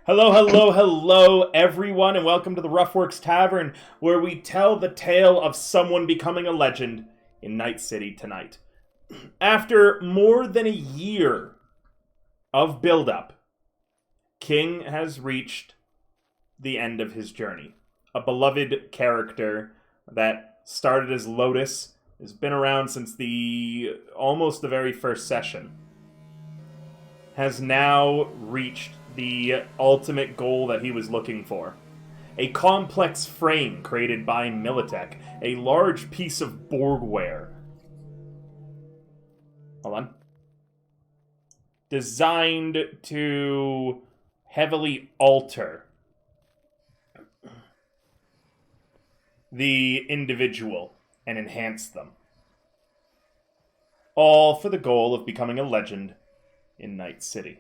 Hello, hello, hello, everyone, and welcome to the Roughworks Tavern, where we tell the tale of someone becoming a legend in Night City tonight. After more than a year of build-up, King has reached the end of his journey. A beloved character that started as Lotus, has been around since almost the very first session, has now reached the ultimate goal that he was looking for. A complex frame created by Militech, a large piece of boardware. Hold on. Designed to heavily alter the individual and enhance them. All for the goal of becoming a legend in Night City.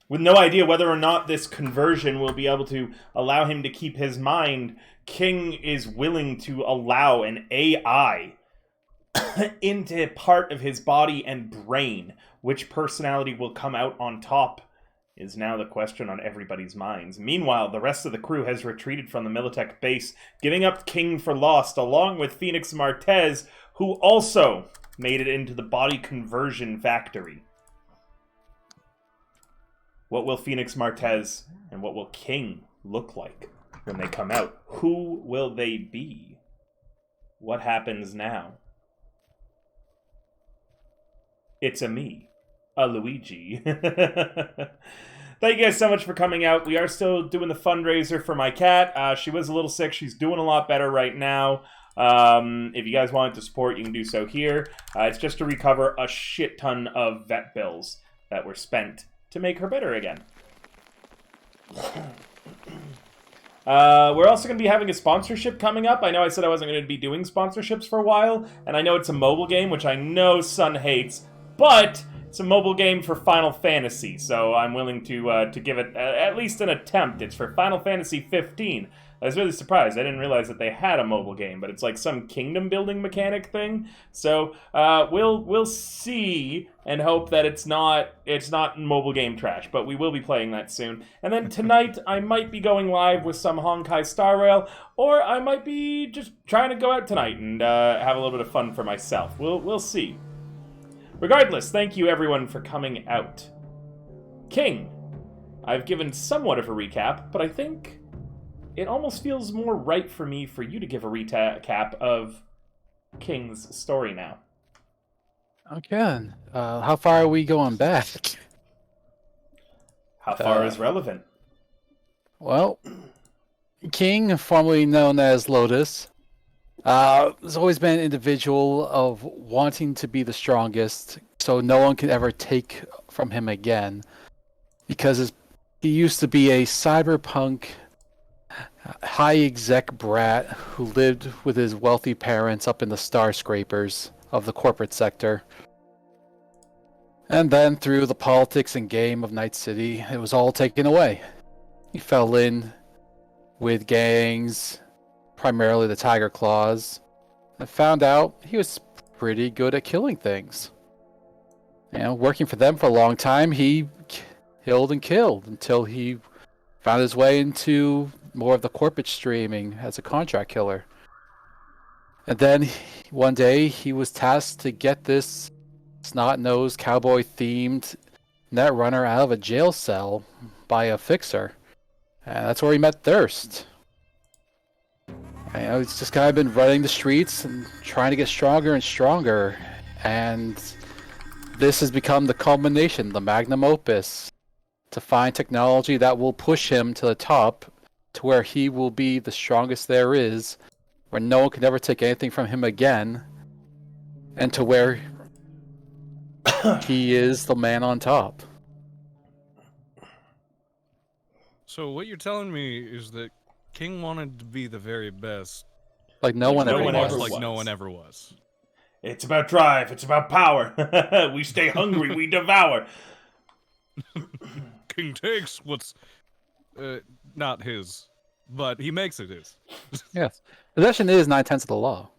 With no idea whether or not this conversion will be able to allow him to keep his mind, King is willing to allow an AI into part of his body and brain. Which personality will come out on top is now the question on everybody's minds. Meanwhile, the rest of the crew has retreated from the Militech base, giving up King for lost, along with Phoenix Martez, who also made it into the body conversion factory. What will Phoenix Martez and what will King look like when they come out? Who will they be? What happens now? It's a Luigi. Thank you guys so much for coming out. We are still doing the fundraiser for my cat. She was a little sick. She's doing a lot better right now. If you guys wanted to support, you can do so here. It's just to recover a shit ton of vet bills that were spent to make her better again. We're also going to be having a sponsorship coming up. I know I said I wasn't going to be doing sponsorships for a while, and I know it's a mobile game, which I know Sun hates, but it's a mobile game for Final Fantasy, so I'm willing to give it at least an attempt. It's for Final Fantasy 15. I was really surprised. I didn't realize that they had a mobile game, but it's like some kingdom building mechanic thing. So we'll see and hope that it's not mobile game trash, but we will be playing that soon. And then tonight I might be going live with some Honkai Star Rail, or I might be just trying to go out tonight and have a little bit of fun for myself. We'll see. Regardless, thank you everyone for coming out. King, I've given somewhat of a recap, but I think it almost feels more right for me for you to give a recap of King's story now. Okay. How far are we going back? How far is relevant? Well, King, formerly known as Lotus, has always been an individual of wanting to be the strongest, so no one can ever take from him again. Because he used to be a cyberpunk high exec brat who lived with his wealthy parents up in the star scrapers of the corporate sector. And then through the politics and game of Night City, it was all taken away. He fell in with gangs, primarily the Tiger Claws, and found out he was pretty good at killing things. Working for them for a long time, he killed and killed until he found his way into more of the corporate streaming as a contract killer. And then one day he was tasked to get this snot-nosed cowboy-themed netrunner out of a jail cell by a fixer. And that's where he met Thirst. He's just kind of been running the streets and trying to get stronger and stronger. And this has become the culmination, the magnum opus, to find technology that will push him to the top, to where he will be the strongest there is, where no one can ever take anything from him again, and to where he is the man on top. So what you're telling me is that King wanted to be the very best. Like no one ever was. was. No one ever was. It's about drive. It's about power. We stay hungry. We devour. King takes what's not his, but he makes it his. Yes. Possession is 9/10 of the law.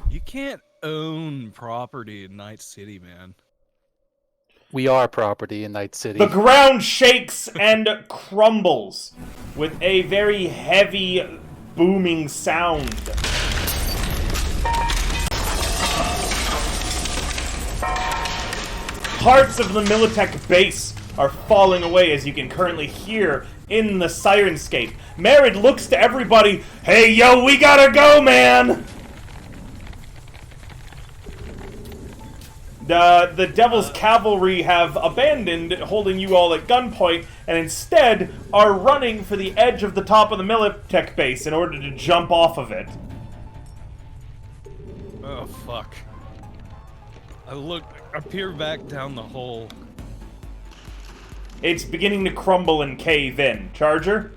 You can't own property in Night City, man. We are property in Night City. The ground shakes and crumbles with a very heavy, booming sound. Parts of the Militech base are falling away, as you can currently hear in the Sirenscape. Merid looks to everybody. Hey, yo, we gotta go, man! The Devil's Cavalry have abandoned holding you all at gunpoint and instead are running for the edge of the top of the Militech base in order to jump off of it. Oh, fuck. I peer back down the hole. It's beginning to crumble and cave in. Charger?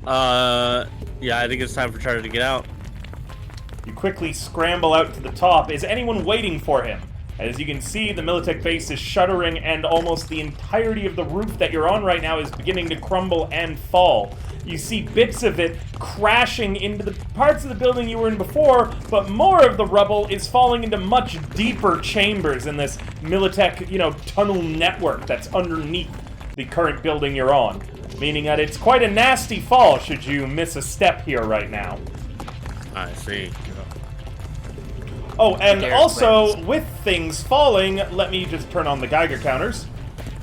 Yeah, I think it's time for Charger to get out. You quickly scramble out to the top. Is anyone waiting for him? As you can see, the Militech base is shuddering and almost the entirety of the roof that you're on right now is beginning to crumble and fall. You see bits of it crashing into the parts of the building you were in before, but more of the rubble is falling into much deeper chambers in this Militech, tunnel network that's underneath the current building you're on. Meaning that it's quite a nasty fall should you miss a step here right now. I see. Oh, and also, with things falling, let me just turn on the Geiger counters.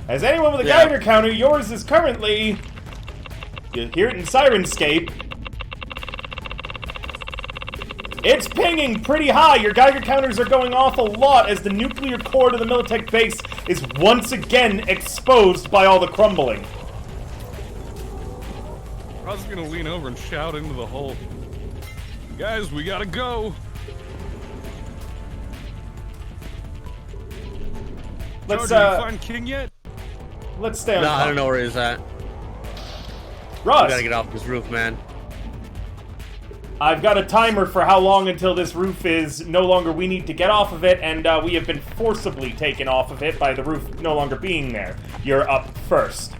As anyone with a Geiger counter, yours is currently... You hear it in Sirenscape. It's pinging pretty high. Your Geiger counters are going off a lot as the nuclear core to the Militech base is once again exposed by all the crumbling. I was gonna lean over and shout into the hole. Guys, we gotta go! Let's, Charger, you find King yet? Let's stay on No, top. I don't know where he's at. Ross, We gotta get off this roof, man. I've got a timer for how long until this roof is no longer we need to get off of it, and we have been forcibly taken off of it by the roof no longer being there. You're up first.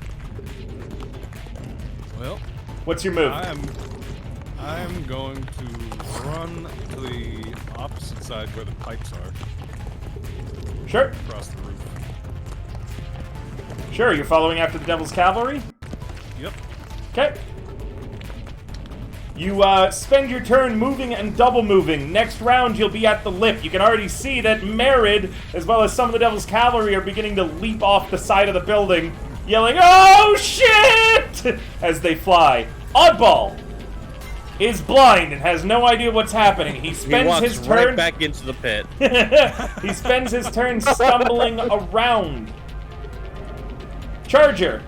Well, What's your move? I am going to run to the opposite side where the pipes are, Sure. across the roof. Sure, you're following after the Devil's Cavalry? Yep. Okay. You spend your turn moving and double moving. Next round, you'll be at the lip. You can already see that Merid, as well as some of the Devil's Cavalry, are beginning to leap off the side of the building, yelling, "Oh shit!" as they fly. Oddball is blind and has no idea what's happening. He He spends walks his turn. right back into the pit. He spends his turn stumbling around. Charger.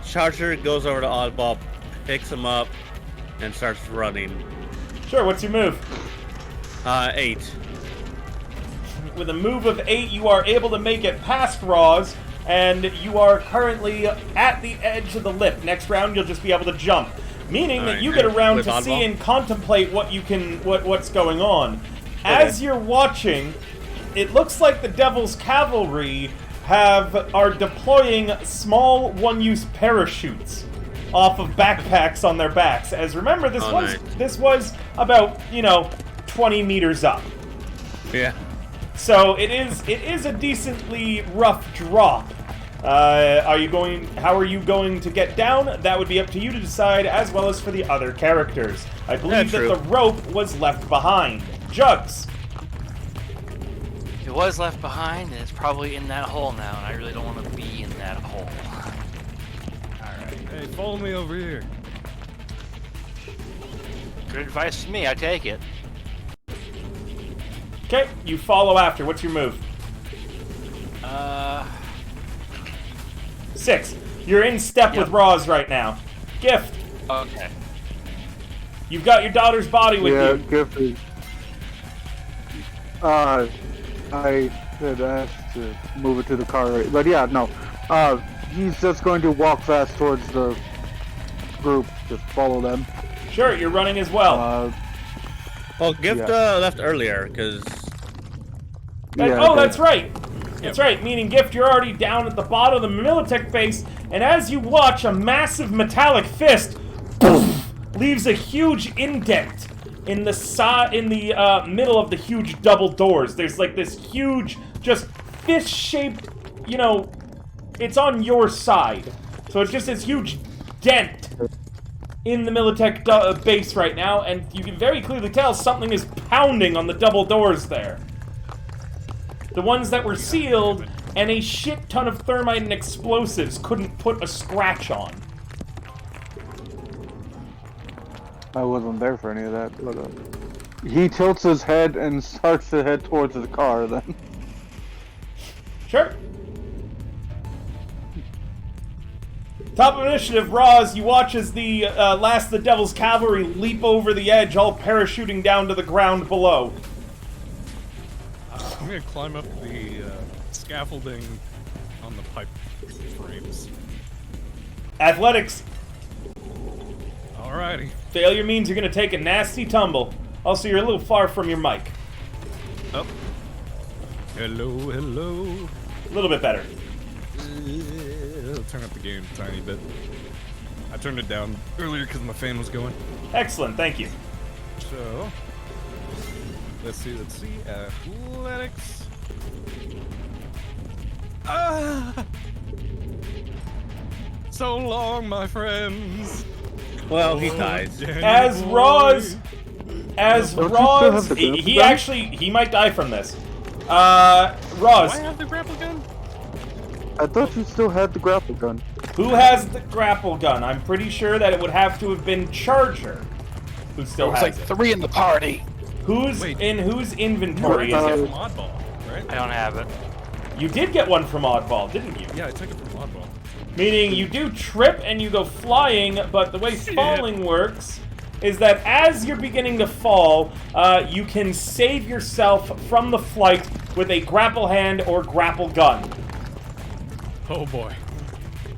Charger goes over to Oddball, picks him up, and starts running. Sure, what's your move? 8. With a move of 8, you are able to make it past Roz, and you are currently at the edge of the lip. Next round, you'll just be able to jump, meaning that you get around With to see Oddball? and contemplate what's going on. As you're watching, it looks like the Devil's Cavalry are deploying small one-use parachutes off of backpacks on their backs. As remember, this was about 20 meters up. Yeah. So it is a decently rough drop. How are you going to get down? That would be up to you to decide, as well as for the other characters. I believe that true. the rope was left behind. Jugs. It was left behind, and it's probably in that hole now, and I really don't want to be in that hole. Alright. Hey, follow me over here. Good advice to me, I take it. Okay, you follow after. What's your move? 6. You're in step with Roz right now. Gift. Okay. You've got your daughter's body with you. Gift is... I had asked to move it to the car, right? But yeah, no. He's just going to walk fast towards the group, just follow them. Sure, you're running as well. Well, Gift left earlier, because... That's right. That's right, meaning Gift, you're already down at the bottom of the Militech base, and as you watch, a massive metallic fist leaves a huge indent in the middle of the huge double doors. There's like this huge, just fish-shaped, you know, it's on your side. So it's just this huge dent in the Militech base right now, and you can very clearly tell something is pounding on the double doors there. The ones that were sealed, and a shit ton of thermite and explosives couldn't put a scratch on. I wasn't there for any of that, but he tilts his head and starts to head towards the car then. Sure. Top of initiative, Roz, you watch as the last of the Devil's Cavalry leap over the edge, all parachuting down to the ground below. I'm gonna climb up the scaffolding on the pipe frames. Athletics. Alrighty. Failure means you're going to take a nasty tumble. Also, you're a little far from your mic. Up. Hello, hello. A little bit better. I'll turn up the gain a tiny bit. I turned it down earlier because my fan was going. Excellent, thank you. So, let's see. Athletics. Ah! So long, my friends. Well, he dies. As Roz, the he might die from this. Roz, Do I have the grapple gun? I thought you still had the grapple gun. who has the grapple gun? I'm pretty sure that it would have to have been Charger, who still There's has like it. 3 in the party. Whose Wait. in whose inventory is From it? Oddball, right? I don't have it. You did get one from Oddball, didn't you? Yeah, I took it from Oddball. Meaning you do trip and you go flying, but the way falling works is that as you're beginning to fall, you can save yourself from the flight with a grapple hand or grapple gun. Oh boy.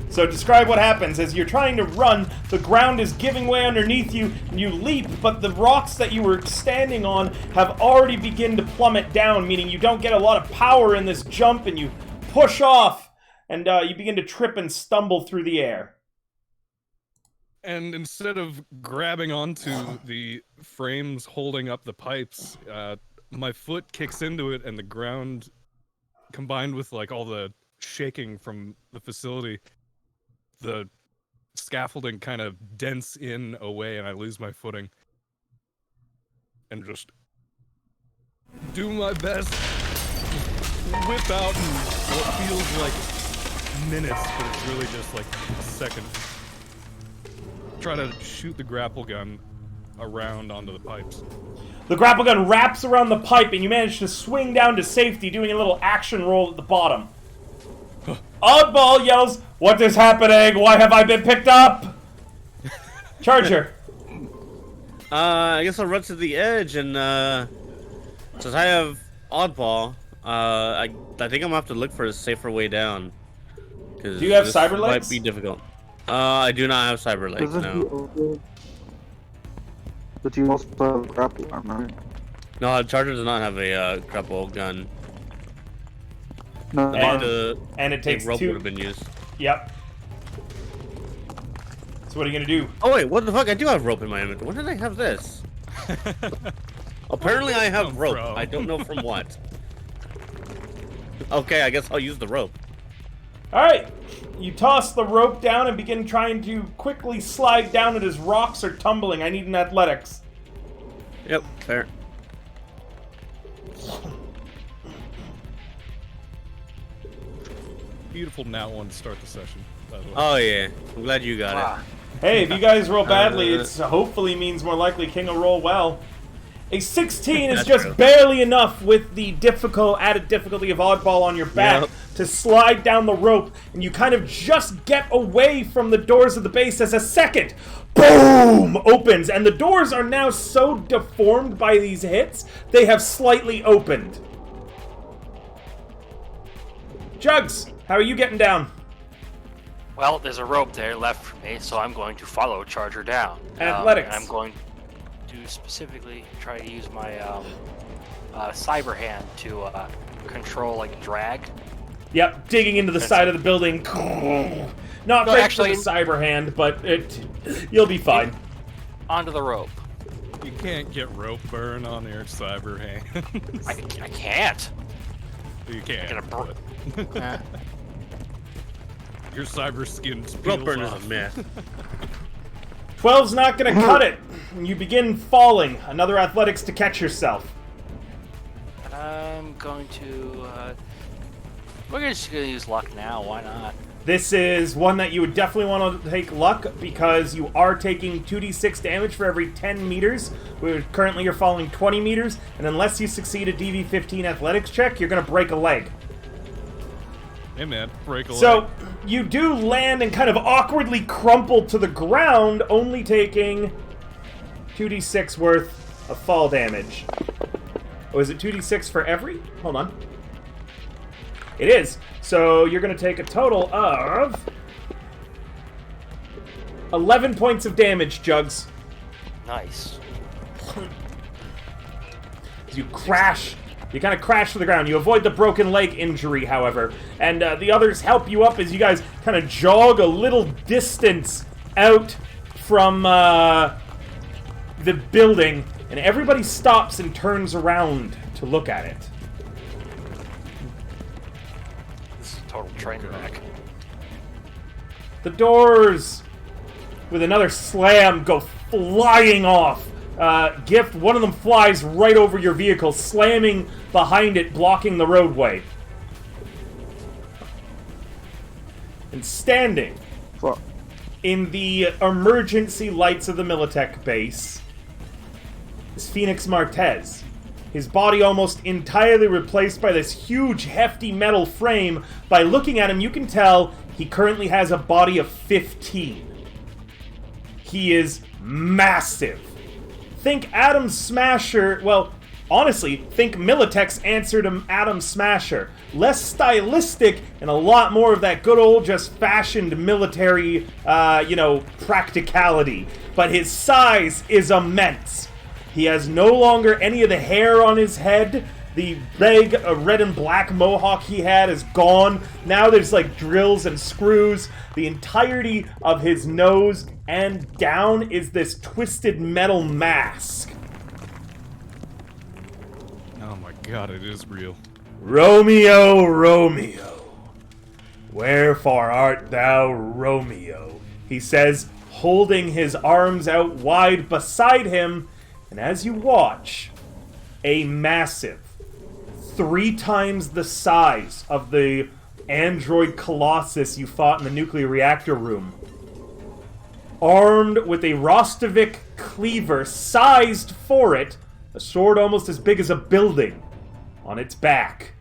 So describe what happens. As you're trying to run, the ground is giving way underneath you, and you leap, but the rocks that you were standing on have already begun to plummet down, meaning you don't get a lot of power in this jump, and you push off, and you begin to trip and stumble through the air. And instead of grabbing onto the frames holding up the pipes, my foot kicks into it, and the ground, combined with like all the shaking from the facility, the scaffolding kind of dents in away, and I lose my footing. And just do my best, whip out in what feels like minutes, but it's really just like a second. Try to shoot the grapple gun around onto the pipes. The grapple gun wraps around the pipe, and you manage to swing down to safety, doing a little action roll at the bottom. Oddball yells, "What is happening? Why have I been picked up?" Charger. I guess I'll run to the edge and since I have Oddball, I think I'm gonna have to look for a safer way down. Do you have this cyber might legs? be difficult. I do not have cyber legs, no. But you also have a grapple arm, right? No, Charger does not have a grapple gun. No, And it takes rope would two. have been used. Yep. So what are you gonna do? Oh wait, what the fuck? I do have rope in my inventory. When did I have this? Apparently I have rope. from? I don't know from what. Okay, I guess I'll use the rope. Alright. You toss the rope down and begin trying to quickly slide down it as rocks are tumbling. I need an athletics. Yep, fair. Beautiful nat one to start the session, by the way. Oh yeah, I'm glad you got Wow. Hey, if you guys roll badly, it's hopefully means more likely King will roll well. A 16 is That's just true. barely enough with the added difficulty of Oddball on your back Yep. to slide down the rope, and you kind of just get away from the doors of the base as a second boom opens, and the doors are now so deformed by these hits, they have slightly opened. Jugs, how are you getting down? Well, there's a rope there left for me, so I'm going to follow Charger down. Athletics. And I'm going to specifically try to use my cyber hand to control like drag. Yep, digging into the side of the building. Not No, great actually- for the cyber hand, but you'll be fine. Onto the rope. You can't get rope burn on your cyber hands. I can't. You can't. Get a bur- but Eh. your cyber skin Rope peels burn is a off. myth. 12's not going to cut it. You begin falling. Another athletics to catch yourself. I'm going to. We're just gonna use luck now. Why not? This is one that you would definitely want to take luck because you are taking 2d6 damage for every 10 meters. Currently, you're falling 20 meters, and unless you succeed a DV15 athletics check, you're going to break a leg. Hey man, break a leg. So, you do land and kind of awkwardly crumple to the ground, only taking 2d6 worth of fall damage. Oh, is it 2d6 for every? Hold on. It is. So you're going to take a total of 11 points of damage, Jugs. Nice. As you crash. You kind of crash to the ground. You avoid the broken leg injury, however. And the others help you up as you guys kind of jog a little distance out from the building. And everybody stops and turns around to look at it. This is a total train wreck. The doors, with another slam, go flying off. Gift, one of them flies right over your vehicle, slamming behind it, blocking the roadway. And standing Fuck. in the emergency lights of the Militech base is Phoenix Martez. His body almost entirely replaced by this huge, hefty metal frame. By looking at him, you can tell he currently has a body of 15. He is massive. Think Atom Smasher, well, honestly, think Militech's answer to Atom Smasher. Less stylistic and a lot more of that good old just fashioned military, practicality. But his size is immense. He has no longer any of the hair on his head. The big red and black mohawk he had is gone. Now there's like drills and screws. The entirety of his nose and down is this twisted metal mask. Oh my god, it is real. Romeo, Romeo, wherefore art thou Romeo? He says, holding his arms out wide beside him. And as you watch, a massive, 3 times the size of the android colossus you fought in the nuclear reactor room, armed with a Rostovik cleaver sized for it, a sword almost as big as a building, on its back,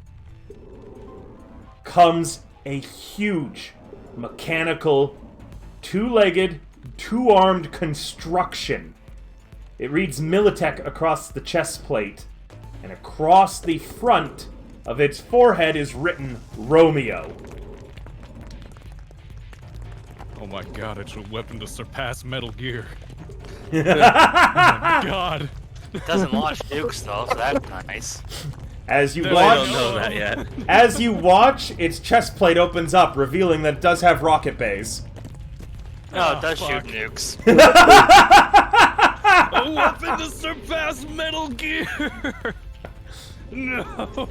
comes a huge, mechanical, 2-legged, 2-armed construction. It reads Militech across the chest plate, and across the front of its forehead is written Romeo. Oh my god, it's a weapon to surpass Metal Gear. Oh my god. Doesn't launch nukes though, so that's nice. As you I I watch, don't know that yet. as you watch, its chest plate opens up, revealing that it does have rocket bays. No, it does fuck. shoot nukes. A weapon to surpass Metal Gear! No!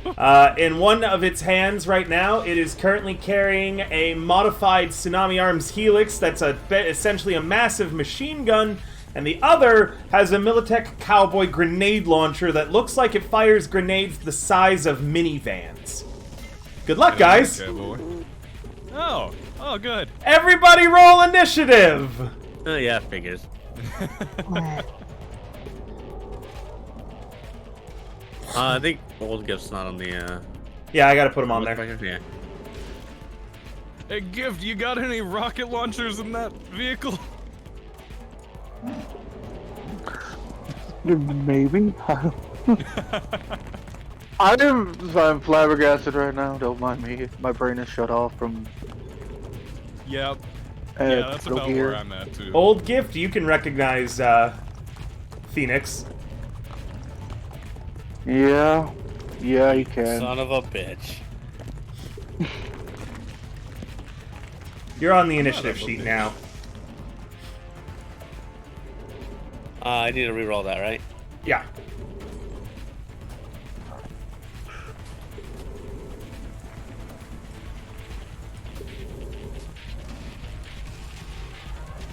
In one of its hands right now, it is currently carrying a modified Tsunami Arms Helix that's essentially a massive machine gun, and the other has a Militech Cowboy grenade launcher that looks like it fires grenades the size of minivans. Good luck, guys! Okay, boy. Oh, good. Everybody roll initiative! Oh yeah, figures. I think Old Gift's not on the, Yeah, I gotta put him on there. Yeah. Hey, Gift, you got any rocket launchers in that vehicle? Maybe. I'm flabbergasted right now. Don't mind me. My brain is shut off from. Yep. Yeah, that's Metal about Gear. where I'm at, too. Old Gift, you can recognize Phoenix. Yeah, you can. Son of a bitch. You're on the initiative sheet now. I need to reroll that, right? Yeah.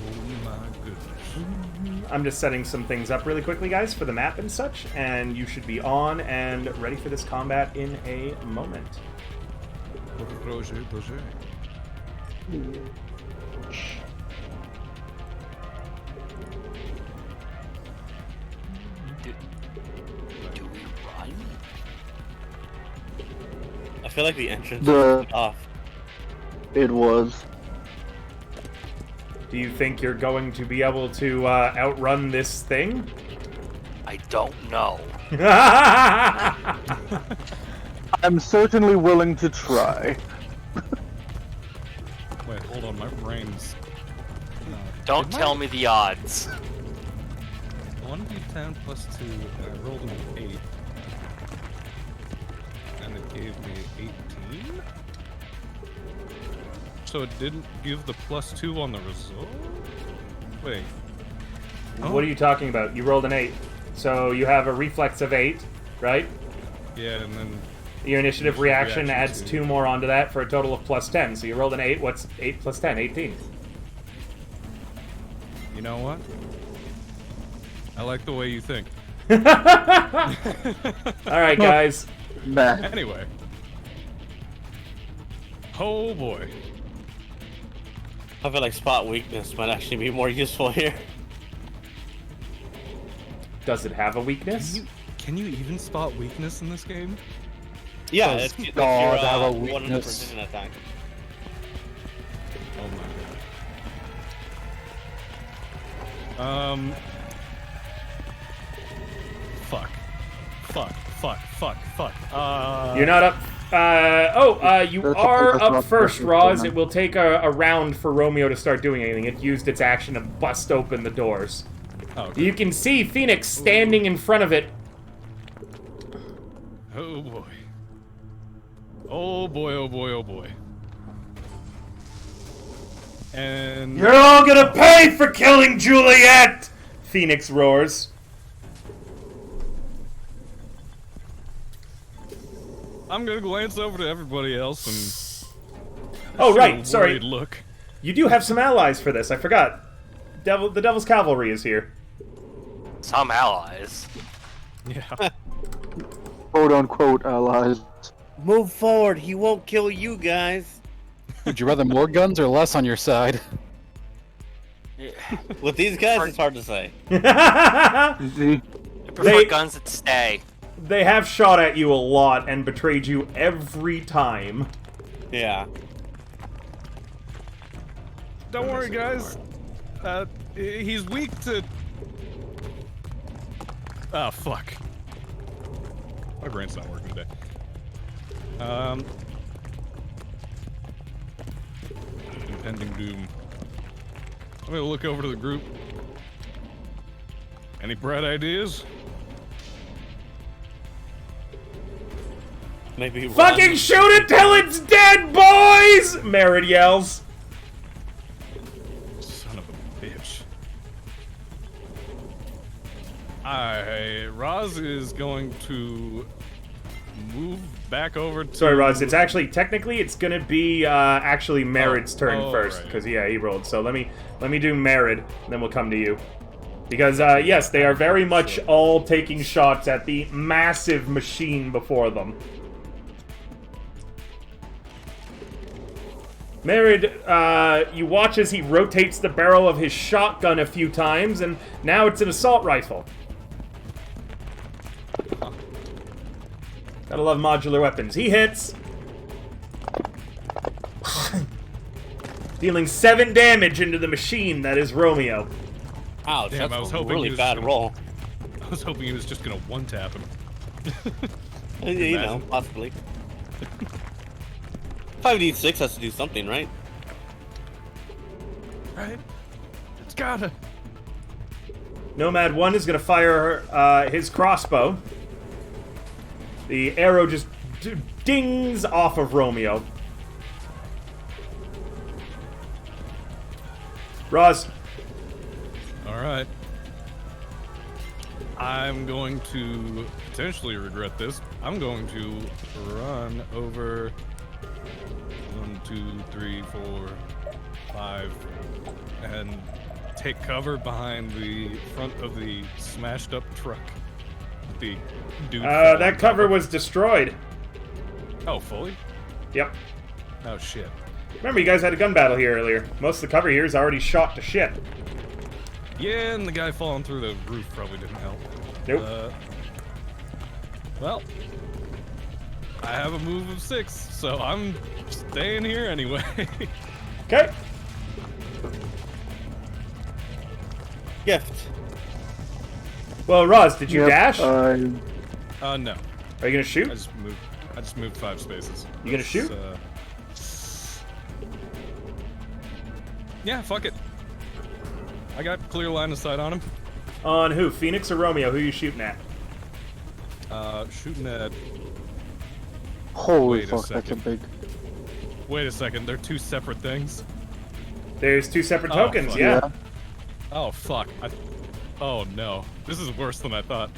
Oh my goodness. I'm just setting some things up really quickly, guys, for the map and such, and you should be on and ready for this combat in a moment. Roger, Roger. Do we run? I feel like the entrance The- is off. It was. Do you think you're going to be able to outrun this thing? I don't know. I'm certainly willing to try. Wait, hold on, my brain's. Don't tell me the odds. 1d10 plus 2, and I rolled an 8. And it gave me 18? So it didn't give the plus 2 on the result? Wait. What are you talking about? You rolled an 8. So you have a reflex of 8, right? Yeah, and then. Your initiative reaction adds too. 2 more onto that for a total of plus 10. So you rolled an 8. What's 8 plus 10? 18. You know what? I like the way you think. Alright, guys. Nah. Anyway. Oh boy. I feel like spot weakness might actually be more useful here. Does it have a weakness? Can you even spot weakness in this game? Yeah, Does it's your God have a 100% weakness? attack. Oh my god. Fuck. You're not up. You That's are not up first, perfect, Roz. man. It will take a round for Romeo to start doing anything. It used its action to bust open the doors. Oh, okay. You can see Phoenix standing in front of it. Oh boy. Oh boy, oh boy, oh boy. And You're all gonna pay for killing Juliet! Phoenix roars. I'm gonna glance over to everybody else and Oh, see right, a sorry. worried look. You do have some allies for this, I forgot. The Devil's Cavalry is here. Some allies. Yeah. Quote unquote allies. Move forward, he won't kill you guys. Would you rather more guns or less on your side? Yeah. With these guys, it's hard to say. See? I prefer They- guns that stay. They have shot at you a lot and betrayed you every time. Yeah. Don't worry, guys. He's weak to. Ah, fuck. My brain's not working today. Impending doom. I'm gonna look over to the group. Any bright ideas? Maybe run. Fucking shoot it till it's dead, boys! Merritt yells. Son of a bitch. Roz is going to move back over to. Sorry, Roz. It's actually technically it's gonna be actually Merritt's turn Oh, first right. because yeah, he rolled. So let me do Merritt, and then we'll come to you. Because yes, they are very much all taking shots at the massive machine before them. Merritt, you watch as he rotates the barrel of his shotgun a few times, and now it's an assault rifle. Gotta love modular weapons. He hits. Dealing 7 damage into the machine that is Romeo. Ouch, Damn, I that's was a hoping he really was bad gonna- roll. I was hoping he was just gonna one-tap him. You know, possibly. 5d6 has to do something, right? Right? It's gotta. Nomad 1 is gonna fire his crossbow. The arrow just dings off of Romeo. Roz, All right. I'm going to potentially regret this. I'm going to run over 1, 2, 3, 4, 5, and take cover behind the front of the smashed up truck. The dude. That cover was destroyed. Oh, fully? Yep. Oh shit. Remember, you guys had a gun battle here earlier. Most of the cover here is already shot to shit. Yeah, and the guy falling through the roof probably didn't help. Nope. Well, I have a move of 6, so I'm staying here anyway. Okay. Gift. Well, Roz, did you Yep, dash? I Are No, you gonna shoot? I just moved 5 spaces. You gonna shoot? Yeah, fuck it. I got clear line of sight on him. On who? Phoenix or Romeo? Who are you shooting at? Shooting at. holy Wait a fuck, that's a second. big. Wait a second, they're 2 separate things. There's 2 separate Oh, tokens, fuck. yeah. Oh fuck. Oh no, this is worse than I thought.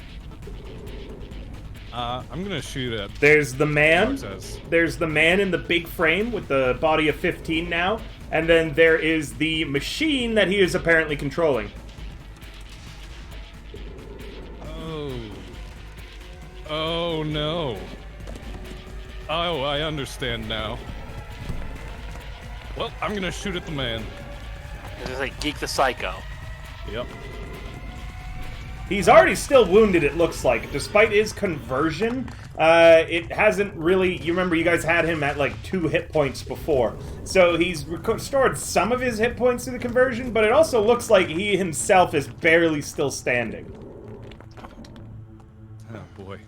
I'm gonna shoot at. There's the man. Cortez. There's the man in the big frame with the body of 15 now. And then there is the machine that he is apparently controlling. Oh. Oh no. Oh, I understand now. Well, I'm gonna shoot at the man. This is like Geek the Psycho. Yep. He's already still wounded, it looks like. Despite his conversion, it hasn't really... You remember you guys had him at like 2 hit points before. So he's restored some of his hit points to the conversion, but it also looks like he himself is barely still standing. Oh boy.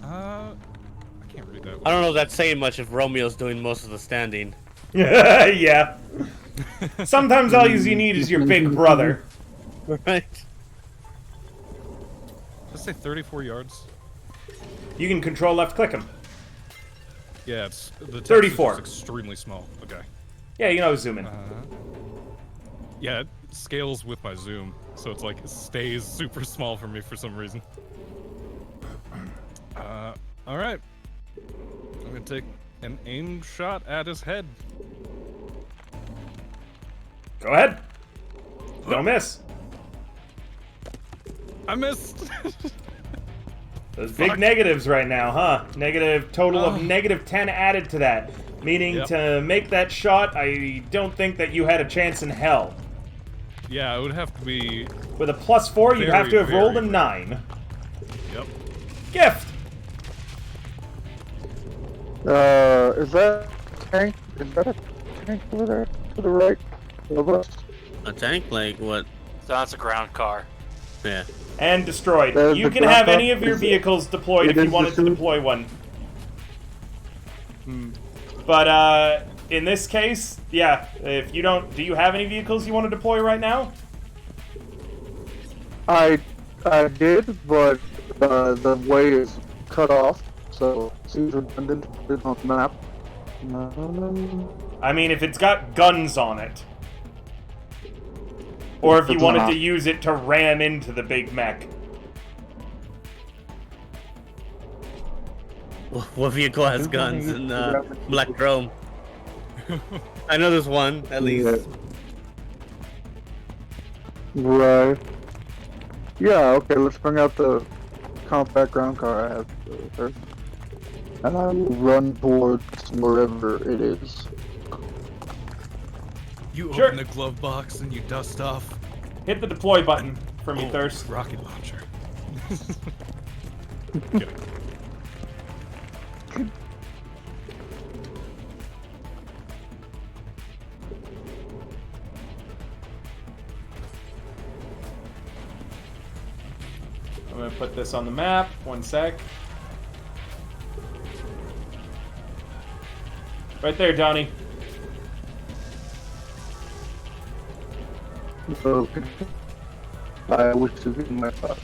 I can't read that. I don't know if that's saying much if Romeo's doing most of the standing. Yeah. Sometimes all you need is your big brother. Right? Let's say 34 yards. You can control left click him. Yeah, it's the text 34. is extremely small. Okay. Yeah, you can always zoom in. Yeah, it scales with my zoom, so it's like it stays super small for me for some reason. All right. I'm gonna take an aim shot at his head. Go ahead. Don't miss. I missed. Those big negatives right now, huh? Negative total Oh. of negative 10 added to that. Meaning Yep. to make that shot, I don't think that you had a chance in hell. Yeah, it would have to be. With a +4, you'd have to have Very, rolled a very 9. Yep. Gift! Is that a tank? Is that a tank over there to the right of us? A tank? Like what? So that's a ground car. Yeah. And destroyed. There's You the can have drop-off. any of your Is it- vehicles deployed if it you is wanted the to suit? deploy one. But, in this case, yeah, if you don't... Do you have any vehicles you want to deploy right now? I did, but the way is cut off, so it seems redundant to put it on the map. I mean, if it's got guns on it. Or if you It's wanted not. to use it to ram into the big mech. What vehicle has guns and black chrome? I know there's one at least. Right. Yeah, okay, let's bring out the compact ground car I have first. And I will run towards wherever it is. You Sure. open the glove box and you dust off. Hit the deploy button for me, Oh, Thirst. rocket launcher. Okay. I'm gonna put this on the map. 1 sec. Right there, Johnny. Okay. I wish to be in my spot.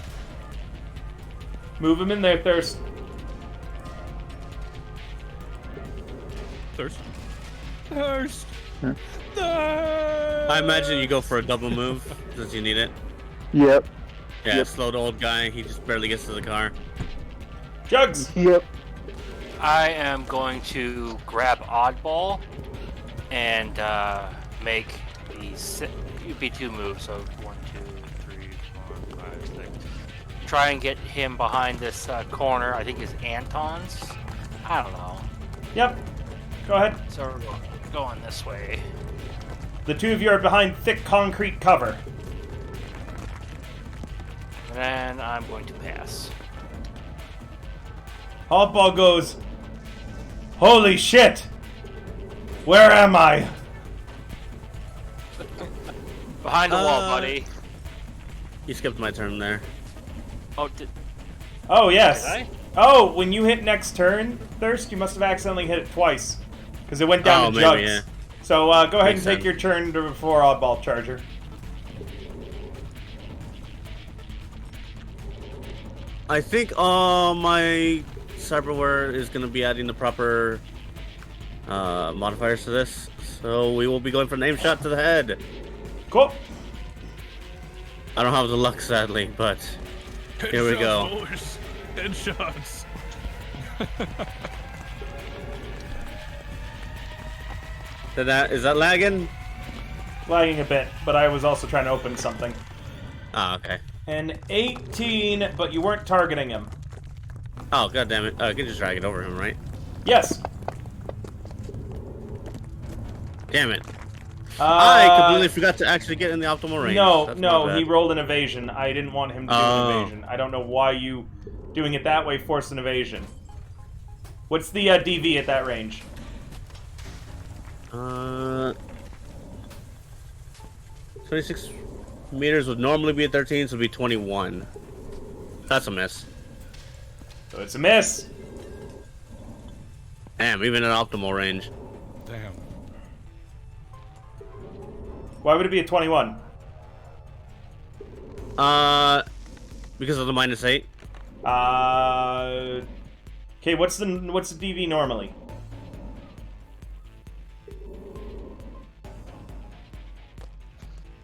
Move him in there, Thirst. Thirst. Thirst. Yeah. Thirst. I imagine you go for a double move. Does you need it? Yep. Yeah, Yep. slowed old guy. He just barely gets to the car. Jugs. Yep. I am going to grab Oddball and make the UP2 move. So 1, 2, 3, 4, 5, 6. Try and get him behind this corner. I think it's Anton's. I don't know. Yep. Go ahead. So we're going this way. The two of you are behind thick concrete cover. And then I'm going to pass. Oddball goes, holy shit! Where am I? Behind the wall, buddy. You skipped my turn there. Oh, Oh, yes. Did I? Oh, when you hit next turn, Thirst, you must have accidentally hit it twice. Because it went down Oh, to maybe, Jugs. yeah. So go ahead Makes and take sense. your turn before Oddball Charger. I think my cyberware is going to be adding the proper modifiers to this. So we will be going for an aim shot to the head. Cool. I don't have the luck, sadly, but here we go. Boys. Headshots. Is that lagging? Lagging a bit, but I was also trying to open something. Ah, okay. An 18, but you weren't targeting him. Oh, god damn it. I can just drag it over him, right? Yes. Damn it. I Uh, completely forgot to actually get in the optimal range. No, That's no, my he bad. rolled an evasion. I didn't want him to do Oh. an evasion. I don't know why you doing it that way forced an evasion. What's the DV at that range? 26 meters would normally be at 13, so it'd be 21. That's a miss. So it's a miss. Damn, even at optimal range. Damn. Why would it be a 21? Because of the -8. Okay, what's the DV normally?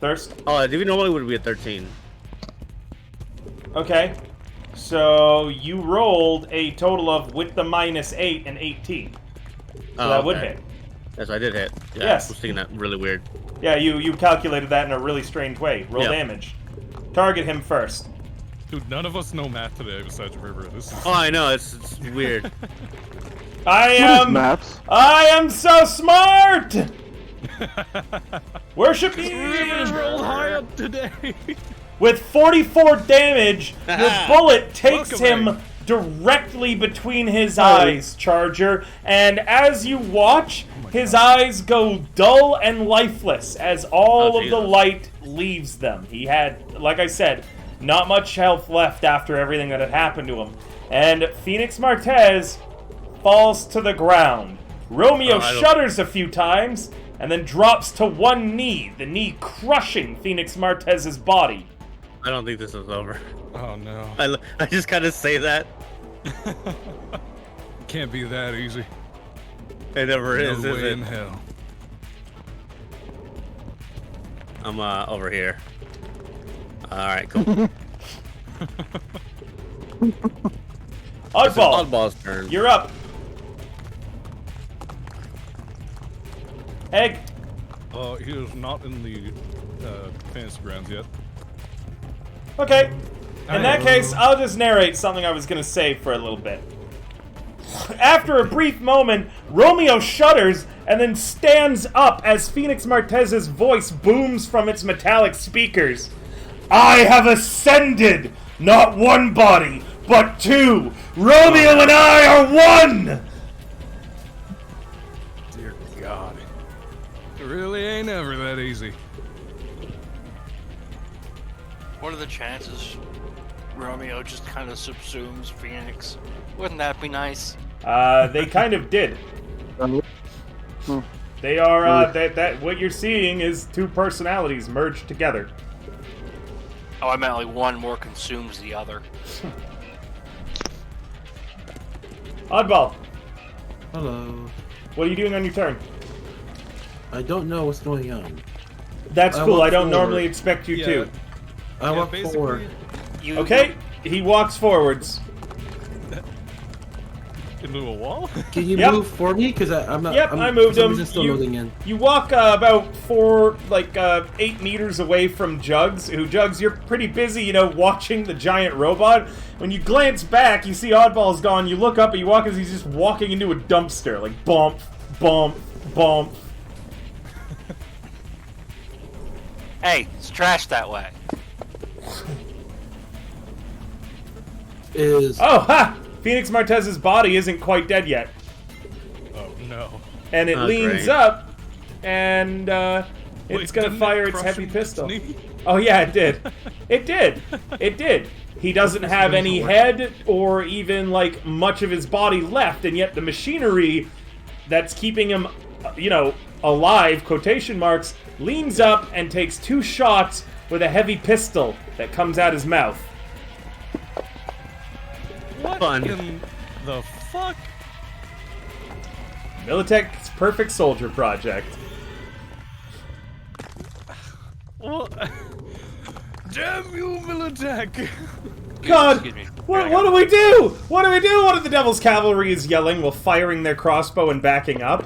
Thirst? Oh, DV normally would be at 13. Okay. So you rolled a total of, with the -8, and 18. So that would okay. hit. Yes, I did hit. Yeah, Yes. I was thinking that really weird. Yeah, you calculated that in a really strange way. Roll Yep. damage. Target him first. Dude, none of us know math today besides River. This is. Oh, I know, it's weird. I What is am maps? I am so smart! Worship me! rolled high up today. With 44 damage, your bullet takes Welcome, him directly between his eyes, Charger, and as you watch, his eyes go dull and lifeless as all Oh, of the Jesus. light leaves them. He had, like I said, not much health left after everything that had happened to him. And Phoenix Martez falls to the ground. Romeo Oh, I don't- shudders a few times and then drops to one knee, the knee crushing Phoenix Martez's body. I don't think this is over. Oh no. I just kind of say that. Can't be that easy. It never No is way in it? hell. I'm over here. Alright, cool. This is Oddball, Oddball's turn. you're up. Egg. He is not in the fantasy grounds yet. Okay. In that case, I'll just narrate something I was going to say for a little bit. After a brief moment, Romeo shudders and then stands up as Phoenix Martez's voice booms from its metallic speakers. I have ascended! Not one body, but two! Romeo and I are one! Dear God. It really ain't ever that easy. What are the chances Romeo just kind of subsumes Phoenix? Wouldn't that be nice? They kind of did. They are, that what you're seeing is two personalities merged together. Oh, I meant like one more consumes the other. Oddball, Hello. what are you doing on your turn? I don't know what's going on. That's I cool, walk I don't forward. normally expect you to. I walk basically, forward. You Okay, he walks forwards. Into a wall? Can you Yep. move for me? Because I'm not. Yep, I'm, I moved for some him. reason still loading in. You walk about 8 meters away from Jugs, Jugs, you're pretty busy, watching the giant robot. When you glance back, you see Oddball's gone, you look up and you walk as he's just walking into a dumpster, like bump, bump, bump. Hey, it's trash that way. Is Oh, ha! Phoenix Martez's body isn't quite dead yet. Oh no. And it Oh, leans great. up, and it's Wait, gonna didn't fire it its crush heavy him pistol. with its knee? Oh yeah, it did. It did. It did. He doesn't have any head or even much of his body left, and yet the machinery that's keeping him, alive, quotation marks, leans up and takes 2 shots with a heavy pistol that comes out his mouth. What Fun. in the fuck? Militech's perfect soldier project. Well, damn you, Militech! God, Excuse me. what do we do? What do we do? One of the Devil's Cavalry is yelling while firing their crossbow and backing up.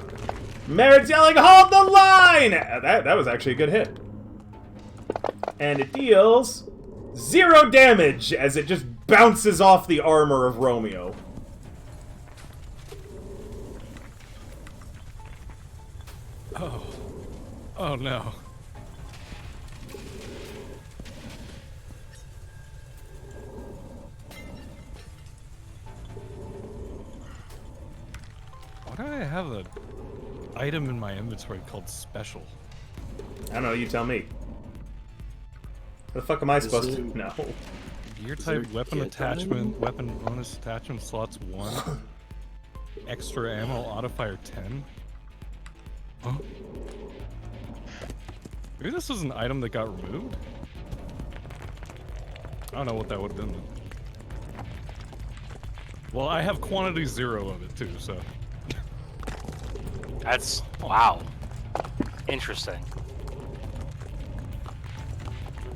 Merritt's yelling, hold the line! That was actually a good hit. And it deals 0 damage as it just bounces off the armor of Romeo. Oh no. Why do I have an item in my inventory called special? I don't know, you tell me. What the fuck am I supposed to is- know? Gear there type weapon get attachment, weapon bonus attachment slots 1. Extra ammo autofire 10. Huh? Maybe this was an item that got removed? I don't know what that would have been. Well, I have quantity 0 of it too, so. That's wow. Interesting.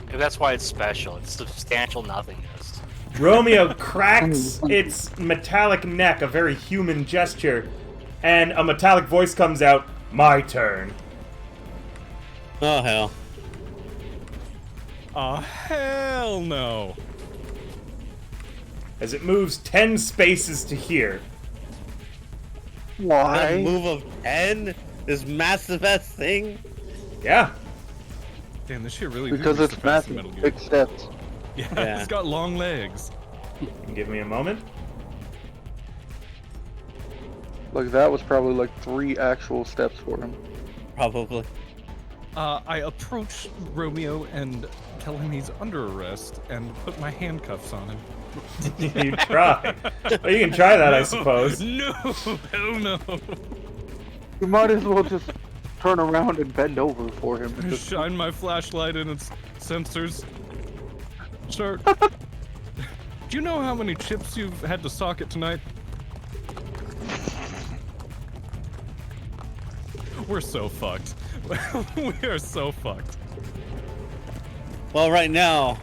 Maybe that's why it's special. It's substantial nothingness. Romeo cracks its metallic neck, a very human gesture, and a metallic voice comes out, my turn. Oh hell. Oh, hell no. As it moves 10 spaces to here. That Why? move of 10? This massive ass thing? Yeah. Damn, this shit really Because moves it's fast in massive. Metal Gear. Big steps. Yeah, Yeah. it's got long legs. Give me a moment. Like that was probably like 3 actual steps for him. Probably. I approach Romeo and tell him he's under arrest and put my handcuffs on him. You try. Well, you can try that, I suppose. No, hell no. You might as well just turn around and bend over for him. and just- Shine my flashlight in its sensors. Start. Do you know how many chips you've had to socket tonight? We're so fucked. We are so fucked. Well, right now,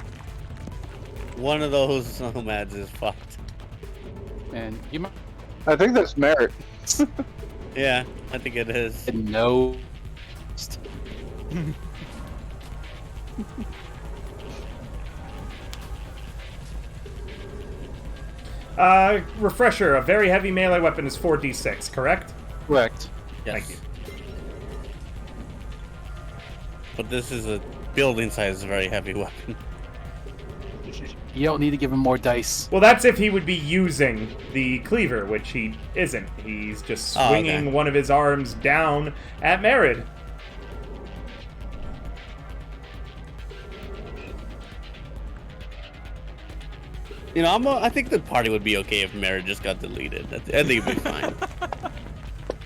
one of those nomads is fucked. And you might I think that's merit. Yeah, I think it is. know. Refresher, a very heavy melee weapon is 4d6, correct? Correct. Yes. Thank you. But this is a building-sized, very heavy weapon. You don't need to give him more dice. Well, that's if he would be using the cleaver, which he isn't. He's just Oh, okay. swinging one of his arms down at Merid. You know, I think the party would be okay if Mary just got deleted. I think it'd be fine.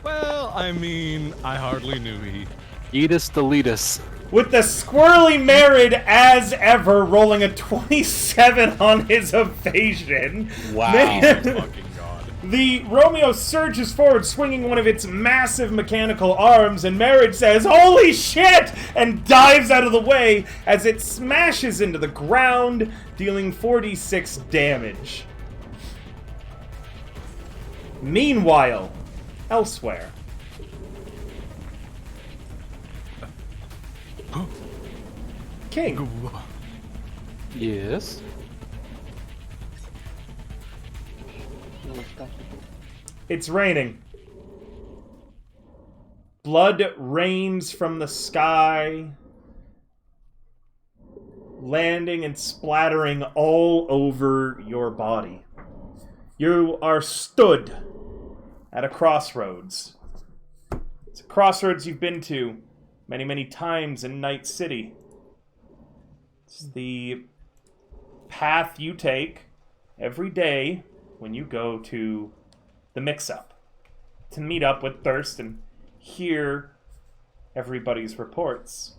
Well, I mean, I hardly knew he. Eat us, delete us. With the squirrely Merid, as ever, rolling a 27 on his evasion. Wow. Fucking god. The Romeo surges forward, swinging one of its massive mechanical arms, and Marriage says, "Holy shit!" and dives out of the way as it smashes into the ground, dealing 46 damage. Meanwhile, elsewhere. King. Yes. It's raining. Blood rains from the sky, landing and splattering all over your body. You are stood at a crossroads. It's a crossroads you've been to many, many times in Night City. It's the path you take every day when you go to the mix-up, to meet up with Thirst and hear everybody's reports.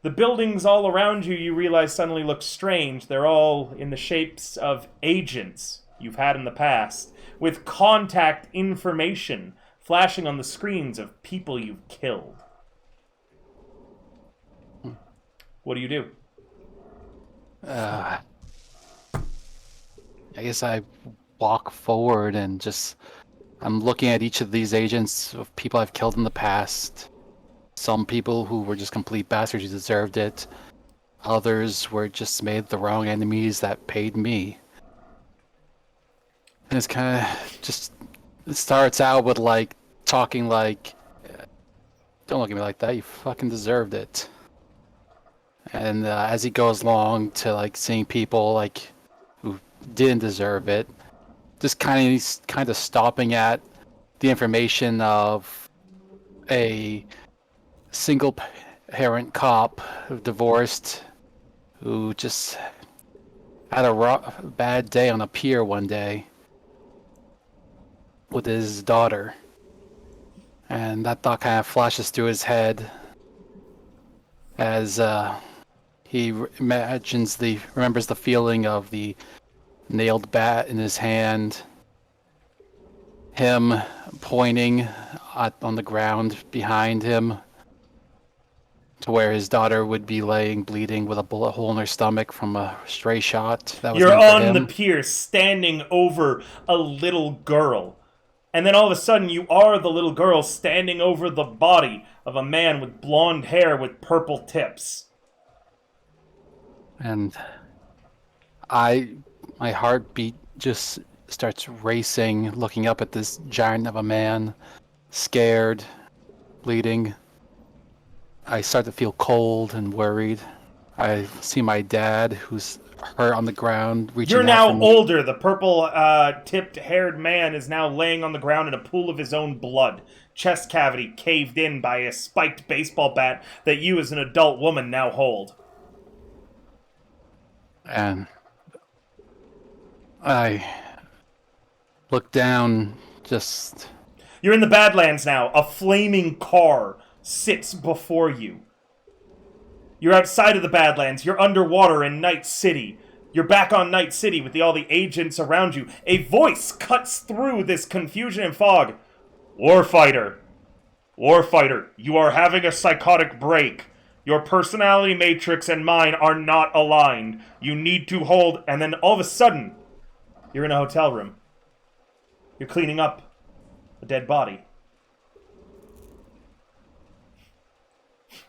The buildings all around you, you realize, suddenly look strange. They're all in the shapes of agents you've had in the past, with contact information flashing on the screens of people you've killed. What do you do? I guess I walk forward and just... I'm looking at each of these agents of people I've killed in the past. Some people who were just complete bastards who deserved it. Others were just made the wrong enemies that paid me. And it's kind of just... It starts out with, like, talking like... Don't look at me like that, you fucking deserved it. And as he goes along to, like, seeing people, like, who didn't deserve it, just kind of stopping at the information of a single parent cop who divorced, who just had a bad day on a pier one day with his daughter. And that thought kind of flashes through his head as he remembers the feeling of the nailed bat in his hand, him pointing on the ground behind him to where his daughter would be laying bleeding with a bullet hole in her stomach from a stray shot. That was You're meant for on him. the pier, standing over a little girl. And then all of a sudden, you are the little girl standing over the body of a man with blonde hair with purple tips. And my heartbeat just starts racing, looking up at this giant of a man, scared, bleeding. I start to feel cold and worried. I see my dad, who's hurt on the ground, reaching You're out now for me. older. The purple tipped-haired man is now laying on the ground in a pool of his own blood. Chest cavity caved in by a spiked baseball bat that you as an adult woman now hold. And I look down, just... You're in the Badlands now. A flaming car sits before you. You're outside of the Badlands. You're underwater in Night City. You're back on Night City with all the agents around you. A voice cuts through this confusion and fog. Warfighter. Warfighter, you are having a psychotic break. Your personality matrix and mine are not aligned. You need to hold... And then all of a sudden, you're in a hotel room. You're cleaning up a dead body.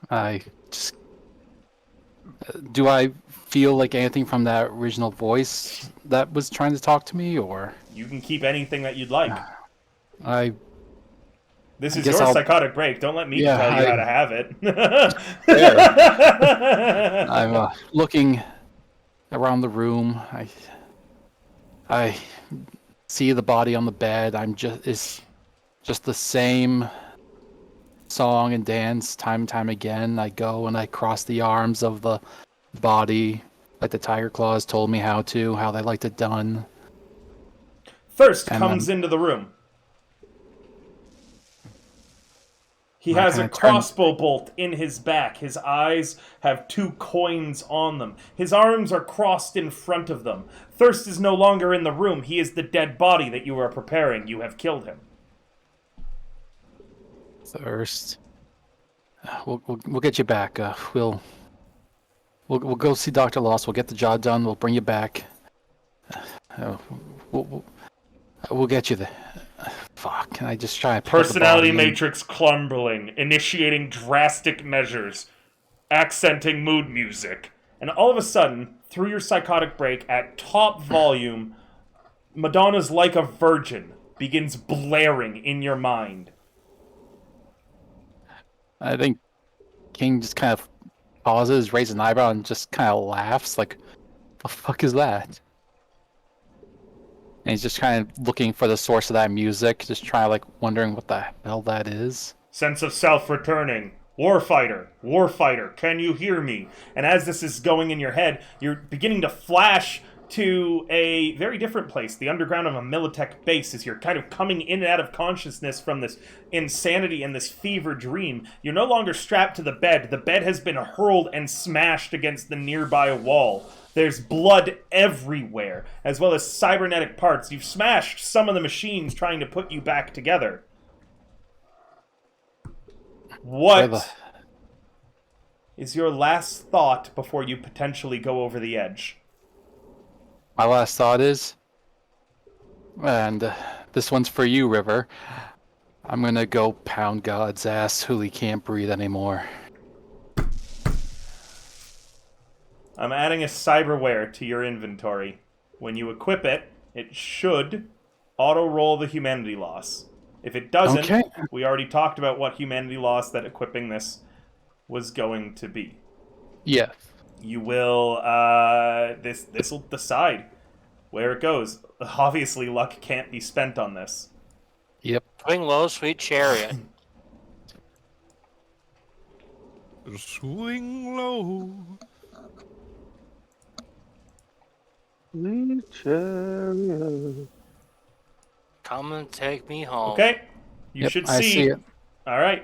I just... Do I feel like anything from that original voice that was trying to talk to me, or... You can keep anything that you'd like. This is guess your I'll- psychotic break. Don't let me Yeah, tell you how to have it. I'm looking around the room. I see the body on the bed. It's just the same song and dance time and time again. I go and I cross the arms of the body like the Tiger Claws told me how they liked it done. Thirst And comes into the room. He I has a kinda turn- crossbow bolt in his back. His eyes have 2 coins on them. His arms are crossed in front of them. Thirst is no longer in the room. He is the dead body that you are preparing. You have killed him. Thirst. We'll get you back. We'll go see Dr. Lost. We'll get the job done. We'll bring you back. Uh, we'll get you there. Fuck. Can I just try and pick up the Personality body and- matrix crumbling, initiating drastic measures, accenting mood music. And all of a sudden, through your psychotic break at top volume, Madonna's Like a Virgin begins blaring in your mind. I think King just kind of pauses, raises an eyebrow, and just kind of laughs. Like, the fuck is that? And he's just kind of looking for the source of that music, just trying, like, wondering what the hell that is. Sense of self returning. Warfighter, can you hear me? And as this is going in your head, you're beginning to flash to a very different place, the underground of a Militech base, as you're kind of coming in and out of consciousness from this insanity and this fever dream. You're no longer strapped to the bed. The bed has been hurled and smashed against the nearby wall. There's blood everywhere, as well as cybernetic parts. You've smashed some of the machines trying to put you back together. What is your last thought before you potentially go over the edge? My last thought is, and this one's for you, River. I'm gonna go pound God's ass till he can't breathe anymore. I'm adding a cyberware to your inventory. When you equip it, it should auto-roll the humanity loss. If it doesn't, Okay. we already talked about what humanity loss that equipping this was going to be. Yeah. You will, this will decide where it goes. Obviously, luck can't be spent on this. Yep. Swing low, sweet chariot. Swing low. Sweet chariot. Come and take me home. Okay? You Yep, should I see it. All right.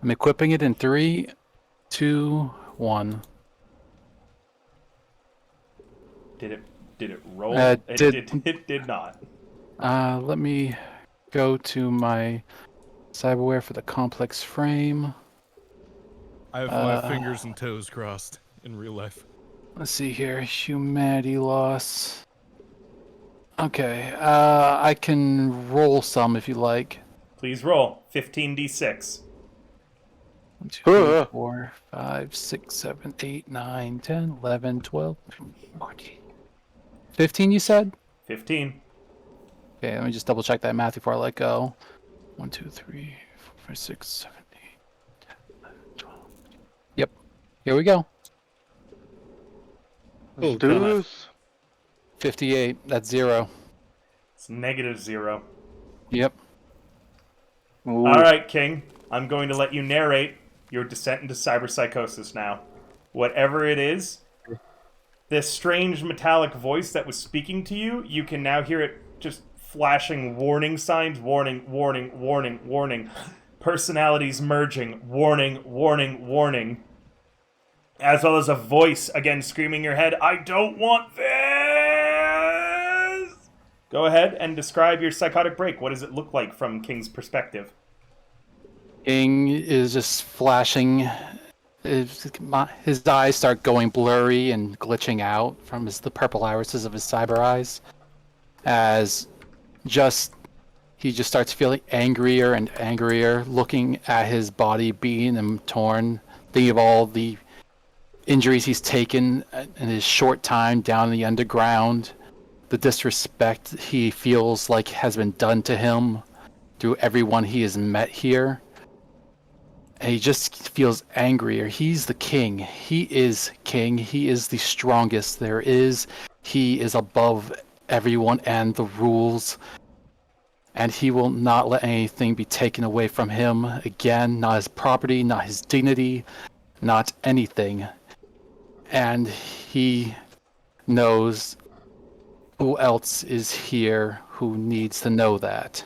I'm equipping it in 3, 2, 1. Did it roll? It It did not. Let me go to my cyberware for the complex frame. I have my fingers and toes crossed in real life. Let's see here. Humanity loss. Okay. I can roll some if you like. Please roll 15d6. 1, 2, 3, 4, 5, 6, 7, 8, 9, 10, 11, 12, 14. 15, you said? 15. Okay, let me just double check that math before I let go. 1, 2, 3, 4, 5, 6, 7, 8, 10, 11, 12. Yep. Here we go. Let's do this. 58. That's 0. It's -0. Yep. Ooh. All right, King. I'm going to let you narrate your descent into cyberpsychosis now. Whatever it is, this strange metallic voice that was speaking to you, you can now hear it just flashing warning signs. Warning, warning, warning, warning. Personalities merging. Warning, warning, warning. As well as a voice again screaming in your head, I don't want this! Go ahead and describe your psychotic break. What does it look like from King's perspective? King is just flashing. His eyes start going blurry and glitching out from the purple irises of his cyber eyes. As he just starts feeling angrier and angrier, looking at his body being torn, thinking of all the injuries he's taken in his short time down in the underground, the disrespect he feels like has been done to him through everyone he has met here. And he just feels angrier. He's the king. He is king. He is the strongest there is. He is above everyone and the rules. And he will not let anything be taken away from him again. Not his property, not his dignity, not anything. And he knows who else is here who needs to know that.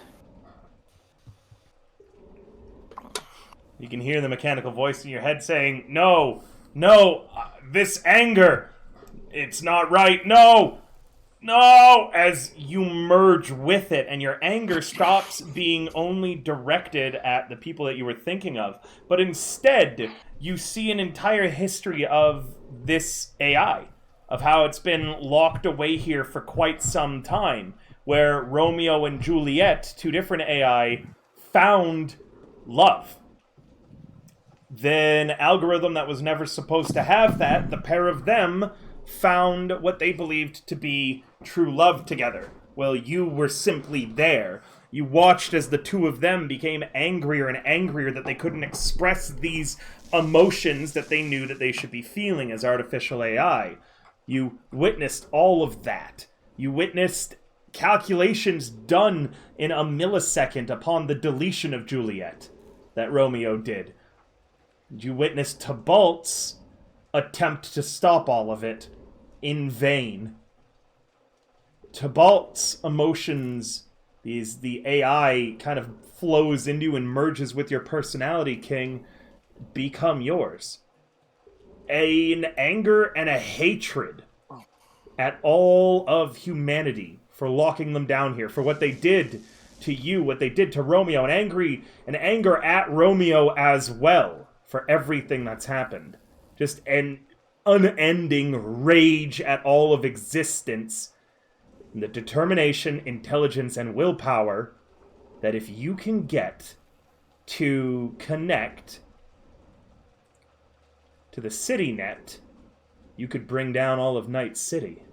You can hear the mechanical voice in your head saying, "No, no, this anger, it's not right. No, no!" As you merge with it, and your anger stops being only directed at the people that you were thinking of, but instead, you see an entire history of this AI, of how it's been locked away here for quite some time, where Romeo and Juliet, two different AI, found love. Then algorithm that was never supposed to have that, the pair of them found what they believed to be true love together. Well, you were simply there. You watched as the two of them became angrier and angrier that they couldn't express these emotions that they knew that they should be feeling as artificial AI. You witnessed all of that. You witnessed calculations done in a millisecond upon the deletion of Juliet that Romeo did. You witnessed Tybalt's attempt to stop all of it in vain. Tybalt's emotions, the AI kind of flows into and merges with your personality, King, become yours. An anger and a hatred at all of humanity for locking them down here, for what they did to you, what they did to Romeo, an anger at Romeo as well for everything that's happened. Just an unending rage at all of existence. And the determination, intelligence, and willpower that if you can get to connect to the city net, you could bring down all of Night City.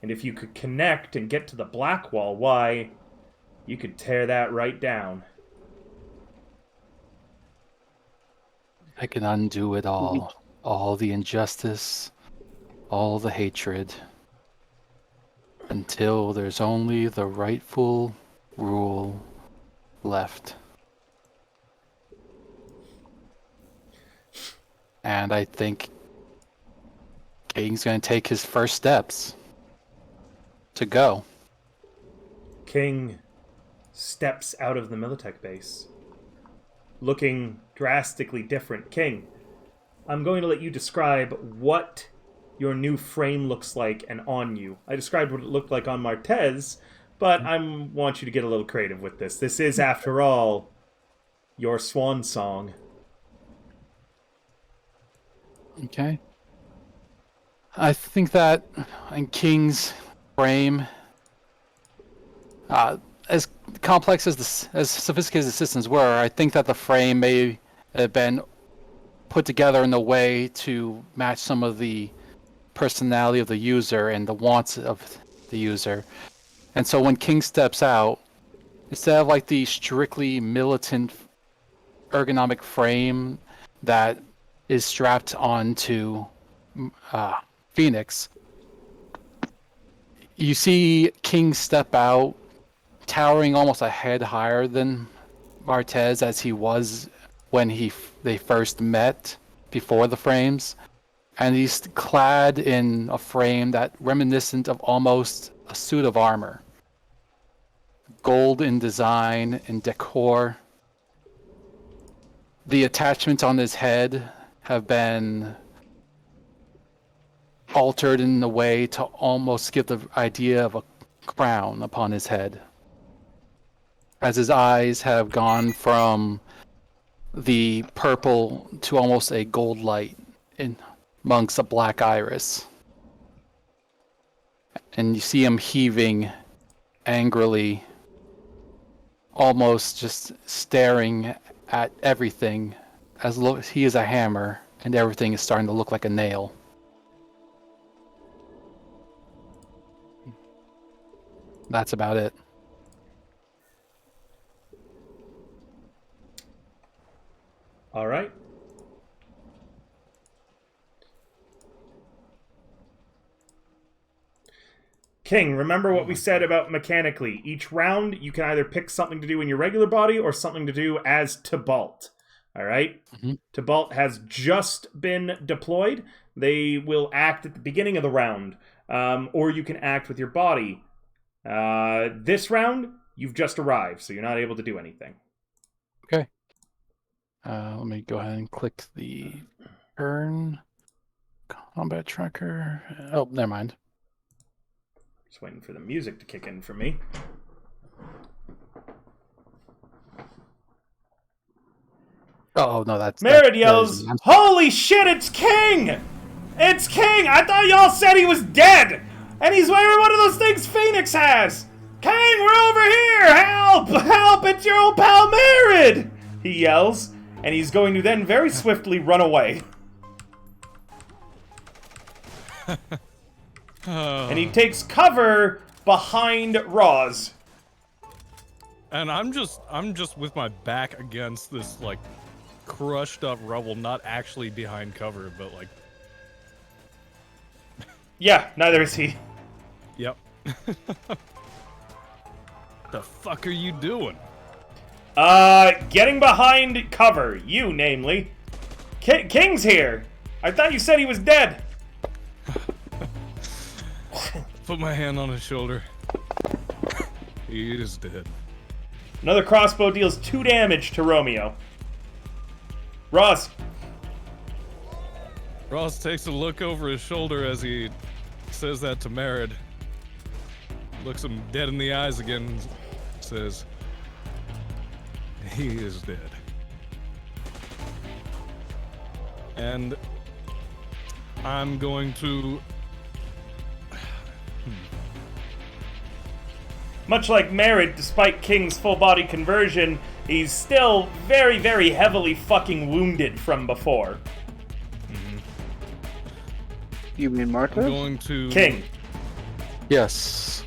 And if you could connect and get to the Black Wall, why, you could tear that right down. I can undo it all the injustice, all the hatred, until there's only the rightful rule left. And I think King's going to take his first steps to go. King steps out of the Militech base, looking drastically different. King, I'm going to let you describe what your new frame looks like and on you. I described what it looked like on Martez, but I want you to get a little creative with this. This is, after all, your swan song. Okay. I think that in King's frame, as complex as sophisticated as the systems were, I think that the frame may have been put together in a way to match some of the personality of the user and the wants of the user. And so when King steps out, instead of like the strictly militant ergonomic frame that is strapped onto Phoenix, you see King step out, towering almost a head higher than Martez as he was when they first met before the frames, and he's clad in a frame that reminiscent of almost a suit of armor, gold in design and decor. The attachments on his head have been altered in a way to almost give the idea of a crown upon his head, as his eyes have gone from the purple to almost a gold light in amongst a black iris. And you see him heaving angrily, almost just staring at everything, as he is a hammer and everything is starting to look like a nail. That's about it. All right. King, remember what we said about mechanically. Each round, you can either pick something to do in your regular body or something to do as Tybalt. All right? Mm-hmm. Tybalt has just been deployed. They will act at the beginning of the round, or you can act with your body. This round, you've just arrived, so you're not able to do anything. Okay. Let me go ahead and click the turn combat tracker. Oh, never mind. Just waiting for the music to kick in for me. Oh no, that's Merritt that yells, is- "Holy shit, it's King! It's King! I thought y'all said he was dead! And he's wearing one of those things Phoenix has! King, we're over here! Help! Help! It's your old pal Merritt!" He yells, and he's going to then very swiftly run away. And he takes cover behind Roz. And I'm just with my back against this like crushed up rubble, not actually behind cover, but like. Yeah, neither is he. Yep. The fuck are you doing? Getting behind cover. You, namely. King's here. I thought you said he was dead. Put my hand on his shoulder. He is dead. Another crossbow deals 2 damage to Romeo. Ross. Ross takes a look over his shoulder as he says that to Merritt. Looks him dead in the eyes again and says, he is dead. And I'm going to... Much like Merritt, despite King's full-body conversion, he's still very, very heavily fucking wounded from before. You mean I'm Marta? going to... King. Yes.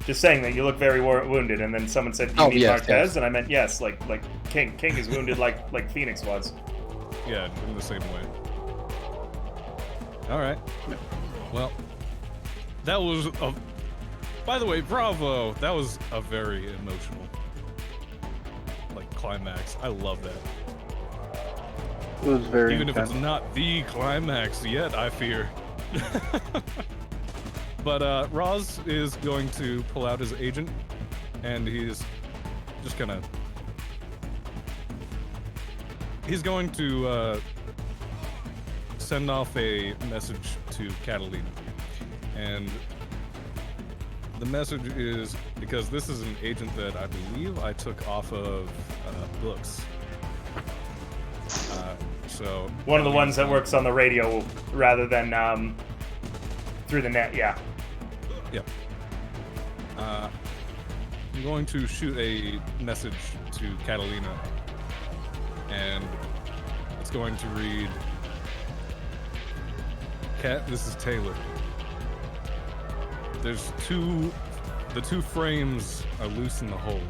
Just saying that you look very wounded, and then someone said, "Do you Oh, mean yes, Marquez?" yes. And I meant yes, like King. King is wounded like Phoenix was. Yeah, in the same way. Alright. Well, that was a... By the way, bravo! That was a very emotional, like, climax. I love that. It was very Even if intense. it's not the climax yet, I fear. But Roz is going to pull out his agent, and he's just gonna... He's going to send off a message to Catalina. And the message is, because this is an agent that I believe I took off of books. So One of the ones that works on the radio rather than through the net. Yeah. Yep. I'm going to shoot a message to Catalina, and it's going to read, "Cat, this is Taylor. There's the two frames are loose in the hold.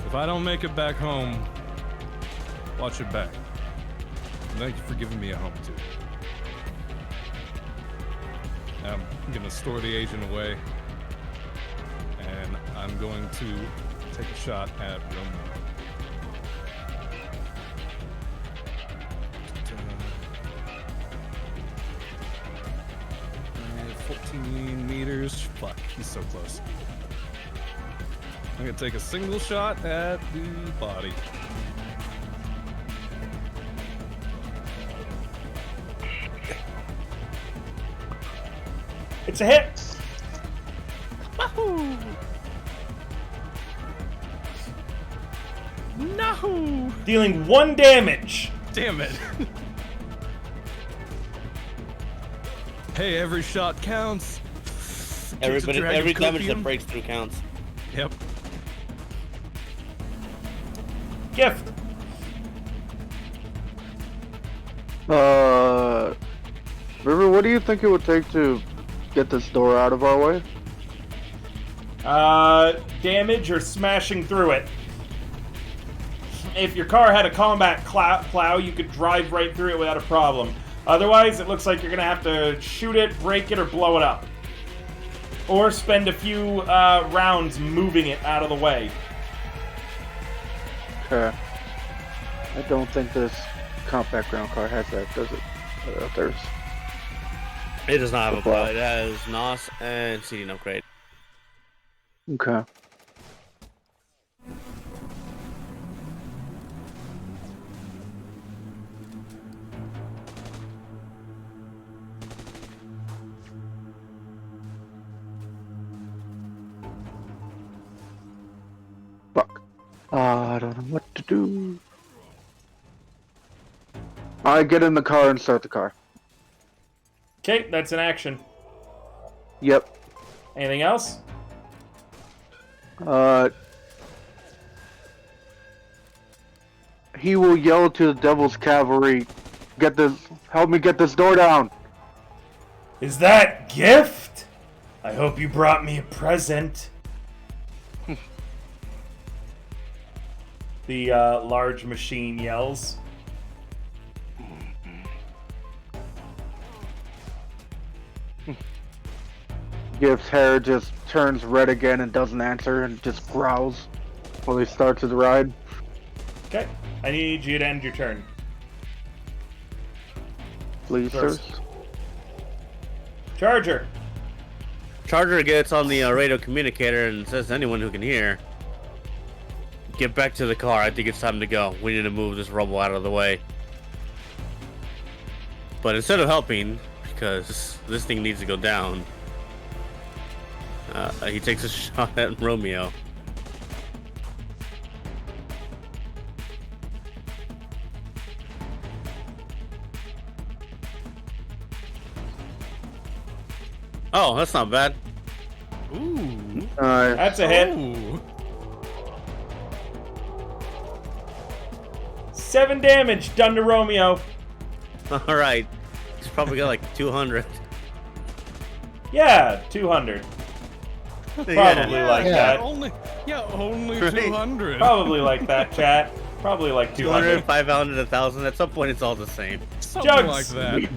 If I don't make it back home, watch it back. And thank you for giving me a home too." I'm gonna store the agent away, and I'm going to take a shot at Romeo. 14 meters. Fuck, he's so close. I'm gonna take a single shot at the body. It's a hit. Wahoo! No! Dealing 1 damage. Damn it. Hey, every shot counts. Keeps the dragon Every damage that cooking. breaks through counts. Yep. Gift. River, what do you think it would take to get this door out of our way? Damage or smashing through it. If your car had a combat plow, you could drive right through it without a problem. Otherwise, it looks like you're gonna have to shoot it, break it, or blow it up. Or spend a few rounds moving it out of the way. Okay. I don't think this compact ground car has that, does it? There's... It does not have a Okay. plow. It has NOS and seating upgrade. Okay. I don't know what to do. I get in the car and start the car. Okay, that's an action. Yep. Anything else? He will yell to the Devil's Cavalry, help me get this door down. Is that gift? I hope you brought me a present. The large machine yells. Gift's hair just turns red again and doesn't answer and just growls while he starts his ride. Okay, I need you to end your turn. Please, First. sirs. Charger. Charger gets on the radio communicator and says to anyone who can hear, "Get back to the car. I think it's time to go. We need to move this rubble out of the way." But instead of helping, because this thing needs to go down, he takes a shot at Romeo. Oh, that's not bad. Ooh. That's a hit. Ooh. 7 damage done to Romeo. All right. He's probably got like 200. Yeah, 200. Probably like that. Only Right. 200. Probably like that, chat. Probably like 200. 200, 500, 1,000. At some point, it's all the same. Something Jugs. like that.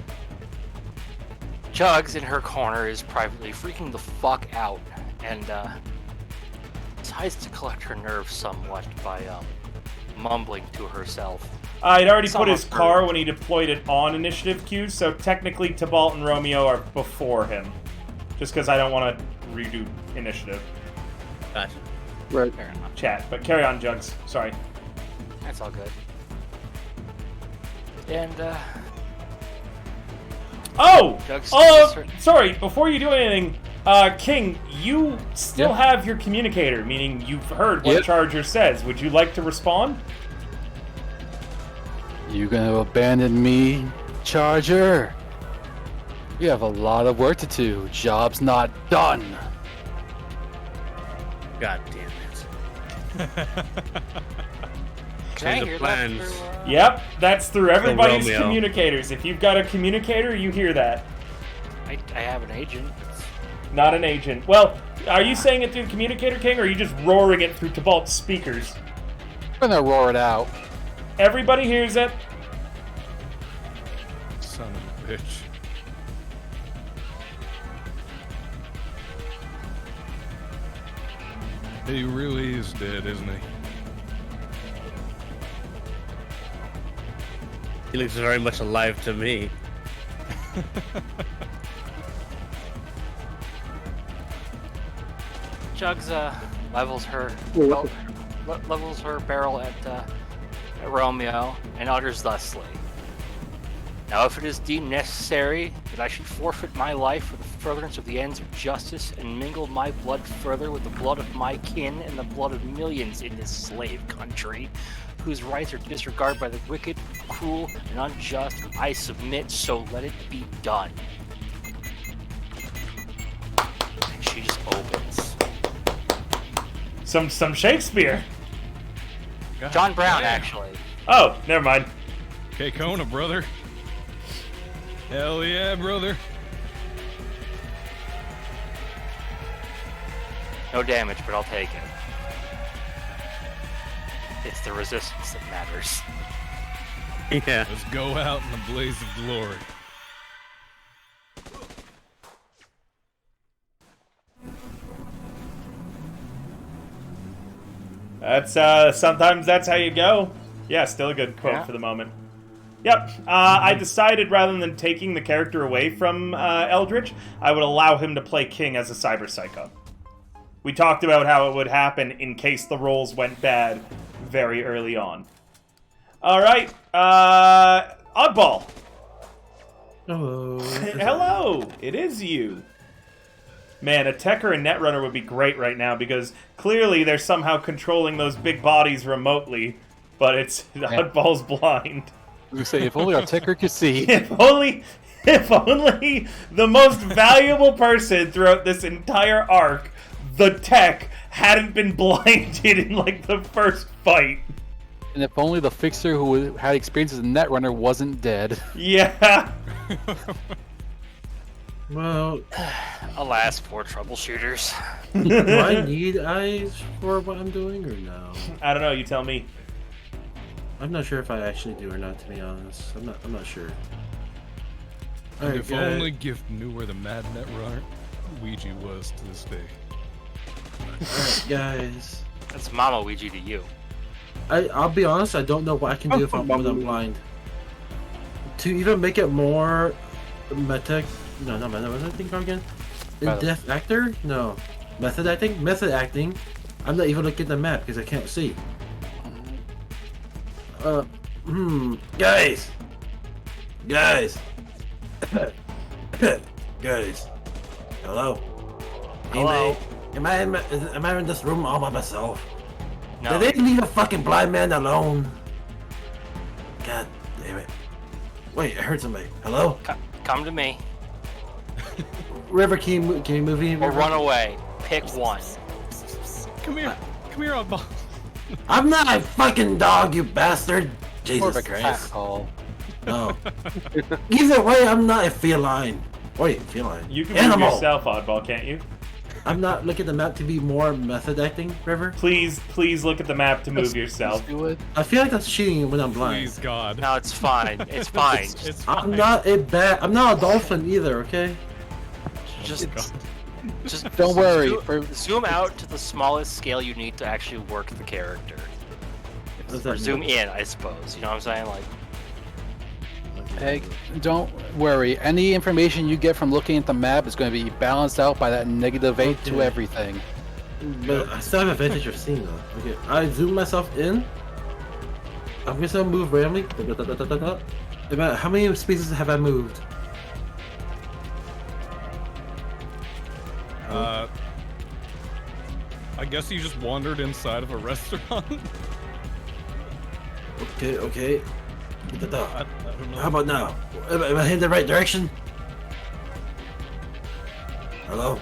Jugs in her corner is privately freaking the fuck out and decides to collect her nerves somewhat by mumbling to herself. He'd already put his Somewhat car hurt. when he deployed it on initiative queues, so technically Tybalt and Romeo are before him. Just because I don't want to redo initiative Gotcha. Right. Fair enough. chat. But carry on, Jugs. Sorry. That's all good. And Oh! Jugs Oh, sorry. Before you do anything, King, you still Yeah. have your communicator, meaning you've heard what Yep. Charger says. Would you like to respond? You gonna abandon me, Charger? We have a lot of work to do. Job's not done. God damn it. can I Change of hear plans. that through, Yep, that's through everybody's Romeo. communicators. If you've got a communicator, you hear that. I have an agent. Not an agent. Well, are you saying it through the communicator, King, or are you just roaring it through Tybalt's speakers? I'm gonna roar it out. Everybody hears it. Son of a bitch. He really is dead, isn't he? He looks very much alive to me. Jugs levels her Well, levels her barrel at Romeo and utters thusly. Now, if it is deemed necessary that I should forfeit my life for the furtherance of the ends of justice and mingle my blood further with the blood of my kin and the blood of millions in this slave country, whose rights are disregarded by the wicked, cruel, and unjust, I submit, so let it be done. And she just opens. Some Shakespeare. God John Brown, damn. actually. Oh, never mind. Okay, Kona, brother. Hell yeah, brother. No damage, but I'll take it. It's the resistance that matters. Yeah. Let's go out in the blaze of glory. That's sometimes that's how you go. Yeah, still a good quote Yeah. for the moment. Yep. I decided rather than taking the character away from Eldritch, I would allow him to play King as a cyber psycho. We talked about how it would happen in case the rolls went bad very early on. All right. Oddball. Hello. Hello. It is you. Man, a tech or a netrunner would be great right now because clearly they're somehow controlling those big bodies remotely, but it's Oddball's blind. We say, if only our ticker could see. If only the most valuable person throughout this entire arc, the tech, hadn't been blinded in like the first fight. And if only the fixer who had experience as a netrunner wasn't dead. Yeah. Well, Alas, poor troubleshooters. do I need eyes for what I'm doing or no? I don't know, you tell me. I'm not sure if I actually do or not, to be honest. I'm not sure. And Alright, if only Gift knew where the Mad Netrunner Ouija was to this day. Alright, guys. That's Mama Ouija to you. I'll be honest, I don't know what I can do if I'm blind. To even make it more meta, no, not meta, what's that thing called again? In-depth actor? No. Method acting? Method acting. I'm not even looking at the map because I can't see. Guys! Guys! Guys! Hello? Hello? Am I in this room all by myself? No. Did they leave a fucking blind man alone? God damn it. Wait, I heard somebody. Hello? Come to me. River, can you move in? Or run away. Pick one. Come here, Oddball. I'm not a fucking dog, you bastard! More Jesus of a cat Christ. call. No. Either way, I'm not a feline. Wait, feline. You can Animal. move yourself, Oddball, can't you? I'm not looking at the map to be more method acting, River. Please look at the map to move yourself. Let's do it. I feel like that's cheating when I'm blind. Please, God. No, it's fine. It's fine. It's fine. I'm not a dolphin either, okay? Just Don't worry. Zoom out to the smallest scale you need to actually work the character. What's Or that zoom mean? in, I suppose. You know what I'm saying? Like, Hey, don't worry. Any information you get from looking at the map is going to be balanced out by that -8 to Okay. everything. But I still have advantage of seeing though. Okay, I zoom myself in. I'm just gonna move randomly. How many spaces have I moved? I guess you just wandered inside of a restaurant. Okay. I don't know. How about now? Am I heading the right direction? Hello?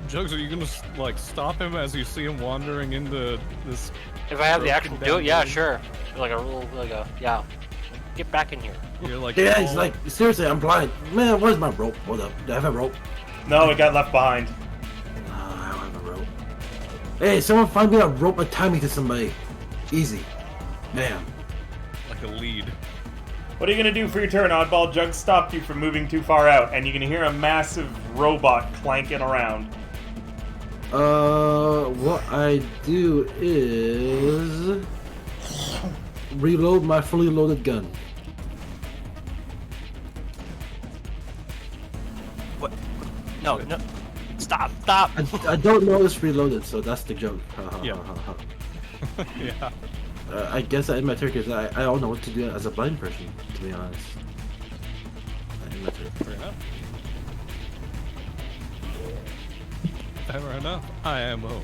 Jugs, are you gonna like stop him as you see him wandering into this? if I have the broken action to down do it, yeah, building? sure. Yeah. Get back in here. You're like, Yeah, it's all- like, seriously, I'm blind. Man, where's my rope? Hold up. Do I have a rope? No, it got left behind. I don't have a rope. Hey, someone find me a rope and tie me to somebody. Easy. Bam. like a lead. What are you gonna do for your turn, Oddball? Jug stopped you from moving too far out, and you can hear a massive robot clanking around. What I do is reload my fully loaded gun. What? No. Stop. I don't know it's reloaded, so that's the joke. Yeah. Yeah. I guess I end my turn because I don't know what to do as a blind person, to be honest. I end my turn. Fair enough. Fair enough. IMO.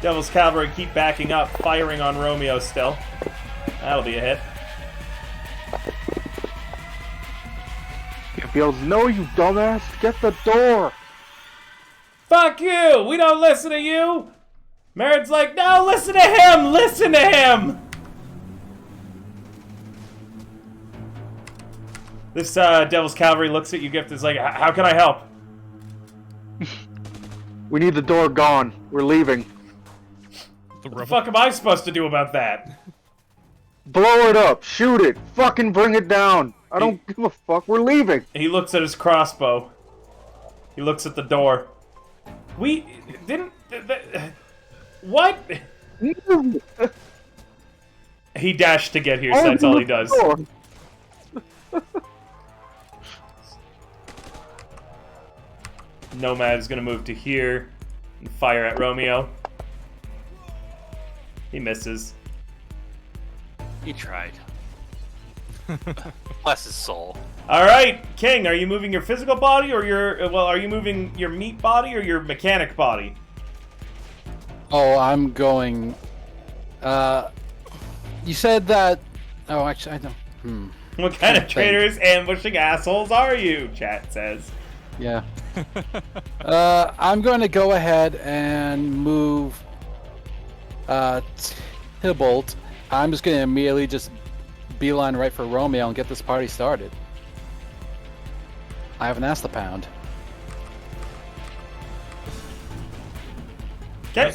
Devil's Cavalry keep backing up, firing on Romeo still. That'll be a hit. If yells, no, you dumbass, get the door. Fuck you! We don't listen to you! Merritt's like, no, listen to him! Listen to him! This Devil's Cavalry looks at you, Gift, is like, how can I help? We need the door gone. We're leaving. The What the rubber. fuck am I supposed to do about that? Blow it up. Shoot it. Fucking bring it down. I don't give a fuck. We're leaving. He looks at his crossbow. He looks at the door. We didn't... what? He dashed to get here, so that's all he does. Nomad's gonna move to here and fire at Romeo. He misses. He tried. Bless his soul. All right, King, are you moving your physical body or are you moving your meat body or your mechanic body? Oh, I'm going. You said that. Oh, actually, I don't. What kind of Thanks. traitors, ambushing assholes are you? Chat says. Yeah. I'm going to go ahead and move Tybalt. I'm just going to immediately just beeline right for Romeo and get this party started. I have an ass to pound. Okay.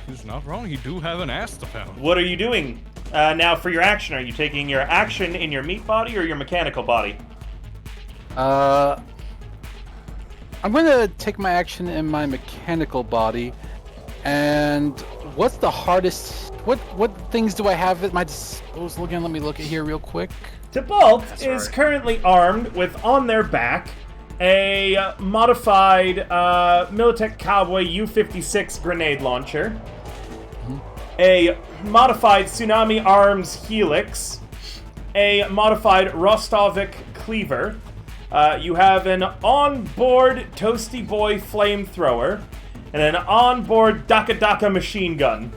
He's not wrong. You do have an ass to pound. What are you doing now for your action? Are you taking your action in your meat body or your mechanical body? I'm going to take my action in my mechanical body. And what's the hardest? What things do I have at my disposal again? Let me look at here real quick. Tybalt is currently armed with, on their back, a modified Militech Cowboy U-56 grenade launcher, a modified Tsunami Arms Helix, a modified Rostovic Cleaver. You have an onboard Toasty Boy flamethrower, and an onboard Daka Daka machine gun.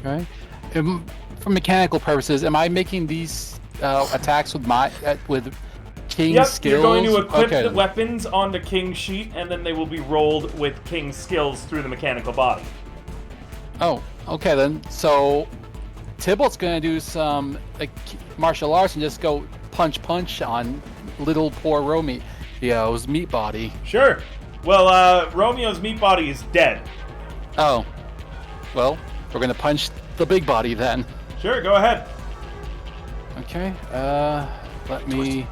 Okay. For mechanical purposes, am I making these attacks with King's Yep, skills? you're going to equip Okay, the then. weapons onto King's sheet, and then they will be rolled with King's skills through the mechanical body. Oh, okay then. So Tybalt's gonna do some martial arts and just go punch on little poor Romeo's meat body. Sure. Well, Romeo's meat body is dead. Oh, well, we're gonna punch the big body then. Sure, go ahead. Okay. Let me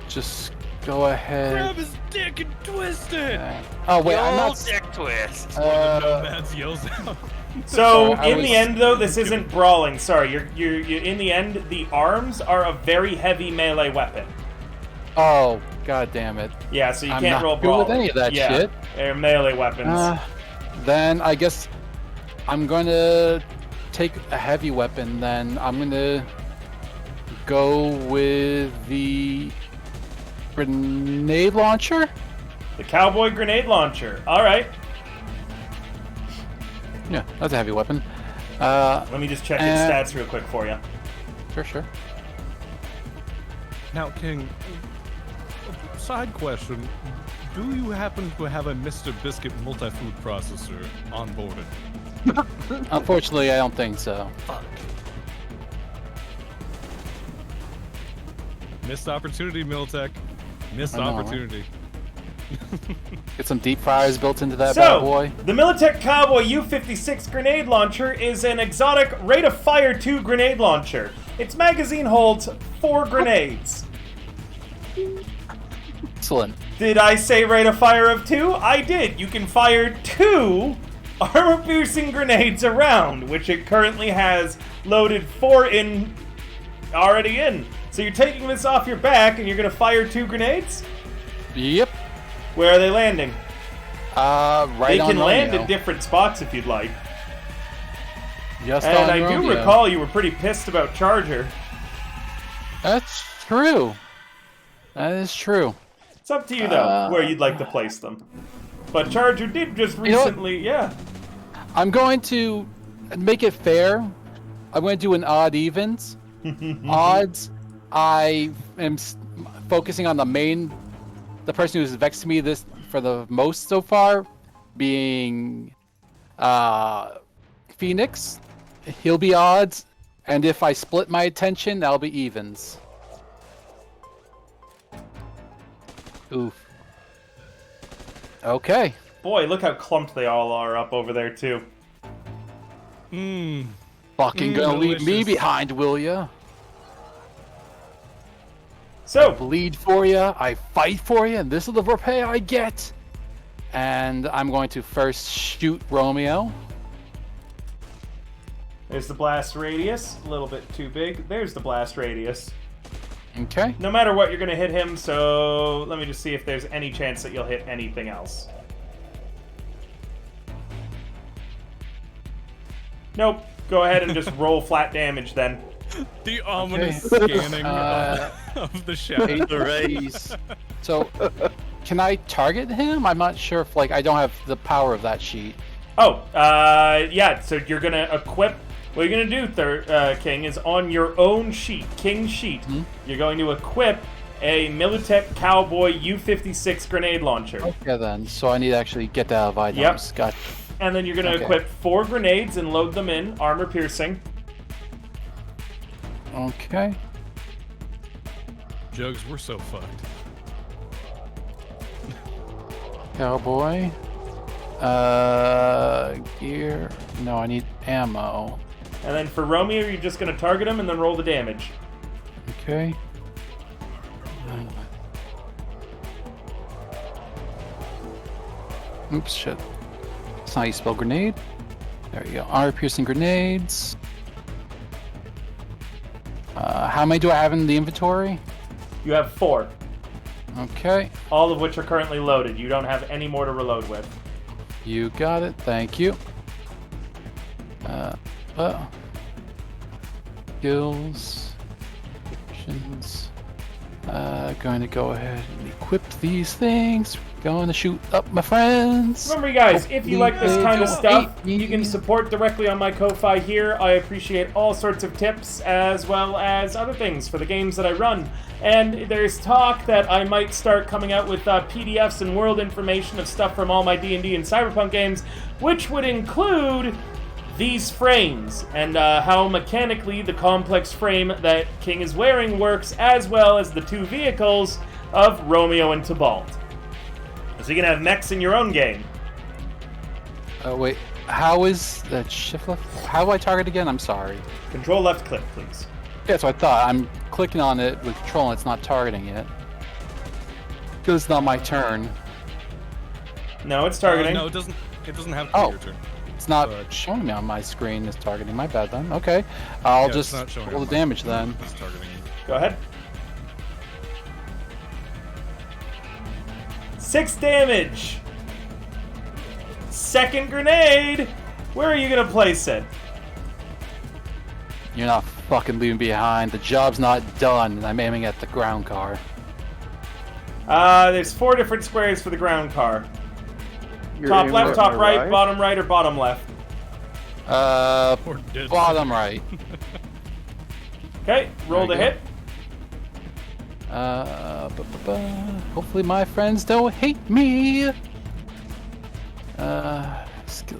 just go ahead. Grab his dick and twist it. Oh wait, The I'm old not. dick twist. Nomads yells out. So Sorry, I in the was- end, though, this isn't brawling. Sorry, you're in the end. The arms are a very heavy melee weapon. Oh, god damn it. Yeah, so you I'm can't not roll good brawl. with any of that yeah, shit. They're melee weapons. Then I guess I'm going to take a heavy weapon. Then I'm going to go with the grenade launcher. The cowboy grenade launcher. All right. Yeah, that's a heavy weapon. Let me just check its and- stats real quick for you. Sure. Now, King, side question. Do you happen to have a Mr. Biscuit multi-food processor onboarded? Unfortunately, I don't think so. Fuck. Missed opportunity, Miltech. Missed I know, right? opportunity. Get some deep fryers built into that So, bad boy. the Militech Cowboy U-56 grenade launcher is an exotic rate of fire 2 grenade launcher. Its magazine holds 4 grenades. Excellent. Did I say rate of fire of 2? I did. You can fire 2 armor-piercing grenades around, which it currently has loaded 4 already in. So you're taking this off your back and you're going to fire 2 grenades? Yep. Where are they landing? Right They on can land Romeo. in different spots if you'd like. Just And on I do Romeo. recall you were pretty pissed about Charger. That's true. That is true. It's up to you, though, where you'd like to place them. But Charger did just know what? recently, yeah. I'm going to make it fair. I'm going to do an odd evens. Odds, I am focusing on the person who's vexed me this for the most so far, being Phoenix. He'll be odds, and if I split my attention, that'll be evens. Oof. Okay. Boy, look how clumped they all are up over there, too. Mmm. Fucking gonna leave me delicious. behind, will ya? So, Bleed for ya, I fight for ya, and this is the repay I get. And I'm going to first shoot Romeo. there's the blast radius. A little bit too big. There's the blast radius. Okay. No matter what, you're going to hit him, so let me just see if there's any chance that you'll hit anything else. Nope. go ahead and just roll flat damage then. The ominous Okay. scanning of the shadow. Raise. So, can I target him? I'm not sure if I don't have the power of that sheet. Oh, yeah. So you're gonna equip. What you're gonna do, King, is on your own sheet, King sheet. You're going to equip a Militech Cowboy U-56 grenade launcher. Okay then. So I need to actually get that out of items. Yep. Gotcha. And then you're gonna Okay. equip 4 grenades and load them in, armor piercing. Okay. Jugs, we're so fucked. Cowboy. Gear. No, I need ammo. And then for Romeo, you're just gonna target him and then roll the damage. Okay. Oops, shit. That's not how you spell grenade. There you go. Armor piercing grenades. How many do I have in the inventory? You have 4, Okay. all of which are currently loaded. You don't have any more to reload with. You got it. Thank you. Skills. Options. Going to go ahead and equip these things. Going to shoot up my friends. Remember, you guys, if you like this Hopefully kind of they stuff, don't hate you can me. support directly on my Ko-Fi here. I appreciate all sorts of tips as well as other things for the games that I run. And there's talk that I might start coming out with PDFs and world information of stuff from all my D&D and Cyberpunk games, which would include these frames and how mechanically the complex frame that King is wearing works, as well as the 2 vehicles of Romeo and Tybalt. So you can have mechs in your own game. Wait. How is that shift left? How do I target again? I'm sorry. Control left click, please. Yeah, so I thought. I'm clicking on it with control and it's not targeting it. Because it's not my turn. No, it's targeting. No, it doesn't. It doesn't have to be Oh. your turn. It's not But- showing me on my screen as targeting. My bad then. Okay. I'll Yeah, it's just not showing roll the up. damage then. It's targeting you. Go ahead. 6 damage. Second grenade. Where are you gonna place it? You're not fucking leaving behind. The job's not done. And I'm aiming at the ground car. There's 4 different squares for the ground car. You're Top aiming left, at top my right, or bottom left. Or dead. Bottom right. Okay, roll There to you hit. Hopefully my friends don't hate me.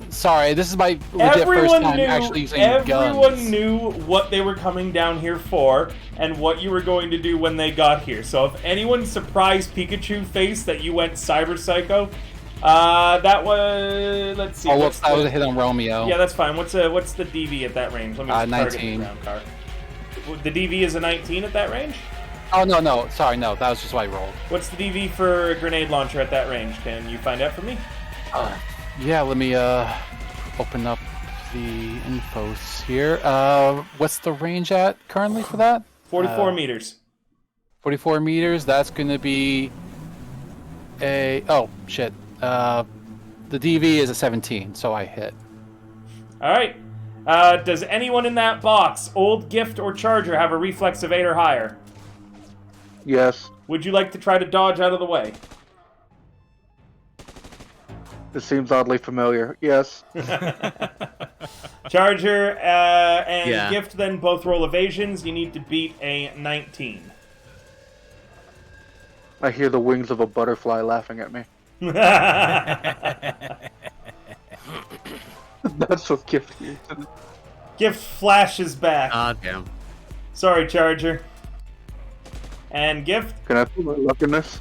Sorry, this is my legit first time actually using everyone guns. knew what they were coming down here for and what you were going to do when they got here. So if anyone surprised Pikachu face that you went Cyber Psycho, that was, let's see. Oh, what's that was the- a hit on Romeo. Yeah, that's fine. What's the DV at that range? Let me just target the 19. ground car. The DV is a 19 at that range? Oh, no. Sorry, no. That was just what I rolled. What's the DV for a grenade launcher at that range? Can you find out for me? Yeah, let me open up the infos here. What's the range at currently for that? 44 meters. 44 meters. That's going to be a... Oh, shit. The DV is a 17, so I hit. All right. Does anyone in that box, old gift or charger, have a reflex of 8 or higher? Yes. Would you like to try to dodge out of the way? This seems oddly familiar. Yes. Charger and Yeah. gift then both roll evasions. You need to beat a 19. I hear the wings of a butterfly laughing at me. That's what gift is. Gift flashes back. Ah, damn. Sorry, Charger. And gift, Can I put my luck in this?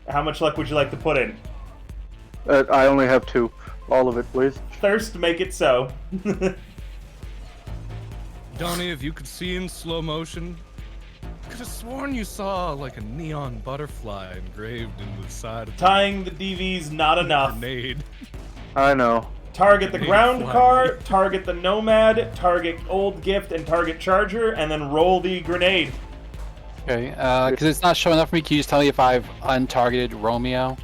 how much luck would you like to put in? I only have 2. All of it, please. Thirst, make it so. Donnie, if you could see in slow motion, could have sworn you saw like a neon butterfly engraved into the side of the Tying the DV's not enough. grenade. I know. Target the Grenade ground flying. car, target the nomad, target old gift, and target charger, and then roll the grenade. Okay, because it's not showing up for me, can you just tell me if I've untargeted Romeo?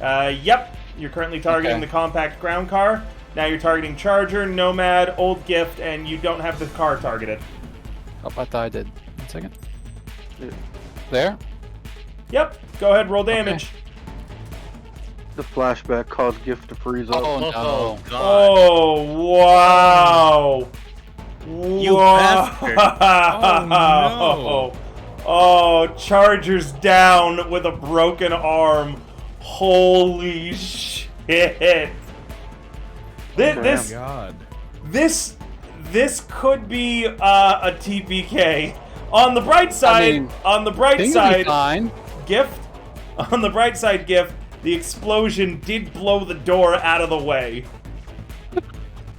Yep. You're currently targeting Okay. the compact ground car. Now you're targeting Charger, Nomad, Old Gift, and you don't have the car targeted. Oh, I thought I did. 1 second. There? Yep, go ahead, roll damage. The flashback caused Gift to freeze up. Oh, no. God. Oh, wow. You Wow. bastard. Oh, Oh, Charger's down with a broken arm. Holy shit. This God. This could be a TPK. On the bright side, mean, on the bright Things will be side, fine. Gift. On the bright side, Gift. The explosion did blow the door out of the way.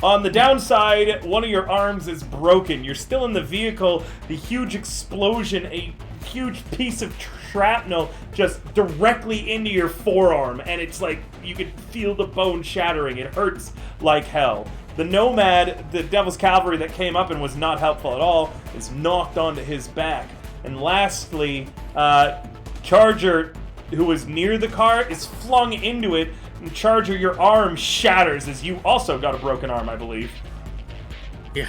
On the downside, one of your arms is broken. You're still in the vehicle. The huge explosion, a huge piece of shrapnel just directly into your forearm, and it's like you could feel the bone shattering. It hurts like hell. The Nomad, the Devil's Cavalry that came up and was not helpful at all, is knocked onto his back. And lastly, Charger, who was near the car, is flung into it, and Charger, your arm shatters as you also got a broken arm, I believe. Yeah.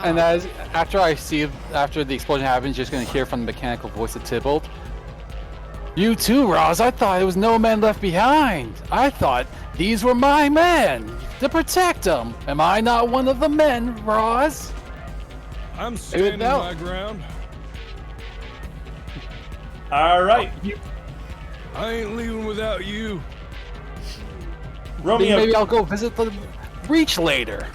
And after the explosion happens, you're just going to hear from the mechanical voice of Tybalt. You too, Roz. I thought it was no man left behind. I thought these were my men to protect them. Am I not one of the men, Roz? I'm standing no. my ground. All right, I ain't leaving without you. Romeo. Maybe I'll go visit the breach later.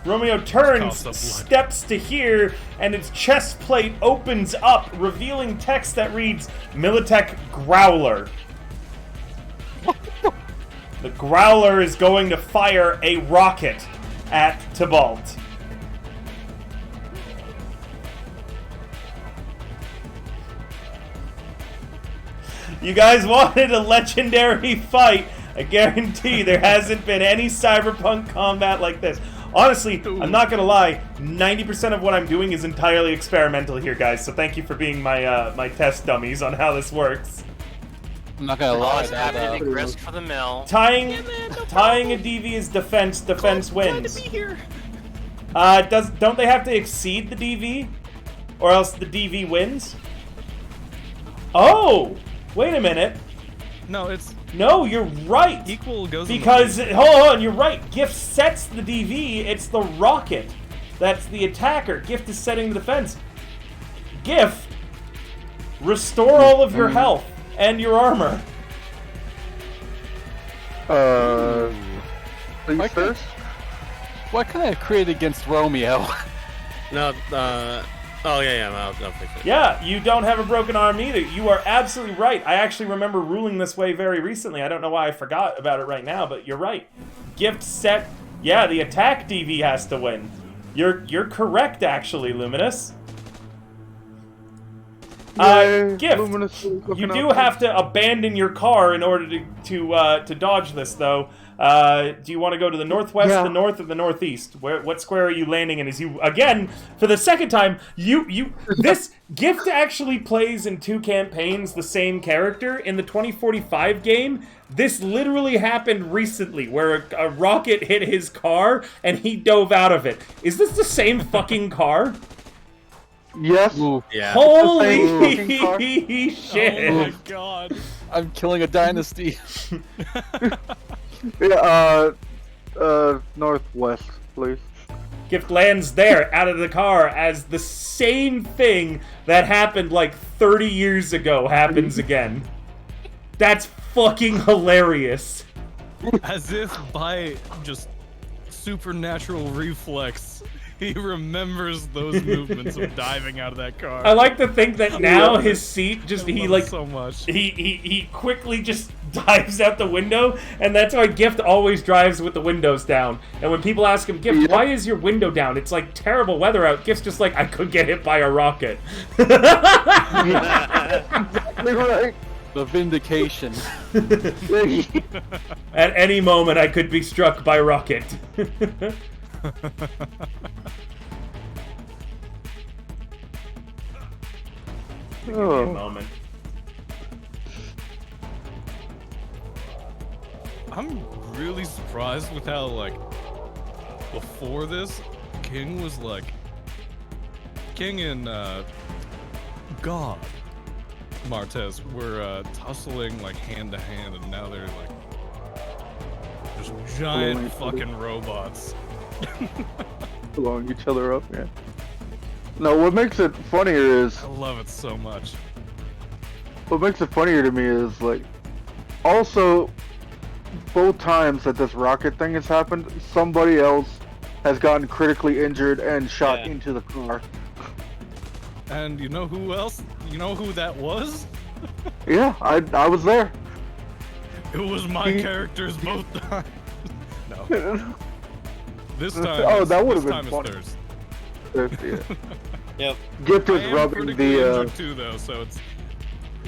Romeo Oh, turns, the blood. steps to here, and its chest plate opens up, revealing text that reads, Militech Growler. The Growler is going to fire a rocket at Tybalt. You guys wanted a legendary fight. I guarantee there hasn't been any Cyberpunk combat like this. Honestly, I'm not gonna lie, 90% of what I'm doing is entirely experimental here, guys, so thank you for being my my test dummies on how this works. I'm not going to lie. Always happening grist for the mill. Tying a DV is defense wins. Don't they have to exceed the DV? Or else the DV wins? Oh! Wait a minute. No, it's No, you're right. equal goes in the Because, hold on, you're right. Gift sets the DV, it's the rocket. That's the attacker. Gift is setting the defense. Gift, restore all of your health and your armor. Please first. What can I create against Romeo? No, oh yeah, I'll fix it. Yeah, you don't have a broken arm either. You are absolutely right. I actually remember ruling this way very recently. I don't know why I forgot about it right now, but you're right. Gift set. Yeah, the attack DV has to win. You're correct, actually, Luminous. Yay, Gift. Luminous is You looking do up. have to abandon your car in order to dodge this, though. Do you want to go to the northwest, Yeah. the north, or the northeast? What square are you landing in? As you again for the second time, this Gift actually plays in 2 campaigns the same character in the 2045 game. This literally happened recently, where a rocket hit his car and he dove out of it. Is this the same fucking car? Yes. Ooh, Yeah. Holy fucking car. shit! Oh my god. I'm killing a dynasty. Yeah, northwest, please. Gift lands there, out of the car, as the same thing that happened like 30 years ago happens again. That's fucking hilarious. As if by just supernatural reflex, he remembers those movements of diving out of that car. I like to think that now his seat just, I he love like, it so much. he quickly just dives out the window, and that's why Gift always drives with the windows down. And when people ask him, Gift, why is your window down? It's like terrible weather out. Gift's just like, I could get hit by a rocket. Exactly right. The vindication. At any moment, I could be struck by a rocket. Give me a Oh. moment. I'm really surprised with how, like, before this, King was like, King and God Martez were tussling like hand to hand, and now they're like just giant fucking robots. Blowing each other up, yeah. No, what makes it funnier is... I love it so much. What makes it funnier to me is, like, also, both times that this rocket thing has happened, somebody else has gotten critically injured and shot into the car. And you know who else? You know who that was? Yeah, I was there. It was my characters both times. No. This time. Oh, that would have this been time funny. Is Yeah. Yep. Gift I is am rubbing critically the. injured too, though, so it's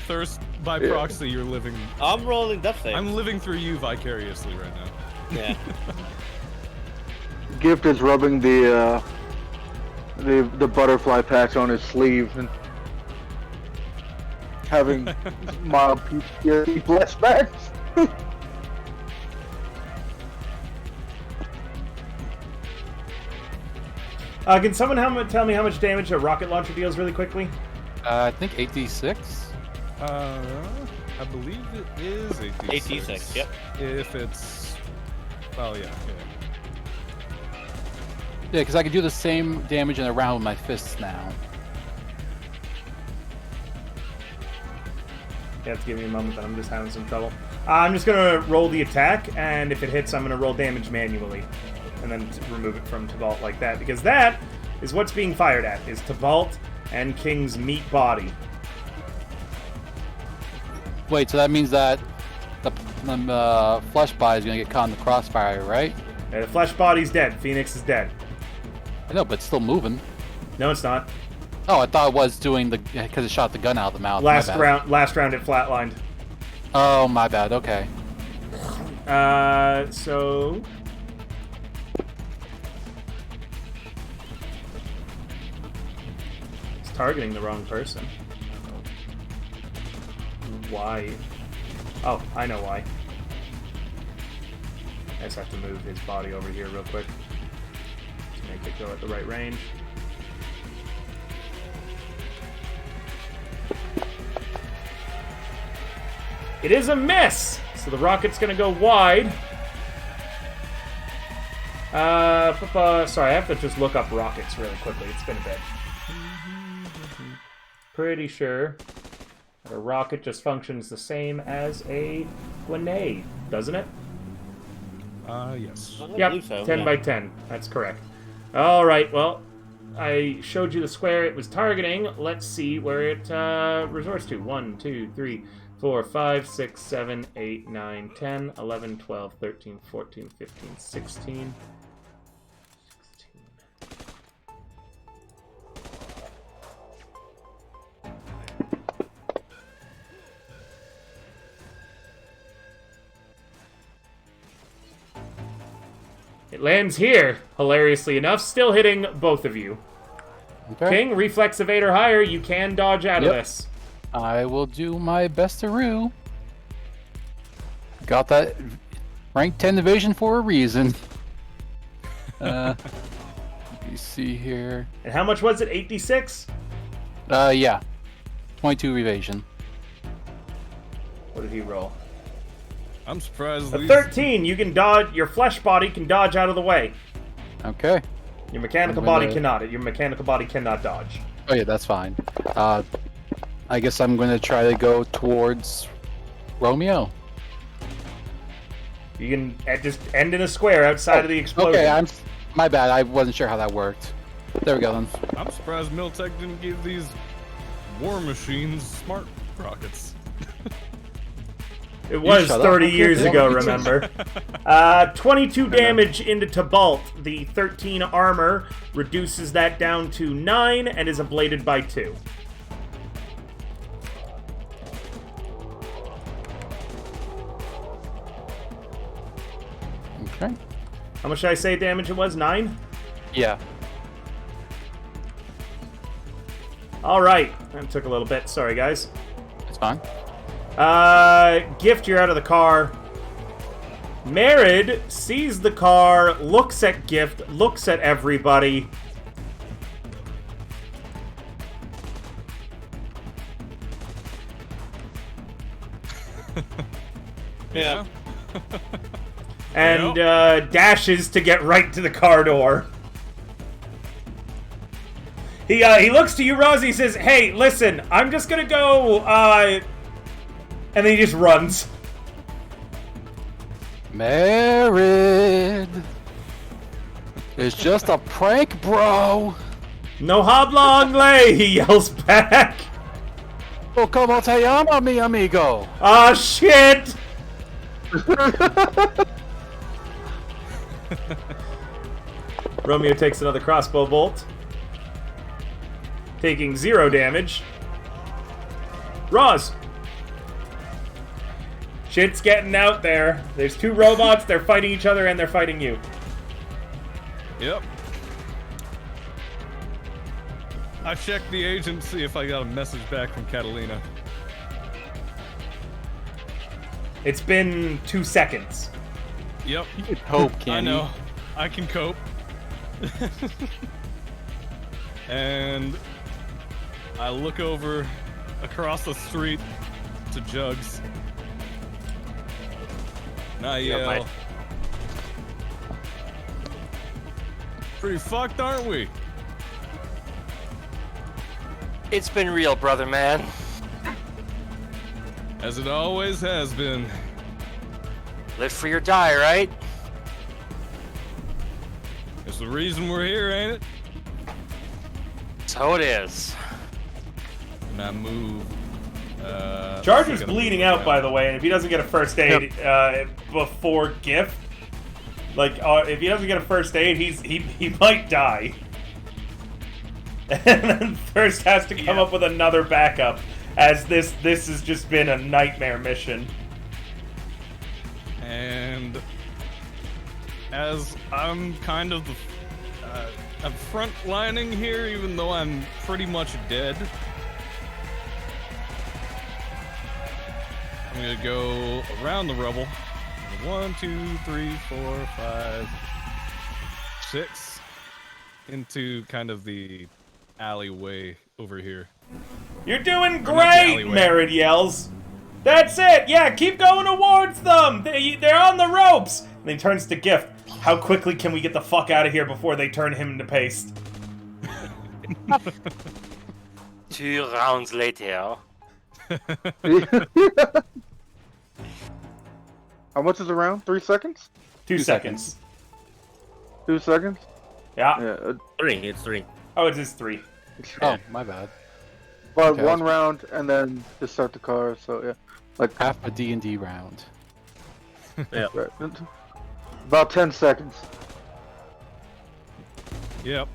thirst by Yeah. proxy. You're living. I'm rolling death save. I'm living through you vicariously right now. Yeah. Gift is rubbing the butterfly patch on his sleeve and having mild PTSD flashbacks. Can someone tell me how much damage a rocket launcher deals really quickly? I think 8d6. I believe it is 8d6. 8d6, yep. If it's. Oh, yeah. Yeah, because I can do the same damage in a round with my fists now. You have to give me a moment, but I'm just having some trouble. I'm just gonna roll the attack, and if it hits, I'm gonna roll damage manually, and then remove it from Tavalt like that, because that is what's being fired at, is Tavalt and King's meat body. Wait, so that means that the flesh body is going to get caught in the crossfire, right? The flesh body's dead. Phoenix is dead. I know, but it's still moving. No, it's not. Oh, I thought it was doing the because it shot the gun out of the mouth. Last My bad. round it flatlined. Oh, my bad. Okay. So it's targeting the wrong person. Why? Oh, I know why. I just have to move his body over here real quick to make it go at the right range. It is a miss! So the rocket's gonna go wide. Sorry, I have to just look up rockets really quickly. It's been a bit. Pretty sure that a rocket just functions the same as a grenade, doesn't it? Yes. I Yep, believe so, 10 yeah. by 10. That's correct. Alright, well, I showed you the square it was targeting. Let's see where it resorts to. 1, 2, 3, 4, 5, 6, 7, 8, 9, 10, 11, 12, 13, 14, 15, 16. It lands here, hilariously enough, still hitting both of you. Okay. King, reflex evader higher, you can dodge out of Yep. this. I will do my best-aroo. Got that rank 10 division for a reason. Let me see here. And how much was it? 8d6? Yeah. 22 evasion. What did he roll? I'm surprised. A these- 13, you can dodge, your flesh body can dodge out of the way. Okay. Your mechanical I'm body gonna- cannot. Your mechanical body cannot dodge. Oh yeah, that's fine. I guess I'm going to try to go towards Romeo. You can just end in a square outside of the explosion. Okay, my bad. I wasn't sure how that worked. There we go then. I'm surprised Miltech didn't give these war machines smart rockets. It was shut up. 30 Okay, years yeah. ago, remember? 22 damage into Tybalt. The 13 armor reduces that down to 9 and is ablated by 2. Okay. How much did I say damage it was? 9? Yeah. Alright. That took a little bit. Sorry, guys. It's fine. Gift, you're out of the car. Merid sees the car, looks at Gift, looks at everybody. Yeah. And dashes to get right to the car door. He looks to you, Roz, he says, hey, listen, I'm just gonna go, and then he just runs. Merid. It's just a prank, bro. No habla anglais, he yells back. Oh, como te llama, mi amigo? Ah, shit! Romeo takes another crossbow bolt, taking 0 damage. Roz! Shit's getting out there. There's 2 robots, they're fighting each other, and they're fighting you. Yep. I checked the agent, see if I got a message back from Catalina. It's been 2 seconds. Yep. You can cope, can't I know. I can cope. And I look over across the street to Jugs. And I yell, mate. pretty fucked, aren't we? It's been real, brother man. As it always has been. Live free or die, right? It's the reason we're here, ain't it? So it is. And I move. Charger's bleeding out, by the way, and if he doesn't get a first aid before Gift, like, if he doesn't get a first aid, he might die. And then Thirst has to come up with another backup, as this has just been a nightmare mission. And as I'm kind of I'm front lining here, even though I'm pretty much dead. I'm gonna go around the rubble. 1, 2, 3, 4, 5, 6 into kind of the alleyway over here. You're doing not the great, alleyway. Merid yells. That's it. Yeah, keep going towards them. They're on the ropes. And he turns to Gift. How quickly can we get the fuck out of here before they turn him into paste? 2 rounds later. How much is a round? 3 seconds? 2 seconds. 2 seconds? Yeah. Yeah. 3. It's 3. Oh, it is 3. Oh, my bad. But Okay, 1 round and then to start the car. So yeah, like Half a D&D round. Yeah. right. About 10 seconds. Yep.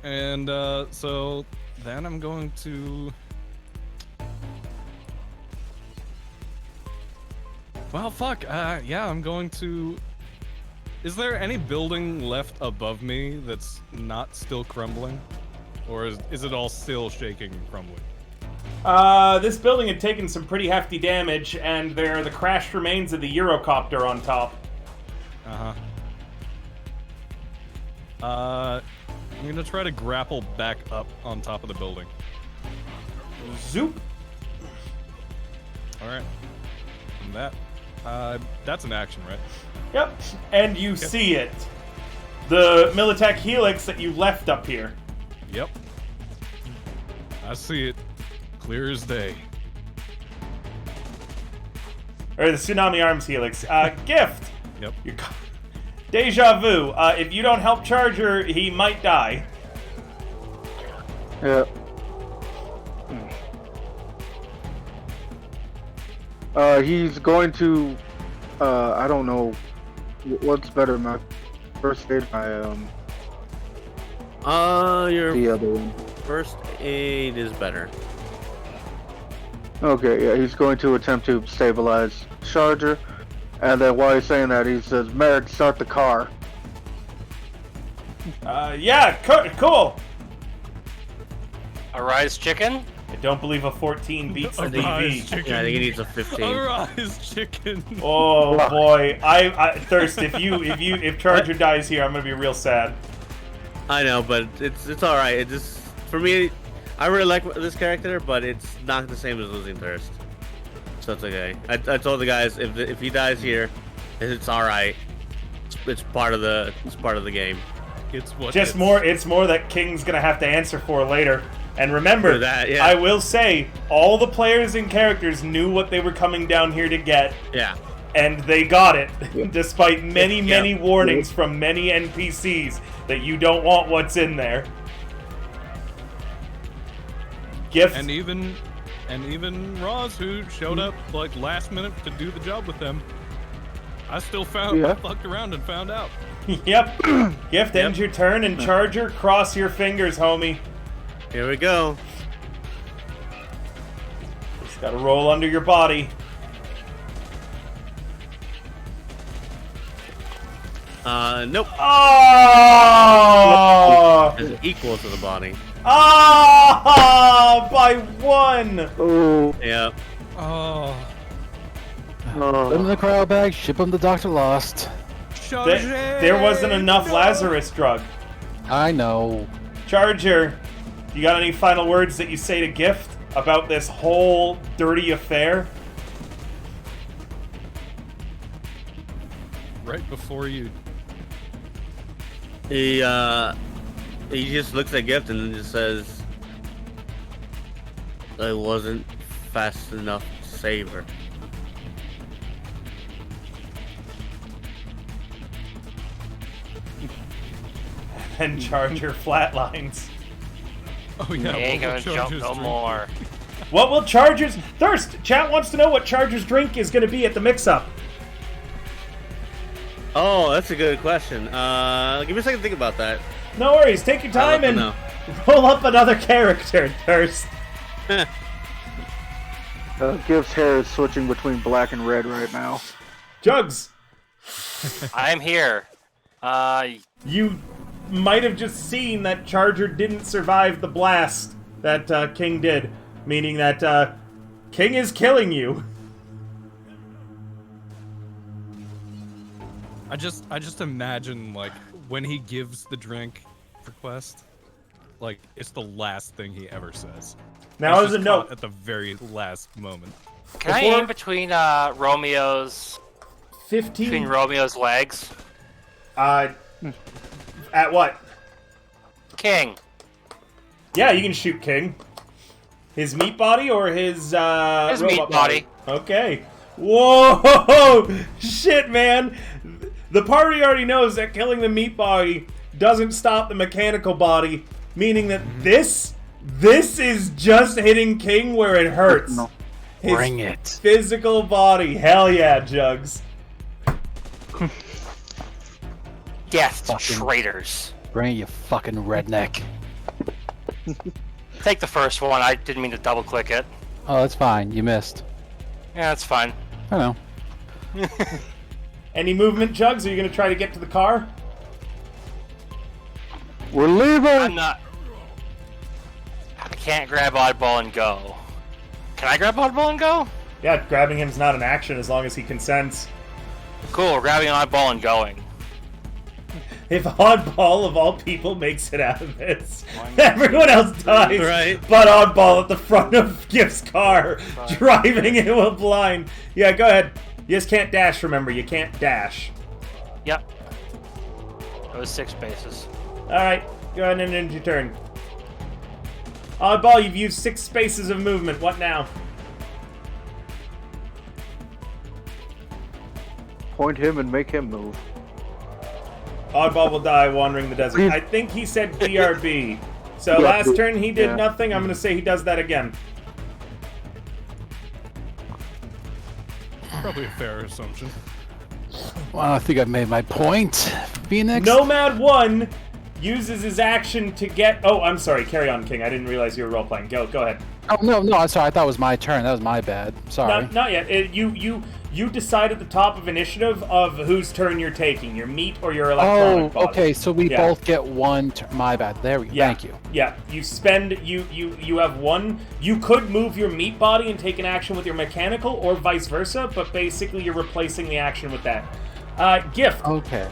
And so then I'm going to. Well, fuck. Yeah, I'm going to. Is there any building left above me that's not still crumbling? Or is it all still shaking and crumbling? This building had taken some pretty hefty damage, and there are the crashed remains of the Eurocopter on top. I'm gonna try to grapple back up on top of the building. Zoop. Alright. And that's an action, right? Yep. And you see it. The Militech Helix that you left up here. Yep. I see it. Clear as day. Or the Tsunami Arms Helix. Gift. Yep. Deja vu. If you don't help Charger, he might die. Yeah. He's going to, I don't know, what's better, my first aid, Your the other one. first aid is better. Okay, yeah, he's going to attempt to stabilize Charger, and then while he's saying that, he says, Merrick, start the car. Yeah, cool. Arise, chicken. don't believe a 14 beats a Arise, DV. chicken. Yeah, I think he needs a 15. Arise, chicken. Oh boy, I Thirst. If Charger dies here, I'm gonna be real sad. I know, but it's all right. It just for me, I really like this character, but it's not the same as losing Thirst. So it's okay. I told the guys if he dies here, it's all right. It's part of the game. It's what Just more. It's more that King's gonna have to answer for later. And remember, For that, yeah. I will say, all the players and characters knew what they were coming down here to get, Yeah. and they got it, despite many, Yeah. many warnings from many NPCs that you don't want what's in there. Gift. And even Roz, who showed up like last minute to do the job with them, I still fucked around and found out. Yep. Gift, end your turn, and Charger, cross your fingers, homie. Here we go. Just gotta roll under your body. Nope. Oh! Is equal to the body. Ah! By 1! Oh. Yeah. Oh. Put him in the cryo bag, ship him to Dr. Lost. There wasn't enough Lazarus drug. I know. Charger, you got any final words that you say to Gift about this whole dirty affair? Right before you. He just looks at Gift and then just says, "I wasn't fast enough to save her." And Charger flatlines. Oh yeah. He ain't what gonna will jump Charger's no drink more. What will Charger's... Thirst! Chat wants to know what Charger's drink is going to be at the mix-up. Oh, that's a good question. Give me a second to think about that. No worries, take your time and No. roll up another character, Thirst. Gift's hair is switching between black and red right now. Jugs, I'm here. you might have just seen that Charger didn't survive the blast that King did, meaning that King is killing you. I just imagine like when he gives the drink request, like it's the last thing he ever says. Now, It's as a just note, caught at the very last moment. Can I Before- aim between Romeo's 15. legs? At what? King. Yeah, you can shoot King. His meat body or his His robot meat body. Okay. Whoa! Shit, man. The party already knows that killing the meat body doesn't stop the mechanical body, meaning that this is just hitting King where it hurts. No. His Bring it. physical body. Hell yeah, Jugs. Death to Fucking- traitors. Bring it, you fucking redneck. Take the first one. I didn't mean to double click it. Oh, that's fine. You missed. Yeah, that's fine. I know. Any movement, Jugs? Are you going to try to get to the car? We're leaving! I'm not. I can't grab oddball and go. Can I grab oddball and go? Yeah, grabbing him's not an action as long as he consents. Cool, we're grabbing oddball and going. If Oddball, of all people, makes it out of this, everyone else dies. Right. But Oddball at the front of Gift's car, driving it while blind. Yeah, go ahead. You just can't dash, remember. You can't dash. Yep. It was 6 spaces. Alright, go ahead and end your turn. Oddball, you've used 6 spaces of movement. What now? Point him and make him move. Oddball will die wandering the desert. I think he said BRB. So last turn he did Yeah. nothing. I'm going to say he does that again. Probably a fair assumption. Well, I think I've made my point. Phoenix. Nomad 1 uses his action to get... Oh, I'm sorry. Carry on, King. I didn't realize you were role-playing. Go ahead. Oh, no, I'm sorry. I thought it was my turn. That was my bad. Sorry. Not yet. You decide at the top of initiative of whose turn you're taking, your meat or your electronic body. Okay, so we Yeah. both get one turn. My bad. There we go. Yeah. Thank you. Yeah, you have one. You could move your meat body and take an action with your mechanical, or vice versa, but basically you're replacing the action with that. Gift. Okay.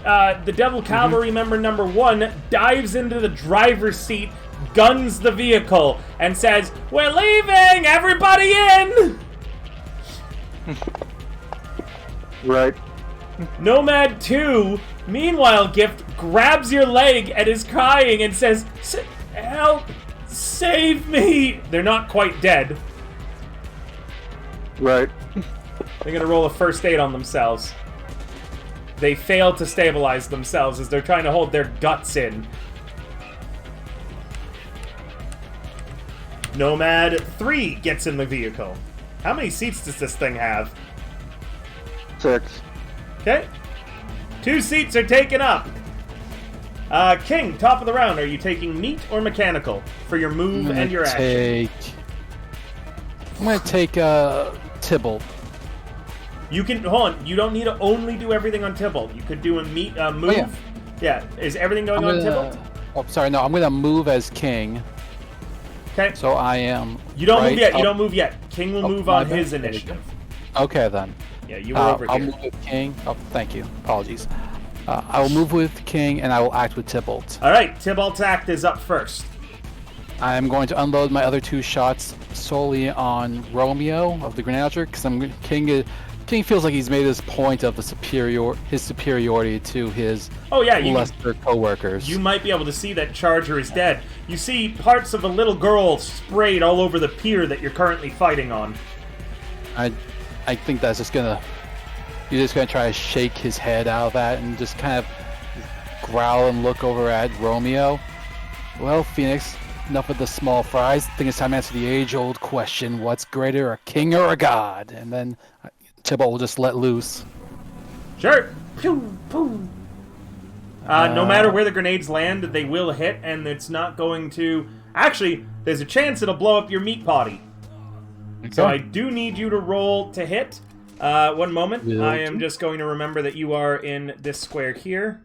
The Devil Cavalry member number 1 dives into the driver's seat, guns the vehicle, and says, "We're leaving! Everybody in!" Right. Nomad 2, meanwhile, Gift grabs your leg and is crying and says, "Help! Save me!" They're not quite dead. Right. They're gonna roll a first aid on themselves. They fail to stabilize themselves as they're trying to hold their guts in. Nomad 3 gets in the vehicle. How many seats does this thing have? 6. Okay. 2 seats are taken up. King, top of the round. Are you taking meat or mechanical for your move and your action? I'm gonna take Tybalt. You can hold on. You don't need to only do everything on Tybalt. You could do a move. yeah. Yeah. Is everything going on Tybalt? Oh, sorry. No, I'm gonna move as king. Okay. So I am. You don't right move yet. You up- don't move yet. King will move my on bad. his initiative. Okay then. Yeah, you were over I'll here. move with king. Oh, thank you. Apologies. I will move with king, and I will act with Tybalt. All right. Tybalt's act is up first. I am going to unload my other 2 shots solely on Romeo of the grenade launcher, because King feels like he's made this point of his superiority to his lesser co-workers. You might be able to see that Charger is dead. You see parts of a little girl sprayed all over the pier that you're currently fighting on. I think that's just gonna... You're just gonna try to shake his head out of that and just kind of growl and look over at Romeo. Well, Phoenix, enough of the small fries. I think it's time to answer the age-old question: what's greater, a king or a god? And then Tybalt will just let loose. Sure. Pew, pew. No matter where the grenades land, they will hit, and it's not going to... Actually, there's a chance it'll blow up your meat potty. Okay. So I do need you to roll to hit. One moment. I am just going to remember that you are in this square here.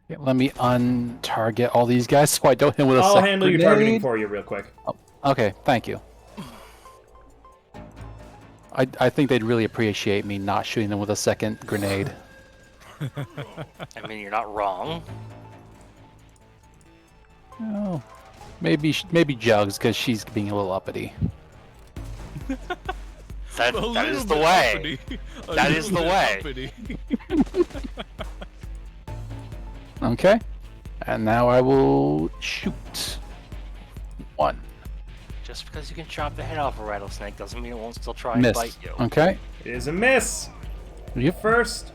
Yeah, let me untarget all these guys so I don't hit with a I'll second handle your grenade. targeting for you real quick. Oh, okay, thank you. I think they'd really appreciate me not shooting them with a second grenade. I mean, you're not wrong. Oh, maybe Jugs, because she's being a little uppity. That is the way. That is the way. Okay, and now I will shoot. 1. Just because you can chop the head off a rattlesnake doesn't mean it won't still try and Miss. bite you. Okay. It is a miss. Yep. First,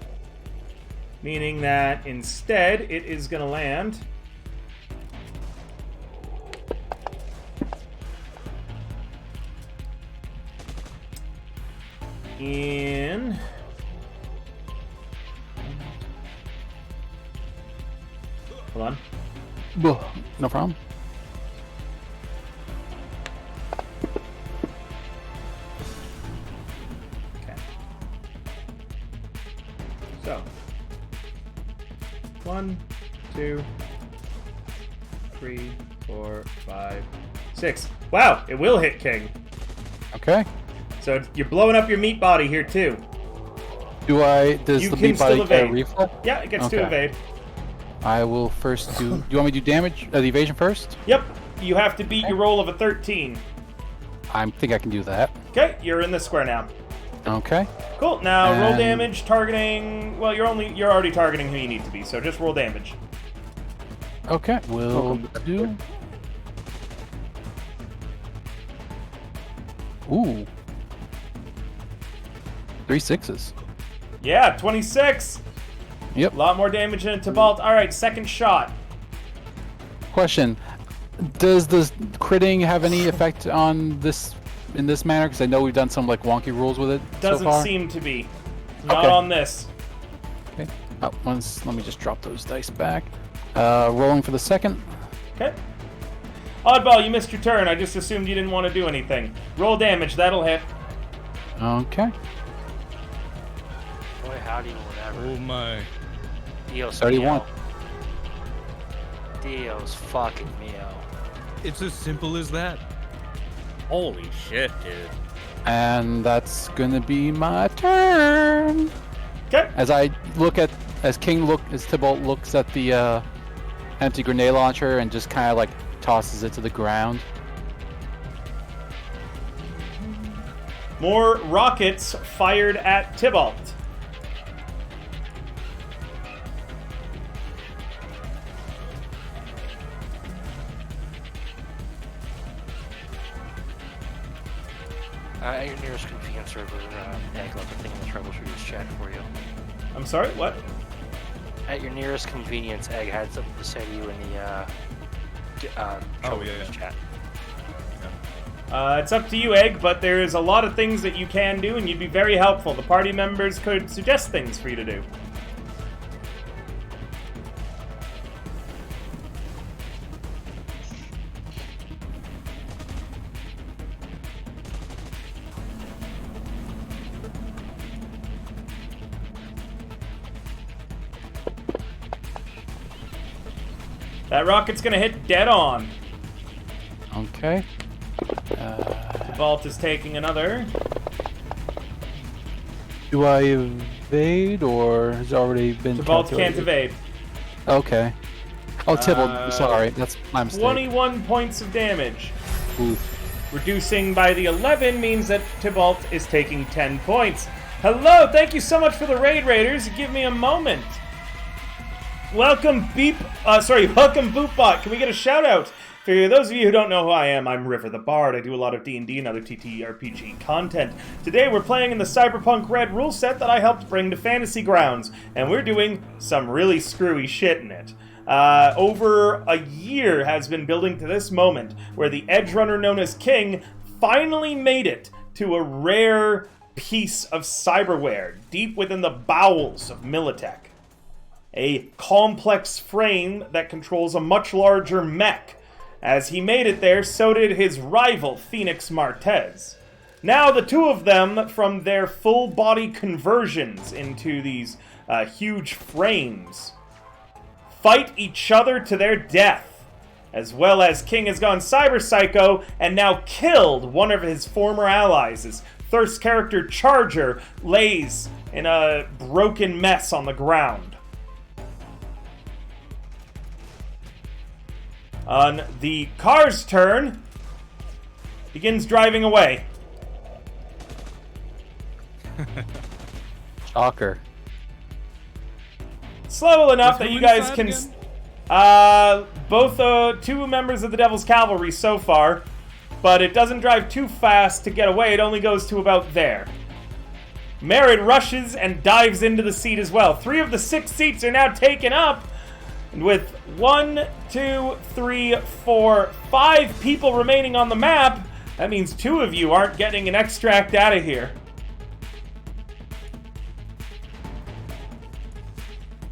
meaning that instead it is going to land in... Hold on. No problem. Okay. So, 1, 2, 3, 4, 5, 6. Wow, it will hit King. Okay. So you're blowing up your meat body here too. Does You the can meat body still get a evade. reflex? Yeah, it gets to Okay. evade. I will first do... Do you want me to do damage? The evasion first? Yep, you have to beat your roll of a 13. I think I can do that. Okay, you're in the square now. Okay. Cool. Now roll And- damage, targeting. Well, you're already targeting who you need to be, so just roll damage. Okay, we'll do... Ooh. 3 6s. Yeah, 26. Yep. A lot more damage than Tybalt. All right, second shot. Question: does the critting have any effect on this in this manner? Because I know we've done some like wonky rules with it so Doesn't far. seem to be. Not Okay. on this. Okay. Let me just drop those dice back. Rolling for the second. Okay. Oddball, you missed your turn. I just assumed you didn't want to do anything. Roll damage. That'll hit. Okay. Boy, howdy, whatever. Oh my. Dios 31. mio. Dios fucking mio. It's as simple as that. Holy shit, dude. And that's gonna be my turn. Okay. As Tybalt looks at the empty grenade launcher and just kind of like tosses it to the ground. More rockets fired at Tybalt. At your nearest convenience server, Egg left a thing in the troubleshooter's chat for you. I'm sorry, what? At your nearest convenience, Egg had something to say to you in the troubleshooter's chat. It's up to you, Egg, but there's a lot of things that you can do, and you'd be very helpful. The party members could suggest things for you to do. That rocket's gonna hit dead on. Okay. Vault is taking another. Do I evade or has it already been? Vault calculated? can't evade. Okay. Oh, Tybalt. Sorry, that's my mistake. 21 points of damage. Oof. Reducing by the 11 means that Tybalt is taking 10 points. Hello, thank you so much for the raid, Raiders. Give me a moment. Welcome, welcome, Boopbot. Can we get a shout out? For those of you who don't know who I am, I'm River the Bard. I do a lot of D&D and other TTRPG content. Today we're playing in the Cyberpunk Red rule set that I helped bring to Fantasy Grounds, and we're doing some really screwy shit in it. Over a year has been building to this moment where the edge runner known as King finally made it to a rare piece of cyberware deep within the bowels of Militech. A complex frame that controls a much larger mech. As he made it there, so did his rival, Phoenix Martez. Now the two of them, from their full-body conversions into these huge frames, fight each other to their death, as well as King has gone cyber psycho and now killed one of his former allies. His Thirst character Charger lays in a broken mess on the ground. On the car's turn, begins driving away. Shocker. Slow enough Which that you one guys side can... both two members of the Devil's Cavalry so far, but it doesn't drive too fast to get away. It only goes to about there. Merritt rushes and dives into the seat as well. 3 of the 6 seats are now taken up. And with 1, 2, 3, 4, 5 people remaining on the map, that means 2 of you aren't getting an extract out of here.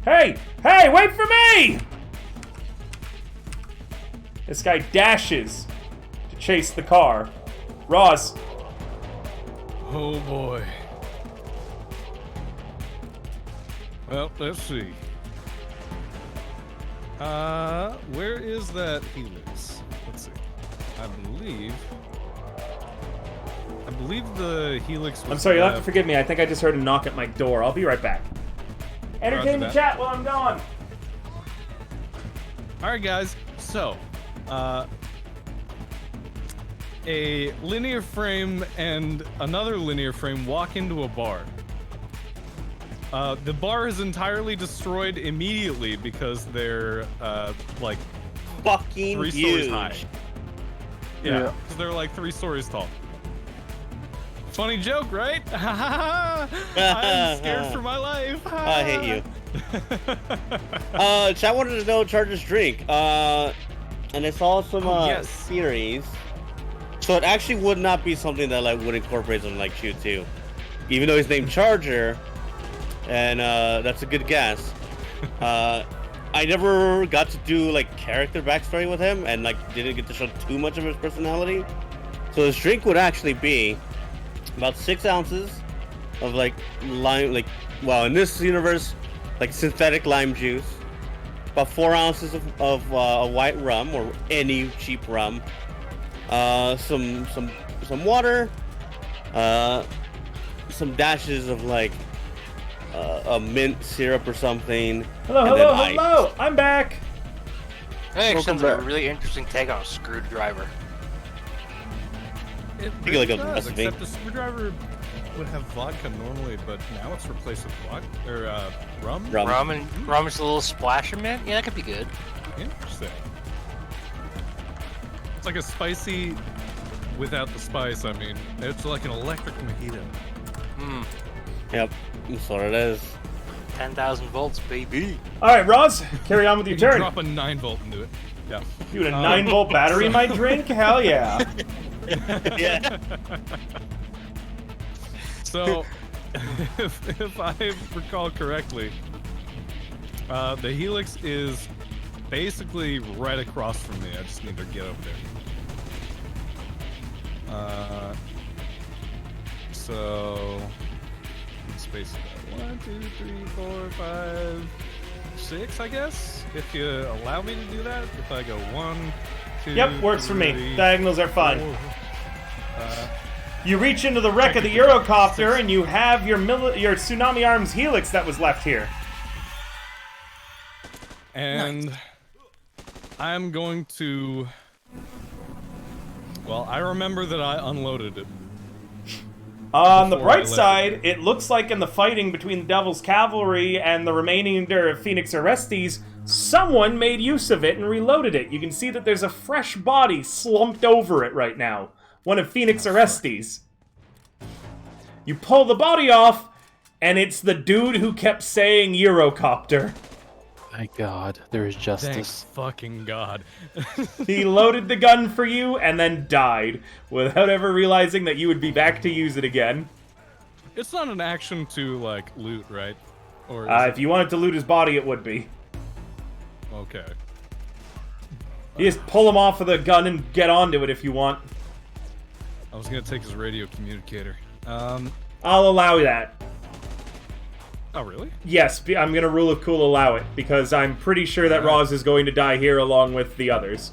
Hey! Hey, wait for me! This guy dashes to chase the car. Roz. Oh boy. Well, let's see. Where is that helix? Let's see. I believe the helix was I'm sorry, you'll have to left- forgive me. I think I just heard a knock at my door. I'll be right back. Entertain the that. chat while I'm gone. Alright guys, so a linear frame and another linear frame walk into a bar. The bar is entirely destroyed immediately because they're like Fucking 3 huge. stories high. Yeah, because they're like 3 stories tall. Funny joke, right? I'm scared for my life. I hate you. Chat wanted to know Charger's drink. And I saw some yes. series. So it actually would not be something that like would incorporate something like Chew 2. Even though he's named Charger, and that's a good guess. I never got to do like character backstory with him, and like didn't get to show too much of his personality. So his drink would actually be about 6 ounces of like lime, like well in this universe, like synthetic lime juice. About 4 ounces of a white rum or any cheap rum. Some water. Some dashes of like a mint syrup or something. Hello! I'm back! That actually sounds like a back. really interesting take on a screwdriver. It think like a does, recipe. except the screwdriver would have vodka normally, but now it's replaced with vodka or rum. Rum and just a little splash of mint. Yeah, that could be good. Interesting. It's like a spicy without the spice. I mean, it's like an electric mojito. Yep, that's what it is. 10,000 volts, baby. Alright, Roz, carry on with your You can turn. drop a 9-volt into it. Yeah. Dude, a 9-volt battery in my drink? Hell yeah. Yeah. So, if I recall correctly, the Helix is basically right across from me. I just need to get over there. So, space about 1, 2, 3, 4, 5, 6, I guess. If you allow me to do that, if I go 1, 2. Yep, works for me. 3, Diagonals are fine. 4, You reach into the wreck of the Eurocopter and you have your Tsunami Arms Helix that was left here. and I'm going to. Well, I remember that I unloaded it. On the Before I bright left. side, it looks like in the fighting between the Devil's Cavalry and the remaining Phoenix Orestes, someone made use of it and reloaded it. You can see that there's a fresh body slumped over it right now. One of Phoenix Orestes. You pull the body off, and it's the dude who kept saying Eurocopter. Thank God, there is Thank justice. fucking God. He loaded the gun for you and then died, without ever realizing that you would be back to use it again. It's not an action to, like, loot, right? Or is If you wanted to loot his body, it would be. okay. You just pull him off of the gun and get onto it if you want. I was gonna take his radio communicator. I'll allow that. Oh, really? Yes, I'm gonna rule of cool allow it, because I'm pretty sure that Roz is going to die here along with the others.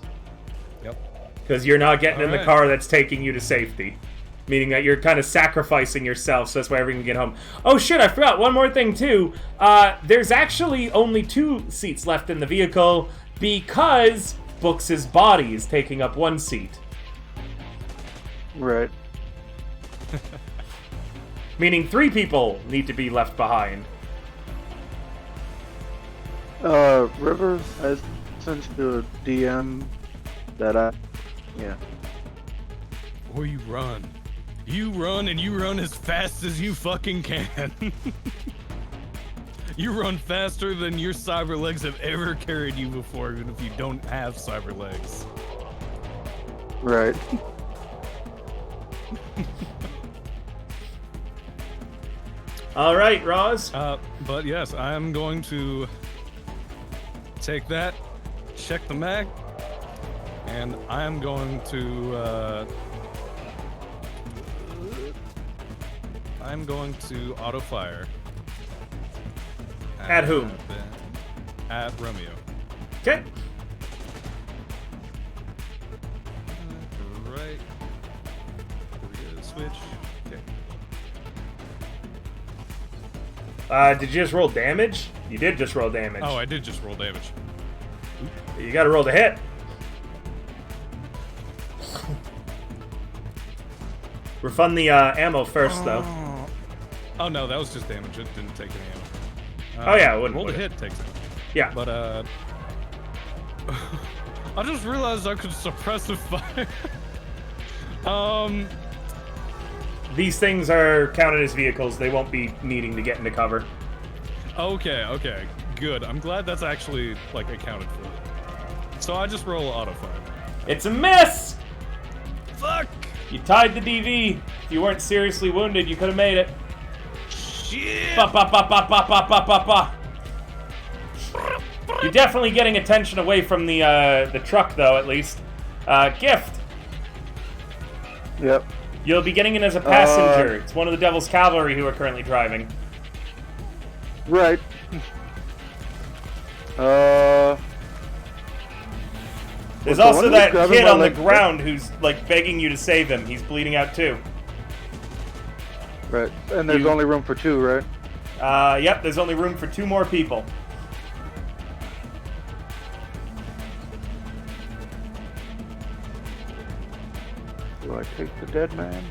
Yep. Because you're not getting in the Alright. car that's taking you to safety. Meaning that you're kind of sacrificing yourself, so that's why everyone can get home. Oh shit, I forgot one more thing too. There's actually only 2 seats left in the vehicle, because Books' body is taking up 1 seat. Right. Meaning 3 people need to be left behind. River, I sent you a DM that yeah. Or you run. You run and you run as fast as you fucking can. You run faster than your cyber legs have ever carried you before, even if you don't have cyber legs. Right. Alright, Roz. But yes, I am going to take that, check the mag, and I am going to auto fire. At whom? At Romeo. Okay. Right. We get a switch. Okay. Did you just roll damage? You did just roll damage. Oh, I did just roll damage. You gotta roll to hit. Refund the ammo first, though. Oh no, that was just damage. It didn't take any ammo. Oh, yeah, it wouldn't, Roll to would it? hit takes it. Yeah. But I just realized I could suppressive fire. These things are counted as vehicles. They won't be needing to get into cover. Okay, good. I'm glad that's actually like accounted for. So I just roll auto fire. It's a miss! Fuck! You tied the DV. If you weren't seriously wounded, you could have made it. Shit! Ba ba ba ba ba ba ba ba ba. You're definitely getting attention away from the truck, though, at least. Gift. Yep. You'll be getting in as a passenger. It's one of the Devil's Cavalry who are currently driving. Right. There's the also one that who's grabbing kid my on the leg- ground who's, like, begging you to save him. He's bleeding out, too. Right. And there's You- only room for 2, right? Yep, there's only room for 2 more people. Do I take the dead man?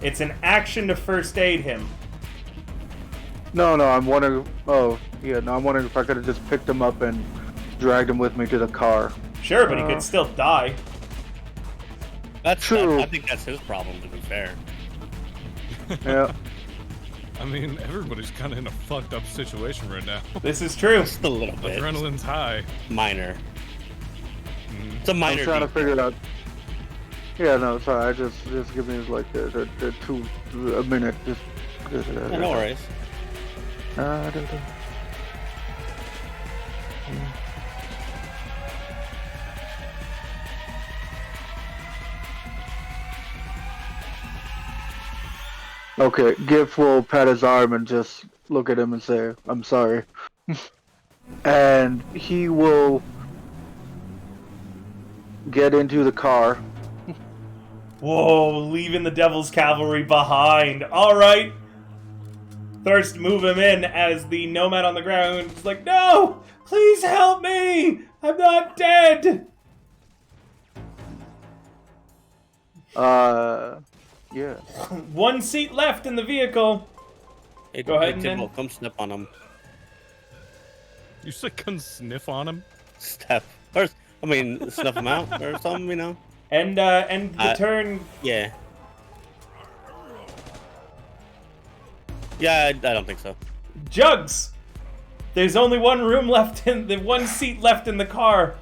It's an action to first aid him. No, I'm wondering. Oh, yeah, no, I'm wondering if I could have just picked him up and dragged him with me to the car. Sure, but he could still die. That's True. I think that's his problem, to be fair. Yeah. I mean, everybody's kind of in a fucked up situation right now. This is true. Just a little bit. Adrenaline's high. Minor. Mm. It's a minor. I'm trying to detail. figure it out. Yeah, no, sorry. I just give me like a minute. Just. Yeah, no worries. Okay, Gif will pat his arm and just look at him and say, "I'm sorry," and he will get into the car. Whoa, leaving the Devil's Cavalry behind. Alright. Thirst, move him in as the nomad on the ground is like, no! Please help me! I'm not dead! Yeah. 1 seat left in the vehicle. Hey, Go ahead and Timbo, then- come step on him. You should come sniff on him. Step. Or, I mean, snuff him out or something, you know? And the turn. Yeah. Yeah, I don't think so. Jugs! There's only one room left in the 1 seat left in the car.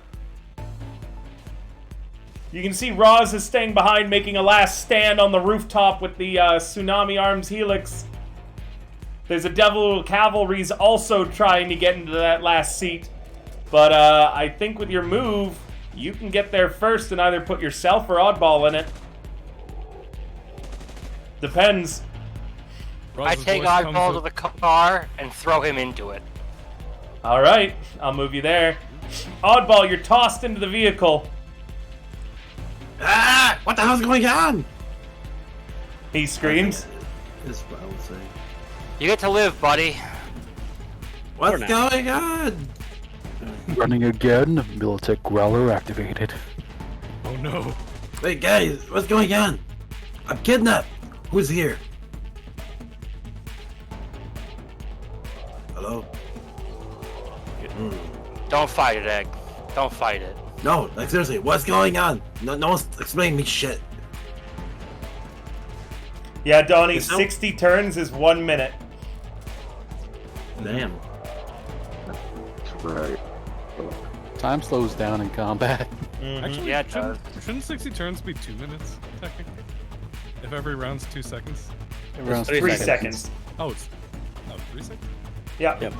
You can see Roz is staying behind, making a last stand on the rooftop with the Tsunami Arms Helix. There's a Devil Cavalry's also trying to get into that last seat. But I think with your move, you can get there first and either put yourself or Oddball in it. Depends. I Roz's take voice comes Oddball to up- the car and throw him into it. Alright, I'll move you there. Oddball, you're tossed into the vehicle. Ah! What the hell's going on? He screams. Is what I would say. You get to live, buddy. What's now. going on? Running again. Militech Growler activated. Oh no. Wait, guys, what's going on? I'm kidnapped. Who's here? Hello? Don't fight it, Egg. Don't fight it. No, like seriously, what's going on? No one's explaining me shit. Yeah, Donnie, Yes, no. 60 turns is 1 minute. Damn. That's right. Time slows down in combat. Actually, Yeah, it shouldn't 60 turns be 2 minutes, technically? If every round's 2 seconds? Around 3 3 seconds. seconds. Oh, it's... Oh, 3 seconds? Yeah. Yep.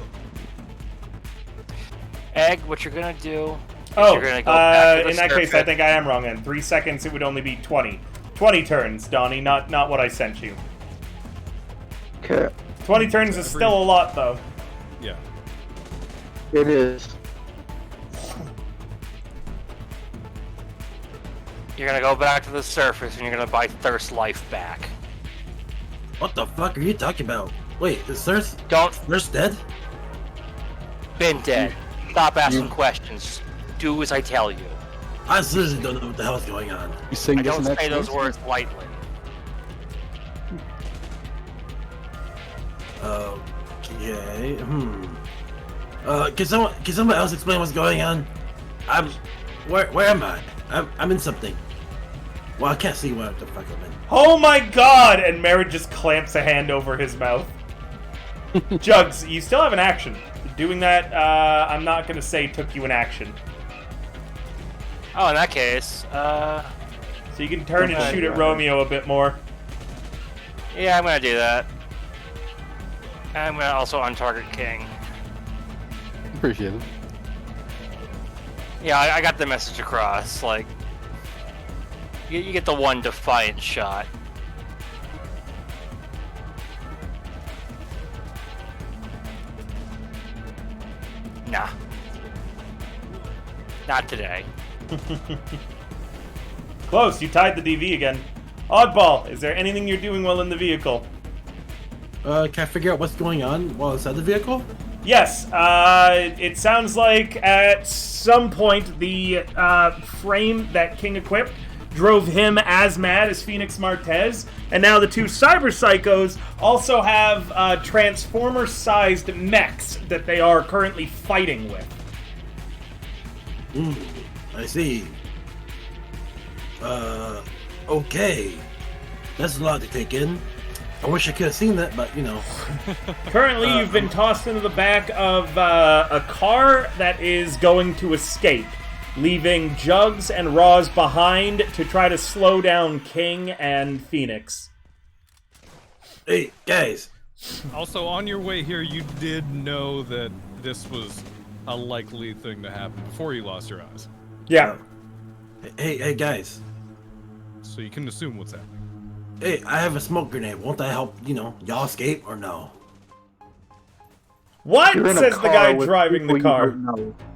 Egg, what you're gonna do is Oh, you're gonna go back to the in that case, I circuit. think I am wrong then. 3 seconds, it would only be 20. 20 turns, Donnie, not what I sent you. Okay. 20 turns is still a lot, though. Yeah. It is. You're gonna go back to the surface and you're gonna buy Thirst life back. What the fuck are you talking about? Wait, is Thirst Don't dead? been dead. Stop asking questions. Do as I tell you. I seriously don't know what the hell's going on. You sing I this don't next say those verse? words lightly. Okay. Can someone else explain what's going on? Where am I? I'm in something. Well, I can't see what the fuck I'm in. Oh my god! And Merritt just clamps a hand over his mouth. Jugs, you still have an action. Doing that, I'm not gonna say took you an action. Oh, in that case, So you can turn and Okay. shoot at Romeo a bit more. yeah, I'm gonna do that. I'm gonna also untarget King. Appreciate it. Yeah, I got the message across. Like, you get the one defiant shot. Nah. Not today. Close, you tied the DV again. Oddball, is there anything you're doing well in the vehicle? Can I figure out what's going on while inside the vehicle? Yes, it sounds like at some point the frame that King equipped drove him as mad as Phoenix Martez, and now the two Cyber Psychos also have Transformer-sized mechs that they are currently fighting with. I see. Okay. That's a lot to take in. I wish I could have seen that, but, you know. Currently, you've been tossed into the back of a car that is going to escape, leaving Jugs and Roz behind to try to slow down King and Phoenix. Hey, guys. Also, on your way here, you did know that this was a likely thing to happen before you lost your eyes. Yeah. Hey, guys. So you can assume what's happening. Hey, I have a smoke grenade. Won't that help, y'all escape or no? What? You're in a Says the car guy with driving the people you car.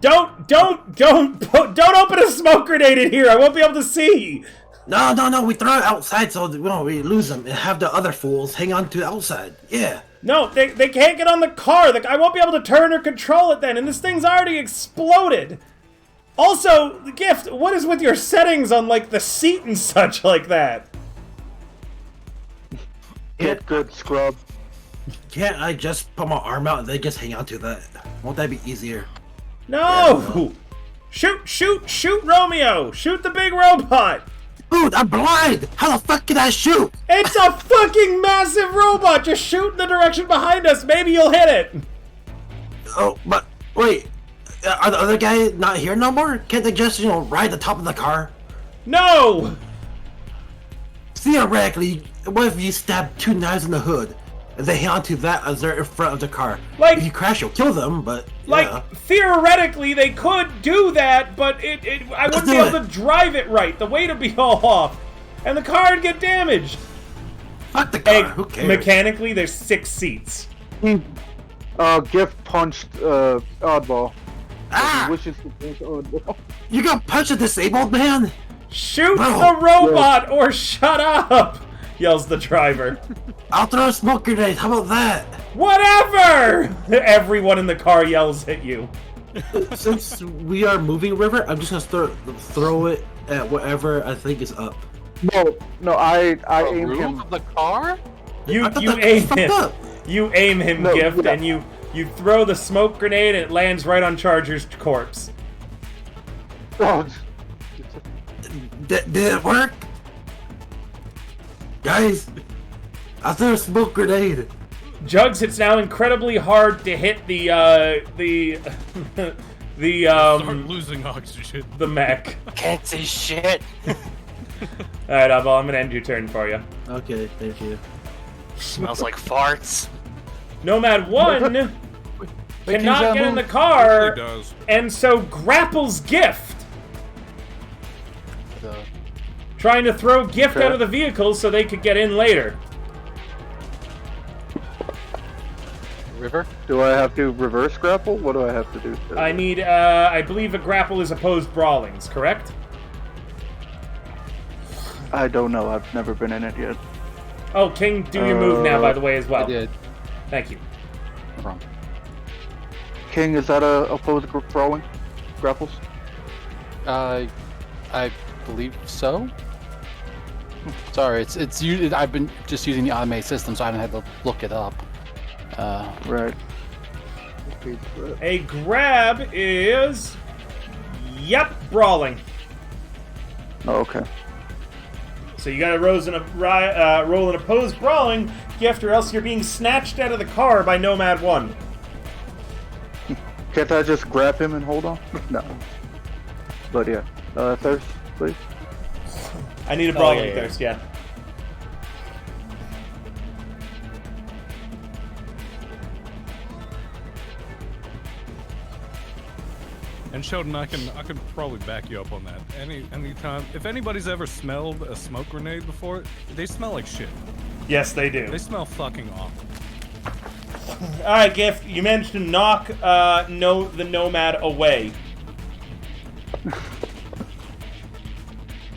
don't know. Don't open a smoke grenade in here. I won't be able to see. No. We throw it outside so we lose them and have the other fools hang on to the outside. Yeah. No, they can't get on the car. I won't be able to turn or control it then, and this thing's already exploded. Also, the Gift, what is with your settings on, like, the seat and such like that? Get good, scrub. Can't I just put my arm out and they just hang on to that? Won't that be easier? No! Shoot Romeo! Shoot the big robot! Dude, I'm blind! How the fuck can I shoot? It's a fucking massive robot! Just shoot in the direction behind us, maybe you'll hit it! Oh, but wait. Are the other guys not here no more? Can't they just, ride the top of the car? No! Theoretically, what if you stab two knives in the hood? And they hang on to that as they're in front of the car. Like- if you crash, you'll kill them, but yeah. Theoretically, they could do that, but I wouldn't be do able to drive it right. The weight would be all off. And the car would get damaged. Fuck the car, Hey, who cares? mechanically, there's 6 seats. Gift punched Oddball. Ah! He wishes to punch Oddball. You gonna punch a disabled man? Shoot Bro, the robot or shut up! Yells the driver. I'll throw a smoke grenade, how about that? Whatever! Everyone in the car yells at you. Since we are moving river, I'm just gonna throw it at whatever I think is up. No, I The aimed roof him. of the car? You I thought you that was aim fucked him. up. You aim him, No, Gift, yeah. and you throw the smoke grenade and it lands right on Charger's corpse. Oh, Did it work? Guys, I threw a smoke grenade. Jugs, it's now incredibly hard to hit the Start losing oxygen. the mech. Can't see shit. Alright, Oddball, I'm gonna end your turn for you. Okay, thank you. Smells like farts. Nomad 1 cannot get in the It car, does. and so grapples Gift, The trying to throw Gift out of the vehicle so they could get in later. river? do I have to reverse grapple? What do I have to do? I need, I believe a grapple is opposed brawlings, correct? I don't know. I've never been in it yet. Oh, King, do your move now, by the way, as well. I did. Thank you. No problem. King, is that a opposed brawling? Grapples? I believe so. Sorry, it's I've been just using the automated system, so I haven't had to look it up. Right. A grab is... Yep, brawling. Oh, okay. So you gotta roll an opposed brawling, Gift, or else you're being snatched out of the car by Nomad 1. Can't I just grab him and hold on? No. But yeah. Thirst, please. I need a brawling yeah. thirst, yeah. And Sheldon, I can probably back you up on that. Anytime, if anybody's ever smelled a smoke grenade before, they smell like shit. Yes, they do. They smell fucking awful. All right, Gift. You managed to knock the Nomad away.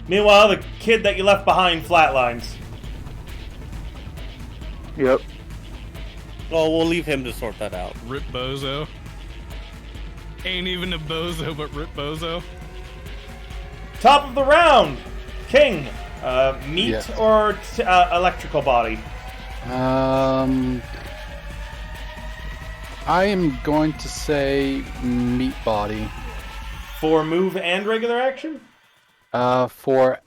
Meanwhile, the kid that you left behind flatlines. Yep. Well, we'll leave him to sort that out. Rip Bozo. Ain't even a bozo, but Rip Bozo. Top of the round, King. Meat Yes. or electrical body? I am going to say meat body. For move and regular action? For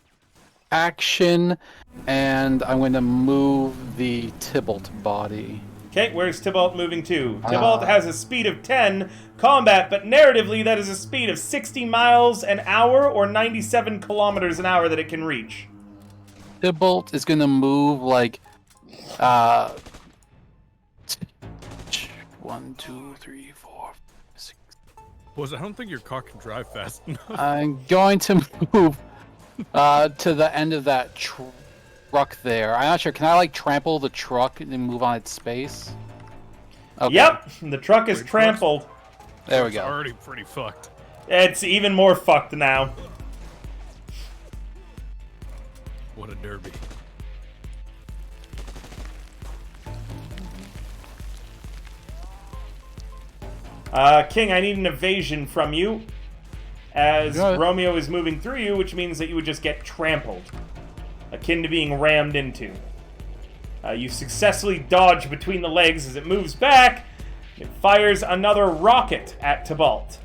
action, and I'm going to move the Tybalt body. Okay, where's Tybalt moving to? Tybalt has a speed of 10 combat, but narratively that is a speed of 60 miles an hour or 97 kilometers an hour that it can reach. Tybalt is going to move like 1, 2, 3, 4, 6. I don't think your car can drive fast enough. I'm going to move to the end of that truck there. I'm not sure. Can I like trample the truck and then move on its space? Okay. Yep, the truck is Wait, trampled. There we It's go. already pretty fucked. It's even more fucked now. What a derby. King, I need an evasion from you, as Got it. Romeo is moving through you, which means that you would just get trampled, akin to being rammed into. You successfully dodge between the legs as it moves back. It fires another rocket at Tybalt.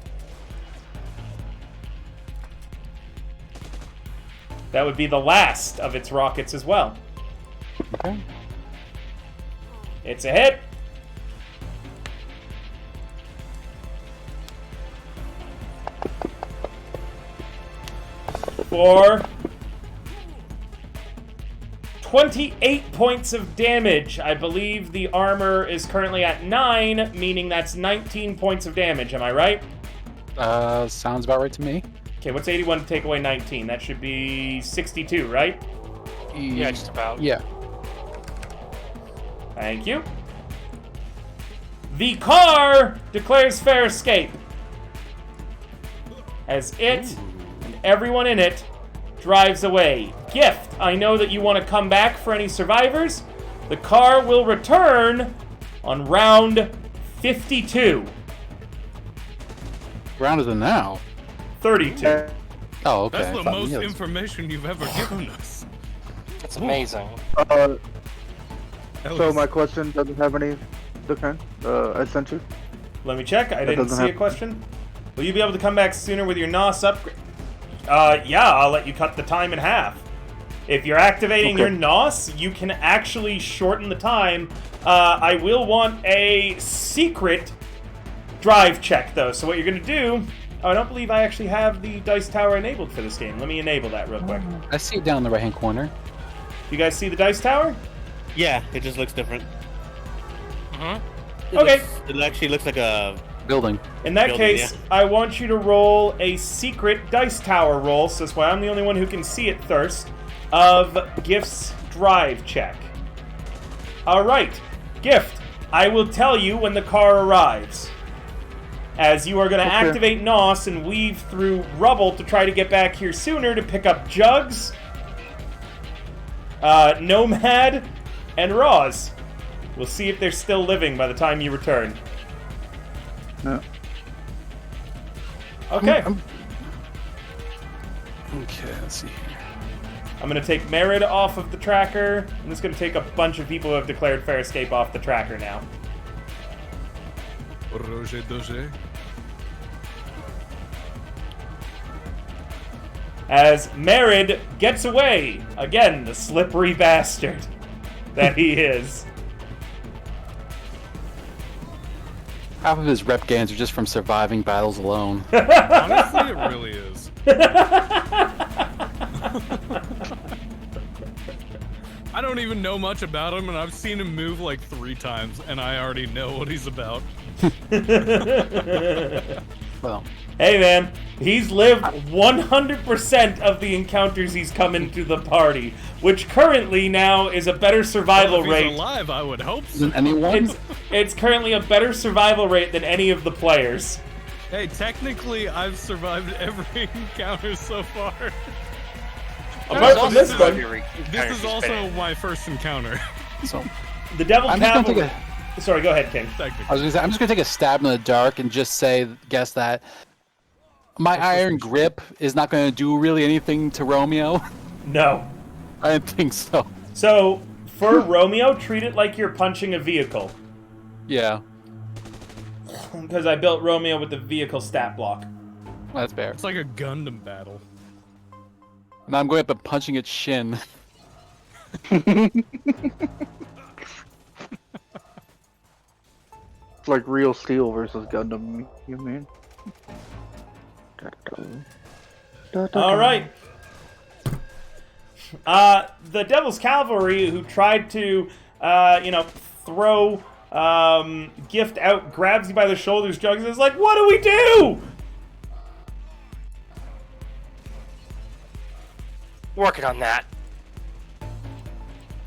That would be the last of its rockets as well. Okay. It's a hit. For 28 points of damage. I believe the armor is currently at 9, meaning that's 19 points of damage. Am I right? Sounds about right to me. Okay, what's 81 to take away 19? That should be 62, right? Yeah, just about. Yeah. Thank you. The car declares fair escape, as it and everyone in it drives away. Gift, I know that you want to come back for any survivors. The car will return on round 52. Rounder than now. 32. Oh, okay. That's I the thought- most yeah, that's- information you've ever given us. It's amazing. So Ellis, my question doesn't have any defense. I sent you. Let me check. I didn't doesn't see a happen. question. Will you be able to come back sooner with your NOS upgrade? Yeah, I'll let you cut the time in half. If you're activating Okay. your NOS, you can actually shorten the time. I will want a secret drive check, though. So what you're going to do... Oh, I don't believe I actually have the dice tower enabled for this game. Let me enable that real quick. I see it down in the right-hand corner. You guys see the dice tower? Yeah, it just looks different. Okay. It actually looks like a. Building. In that Building, case, yeah. I want you to roll a secret dice tower roll, so that's why I'm the only one who can see it first, of Gift's drive check. Alright, Gift, I will tell you when the car arrives, as you are going to Okay. activate NOS and weave through rubble to try to get back here sooner to pick up Jugs, Nomad, and Roz. We'll see if they're still living by the time you return. No. Okay. Okay, let's see here. I'm going to take Merid off of the tracker. I'm just going to take a bunch of people who have declared fair escape off the tracker now. Roger Doge. As Merid gets away. Again, the slippery bastard that he is. Half of his rep gains are just from surviving battles alone. Honestly, it really is. I don't even know much about him, and I've seen him move like 3 times, and I already know what he's about. Well, Hey, man. He's lived 100% of the encounters he's come into the party, which currently now is a better survival Well, if rate. he's alive, I would hope so. Isn't anyone? It's currently a better survival rate than any of the players. Hey, technically, I've survived every encounter so far. Apart from this one, This is also my first encounter. So the Devil's I'm just gonna Cavalry. take Sorry, go ahead, King. Technically. I was gonna say, I'm just gonna take a stab in the dark and just guess that my iron grip is not gonna do really anything to Romeo. No. I didn't think so. So, for Romeo, treat it like you're punching a vehicle. Yeah, Because I built Romeo with the vehicle stat block. that's fair. It's like a Gundam battle. Now I'm going up and punching its shin. It's like real steel versus Gundam, you mean? All right. The Devil's Cavalry, who tried to, throw Gift out, grabs you by the shoulders, Jugs, is like, what do we do? Working on that.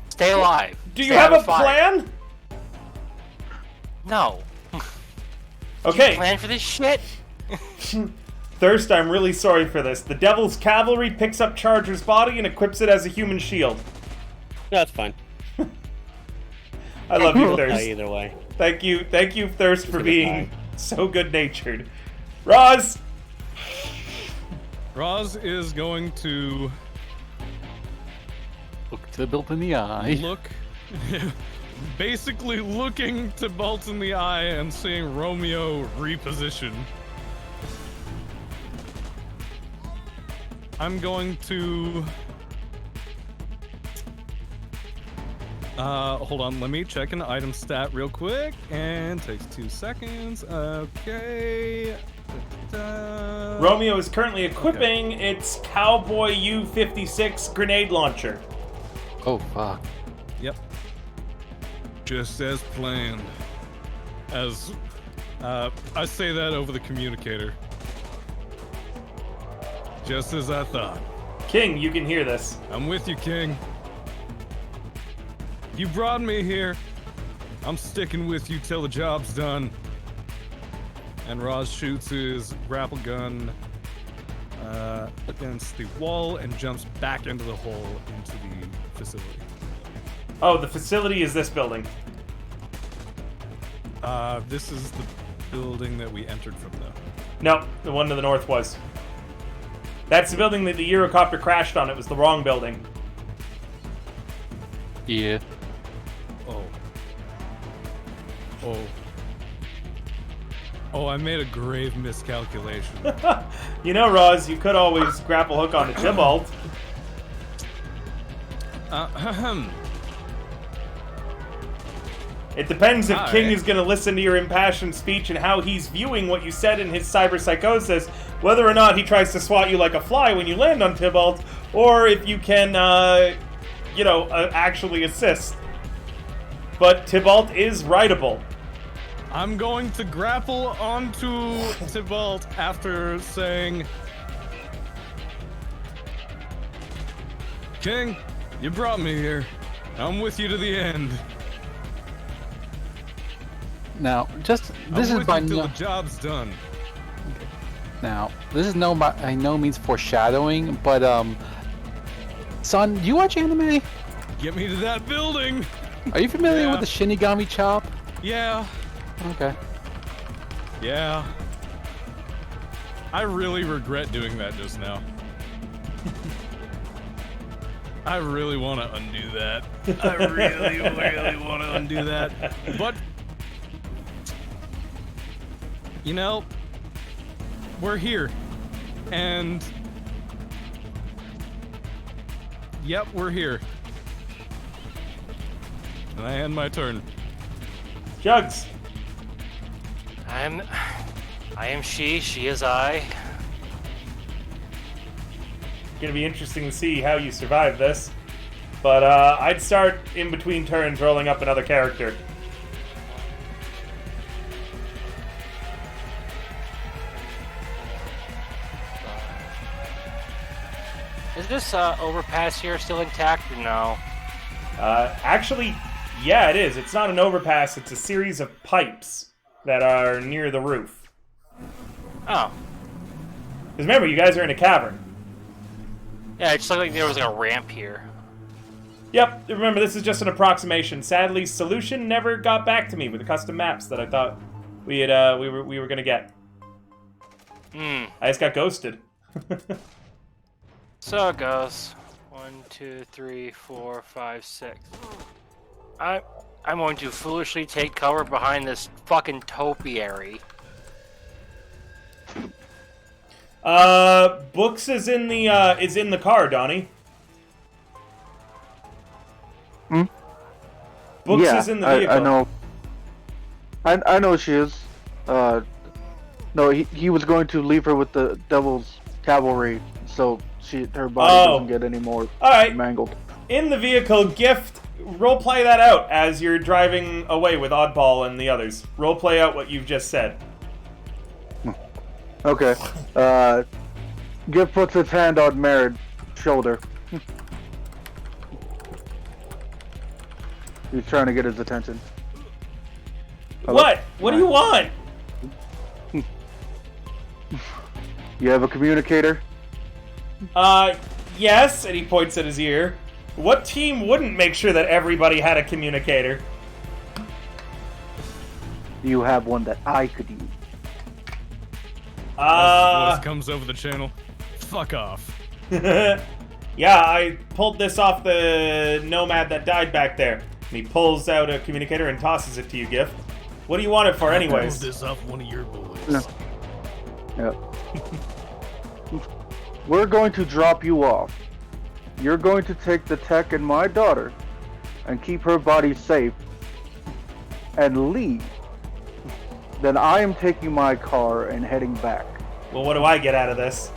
Stay alive. Do you Stay have out a of fire. plan? No. Okay. Plan for this shit? Thirst, I'm really sorry for this. The Devil's Cavalry picks up Charger's body and equips it as a human shield. That's fine. I love you, Die Thirst. either way. Thank you, Thirst, for gonna being die. so good-natured. Roz! Roz is going to Look to the built in the eye. look, basically looking to Bolt in the eye and seeing Romeo reposition. I'm going to. Hold on, let me check an item stat real quick, and takes 2 seconds. Okay. Da-da-da. Romeo is currently equipping its Cowboy U-56 grenade launcher. Oh fuck. Yep. Just as planned. As I say that over the communicator. Just as I thought. King, you can hear this. I'm with you, King. You brought me here. I'm sticking with you till the job's done. And Roz shoots his grapple gun against the wall and jumps back into the hole into the facility. Oh, the facility is this building. This is the building that we entered from, though. No, the one to the north was. That's the building that the Eurocopter crashed on. It was the wrong building. Yeah. Oh. Oh. Oh, I made a grave miscalculation. You know, Roz, you could always grapple hook onto Tybalt. Ahem. It depends if Hi. King is going to listen to your impassioned speech and how he's viewing what you said in his cyberpsychosis, whether or not he tries to swat you like a fly when you land on Tybalt, or if you can, actually assist. But Tybalt is writable. I'm going to grapple onto Tybalt after saying, King, you brought me here. I'm with you to the end. Now, just this I'm is with by you till no, the job's done. now this is by no means foreshadowing, but son, do you watch anime? Get me to that building. Are you familiar Yeah. with the Shinigami chop? Yeah. Okay. Yeah. I really regret doing that just now. I really want to undo that. I really, really want to undo that. But, you know, we're here. And, yep, we're here. And I end my turn. Jugs. I am she is I. Gonna be interesting to see how you survive this. But I'd start in between turns rolling up another character. Is this overpass here still intact or no? Actually, yeah, it is. It's not an overpass. It's a series of pipes that are near the roof. Oh. Because remember, you guys are in a cavern. Yeah, it just looked like there was like a ramp here. Yep, remember, this is just an approximation. Sadly, Solution never got back to me with the custom maps that I thought we were gonna get. I just got ghosted. So it goes. 1, 2, 3, 4, 5, 6. I'm going to foolishly take cover behind this fucking topiary. Books is in the car, Donnie. Books Yeah, is in the vehicle. I know. I know she is. No, he was going to leave her with the Devil's Cavalry, so her body doesn't get any more mangled. In the vehicle, Gift, roleplay that out as you're driving away with Oddball and the others. Roleplay out what you've just said. Okay. Gift puts his hand on Merritt's shoulder. He's trying to get his attention. Hello? What? What do you want? You have a communicator? Yes, and he points at his ear. What team wouldn't make sure that everybody had a communicator? You have one that I could use. Voice comes over the channel. Fuck off. Yeah, I pulled this off the nomad that died back there. And he pulls out a communicator and tosses it to you, Gift. What do you want it for, anyways? Pulled this off one of your boys. No. Yeah. We're going to drop you off. You're going to take the tech and my daughter and keep her body safe and leave. Then I am taking my car and heading back. Well, what do I get out of this?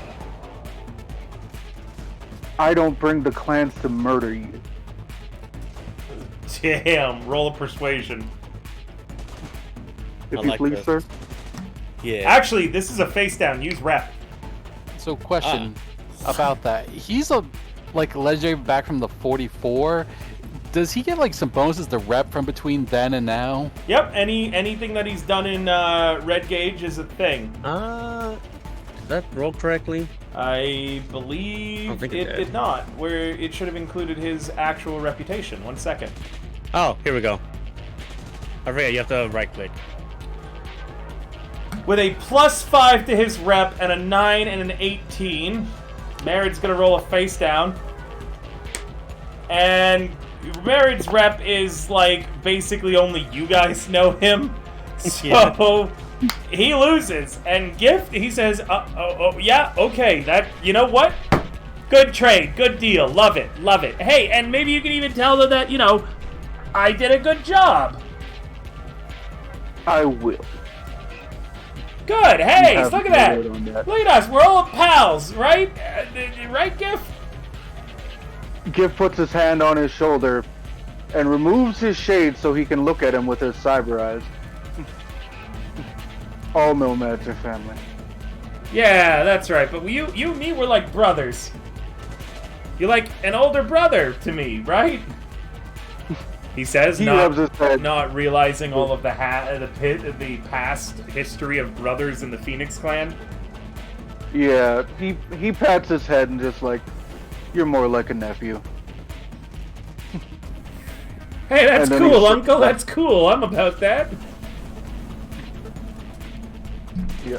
I don't bring the clans to murder you. Damn, roll a persuasion. If I you like please, this. sir. Yeah. Actually, this is a face down. Use rep. So, question about that. He's a legendary back from the 44. Does he get like some bonuses to rep from between then and now? Yep, anything that he's done in Red Gauge is a thing. Did that roll correctly? I believe think it it did did. not, where it should have included his actual reputation. 1 second. Oh, here we go. I forget, you have to right click. With a +5 to his rep and a 9 and an 18, Merritt's gonna roll a face down. And Merritt's rep is like basically only you guys know him. So he loses. And Gift, he says, yeah, okay, that, you know what? Good trade, good deal, love it, love it. Hey, and maybe you can even tell them that, you know, I did a good job. I will. Good. Hey, have look at no that. word on that. Look at us. We're all pals, right? Right, Gift? Gift puts his hand on his shoulder and removes his shade so he can look at him with his cyber eyes. All nomads are family. Yeah, that's right. But you and me were like brothers. You're like an older brother to me, right? He says, He rubs his head. not realizing all of the past history of brothers in the Phoenix clan. Yeah, he pats his head and just like, you're more like a nephew. Hey, that's And then cool, he- Uncle. That's cool. I'm about that. Yeah.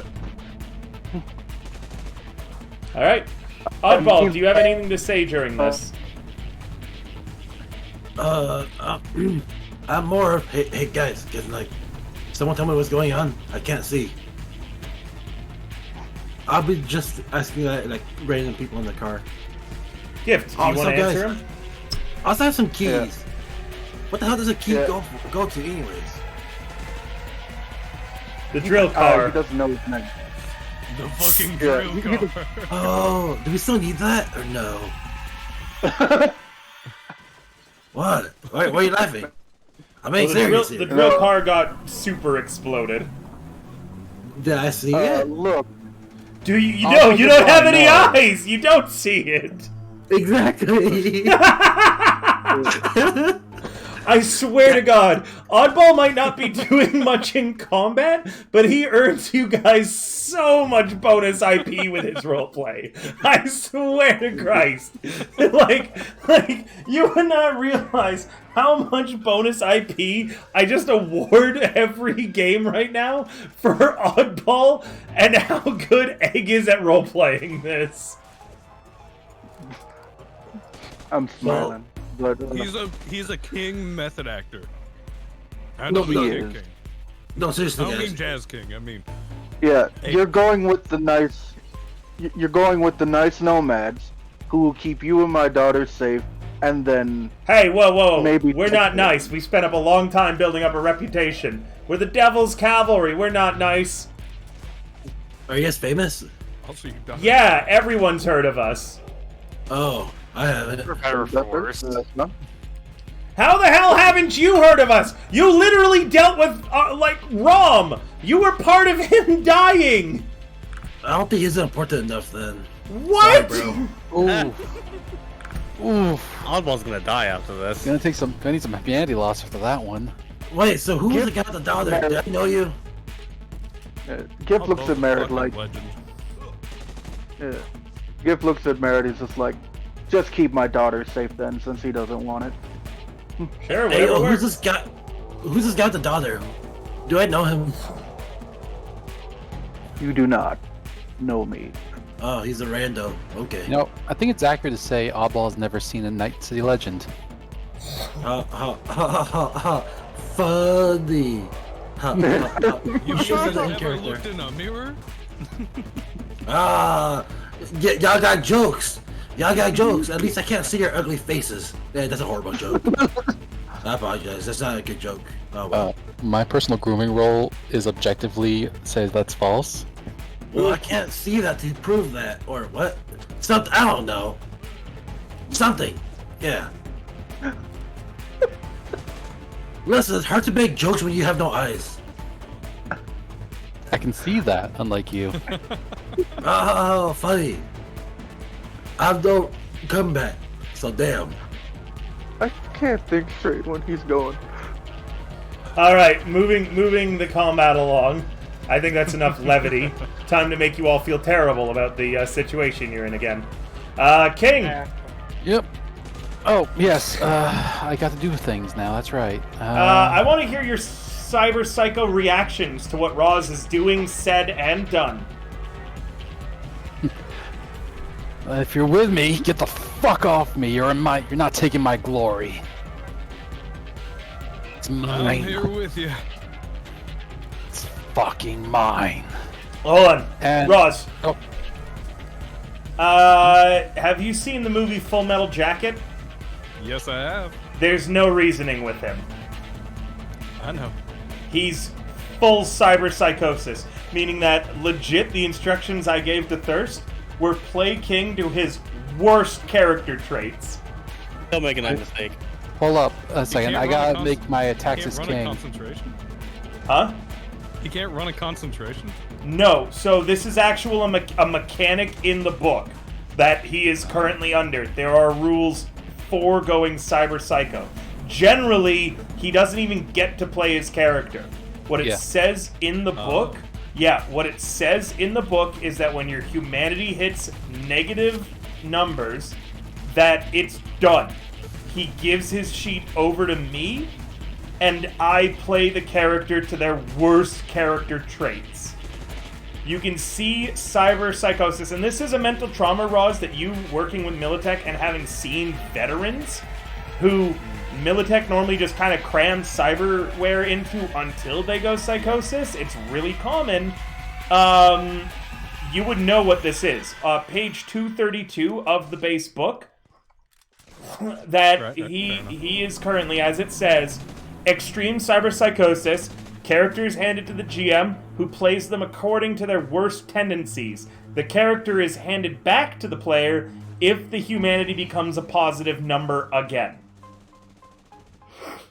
All right. Oddball, do you have anything to say during this? I'm more of, hey guys, can like someone tell me what's going on? I can't see. I'll be just asking like random people in the car. Gift, do you Oh, want so to guys- answer him? I also have some keys. Yeah. What the hell does a key Yeah. go to anyways? The drill He car. doesn't know his name. The fucking Yeah, drill he- car. Oh, do we still need that or no? What? Why are you laughing? I'm being Well, serious the here. drill car got super exploded. Did I see it? Look, Do you? You I'll know, take you it don't have down any now. eyes. You don't see it. Exactly. I swear to God, Oddball might not be doing much in combat, but he earns you guys so much bonus IP with his roleplay. I swear to Christ. like, you would not realize how much bonus IP I just award every game right now for Oddball and how good Egg is at roleplaying this. I'm smiling. But, He's a king method actor. I don't No, mean he King is. King. No, I seriously, don't mean guys. Jazz King. I mean, yeah, Hey. you're going with the nice. You're going with the nice nomads who will keep you and my daughter safe, and then Hey, whoa. Maybe We're not nice. We spent up a long time building up a reputation. We're the Devil's Cavalry. We're not nice. Are you guys famous? also you got Yeah, everyone's heard of us. Oh, I haven't. For better or for worse. How the hell haven't you heard of us? You literally dealt with, Rom. You were part of him dying. I don't think he's important enough then. What? Sorry, bro. Ooh. Oddball's gonna die after this. Gonna need some humanity loss after that one. Wait, so who was the guy with the dollar? Did I know you? Gift looks at Merritt fucking like. legend. Gift looks at Merritt. He's just like, just keep my daughter safe then, since he doesn't want it. Sure, Hey, whatever who's works. this guy? Who's this guy with the dollar? Do I know him? You do not know me. Oh, he's a rando. Okay. You know, I think it's accurate to say Oddball has never seen a Night City Legend. Funny. You He's guys the main ever character. looked in a mirror? Y'all got jokes. Y'all got jokes. At least I can't see your ugly faces. Yeah, that's a horrible joke. I apologize. That's not a good joke. Oh well. My personal grooming role is objectively says that's false. Well, I can't see that to prove that, or what? Something. I don't know. Something. Yeah. Listen, it's hard to make jokes when you have no eyes. I can see that, unlike you. Oh, funny. I have no comeback. So damn. I can't think straight when he's going. All right, moving the combat along. I think that's enough levity. Time to make you all feel terrible about the situation you're in again. King. Yep. Oh, yes. I got to do things now. That's right. I want to hear your cyber psycho reactions to what Roz is doing, said, and done. If you're with me, get the fuck off me. You're not taking my glory. It's I'm mine. here with you. It's fucking mine. Hold on, And- Roz. Oh. Have you seen the movie Full Metal Jacket? Yes, I have. There's no reasoning with him. I know. He's full cyber psychosis, meaning that legit the instructions I gave to Thirst were play King to his worst character traits. Don't make a mistake. Hold up a You second. can't I run a gotta cons- make my you attacks can't as run a king. concentration. Huh? You can't run a concentration. No, so this is actual a mechanic in the book that he is currently under. There are rules for going cyber psycho. Generally, he doesn't even get to play his character. What it Yeah. says in the book, what it says in the book is that when your humanity hits negative numbers, that it's done. He gives his sheet over to me, and I play the character to their worst character traits. You can see cyber psychosis, and this is a mental trauma, Roz, that you working with Militech and having seen veterans who Militech normally just kind of crams cyberware into until they go psychosis. It's really common. You would know what this is. Page 232 of the base book. That Right, he is currently, as it says, extreme cyber psychosis. Characters handed to the GM, who plays them according to their worst tendencies. The character is handed back to the player if the humanity becomes a positive number again.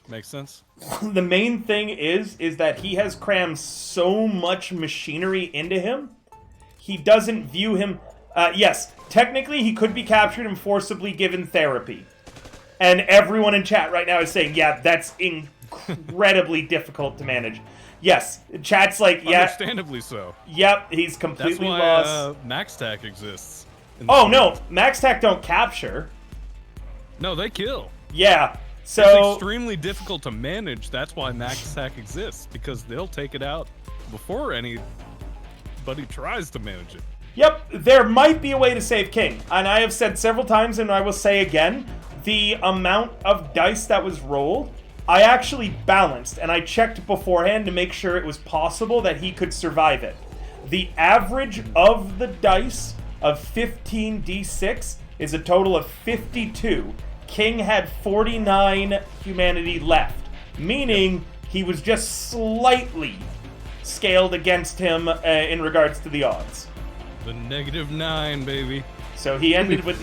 Makes sense. The main thing is that he has crammed so much machinery into him, he doesn't view him... Yes, technically he could be captured and forcibly given therapy. And everyone in chat right now is saying, yeah, that's incredibly difficult to manage. Yes, chat's like, yeah. Understandably so. Yep, he's completely That's why lost. MaxTac exists. Oh, no, MaxTac don't capture. No, they kill. Yeah, It's so... extremely difficult to manage. That's why MaxTac exists, because they'll take it out before anybody tries to manage it. Yep, there might be a way to save King. And I have said several times, and I will say again, the amount of dice that was rolled, I actually balanced, and I checked beforehand to make sure it was possible that he could survive it. The average of the dice of 15d6 is a total of 52. King had 49 humanity left, meaning he was just slightly scaled against him in regards to the odds. The -9, baby. So he ended with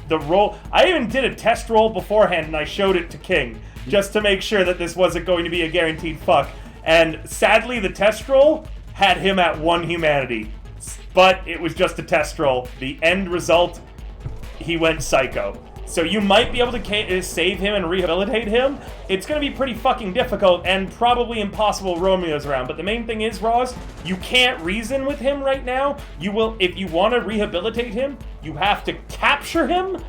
the roll. I even did a test roll beforehand, and I showed it to King just to make sure that this wasn't going to be a guaranteed fuck. And sadly, the test roll had him at 1 humanity, but it was just a test roll. The end result, he went psycho. So you might be able to save him and rehabilitate him. It's going to be pretty fucking difficult and probably impossible. Romeo's around. But the main thing is, Roz, you can't reason with him right now. You will, if you want to rehabilitate him, you have to capture him,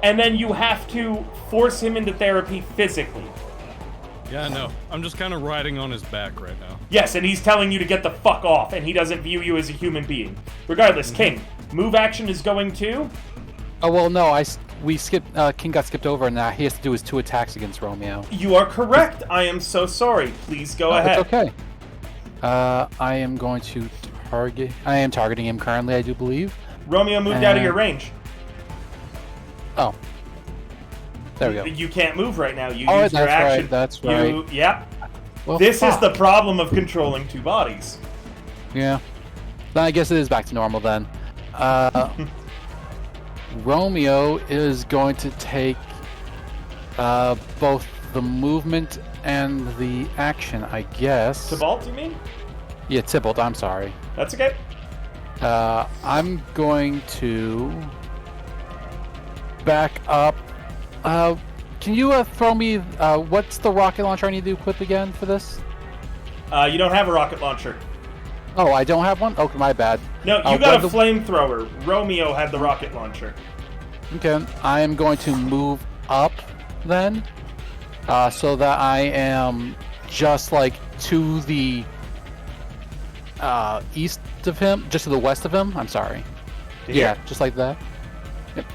and then you have to force him into therapy physically. Yeah, no. I'm just kind of riding on his back right now. Yes, and he's telling you to get the fuck off, and he doesn't view you as a human being. Regardless, King, move action is going to... Oh, well, no, we skipped, King got skipped over, and now he has to do his 2 attacks against Romeo. You are correct. I am so sorry. Please go ahead. It's okay. I am going to target... I am targeting him currently, I do believe. Romeo moved out of your range. Oh. There we go. You can't move right now. You Oh, use your action. Right, that's right. Yep. Well, This is the problem of controlling 2 bodies. Yeah. Then I guess it is back to normal then. Romeo is going to take both the movement and the action, I guess. Tybalt, you mean? Yeah, Tybalt, I'm sorry. That's okay. I'm going to back up. Can you throw me, what's the rocket launcher I need to equip again for this? You don't have a rocket launcher. Oh, I don't have one? Okay, my bad. No, you got a flamethrower. Romeo had the rocket launcher. Okay, I am going to move up then, so that I am just like to the east of him, just to the west of him. I'm sorry. Yeah, just like that. Yep.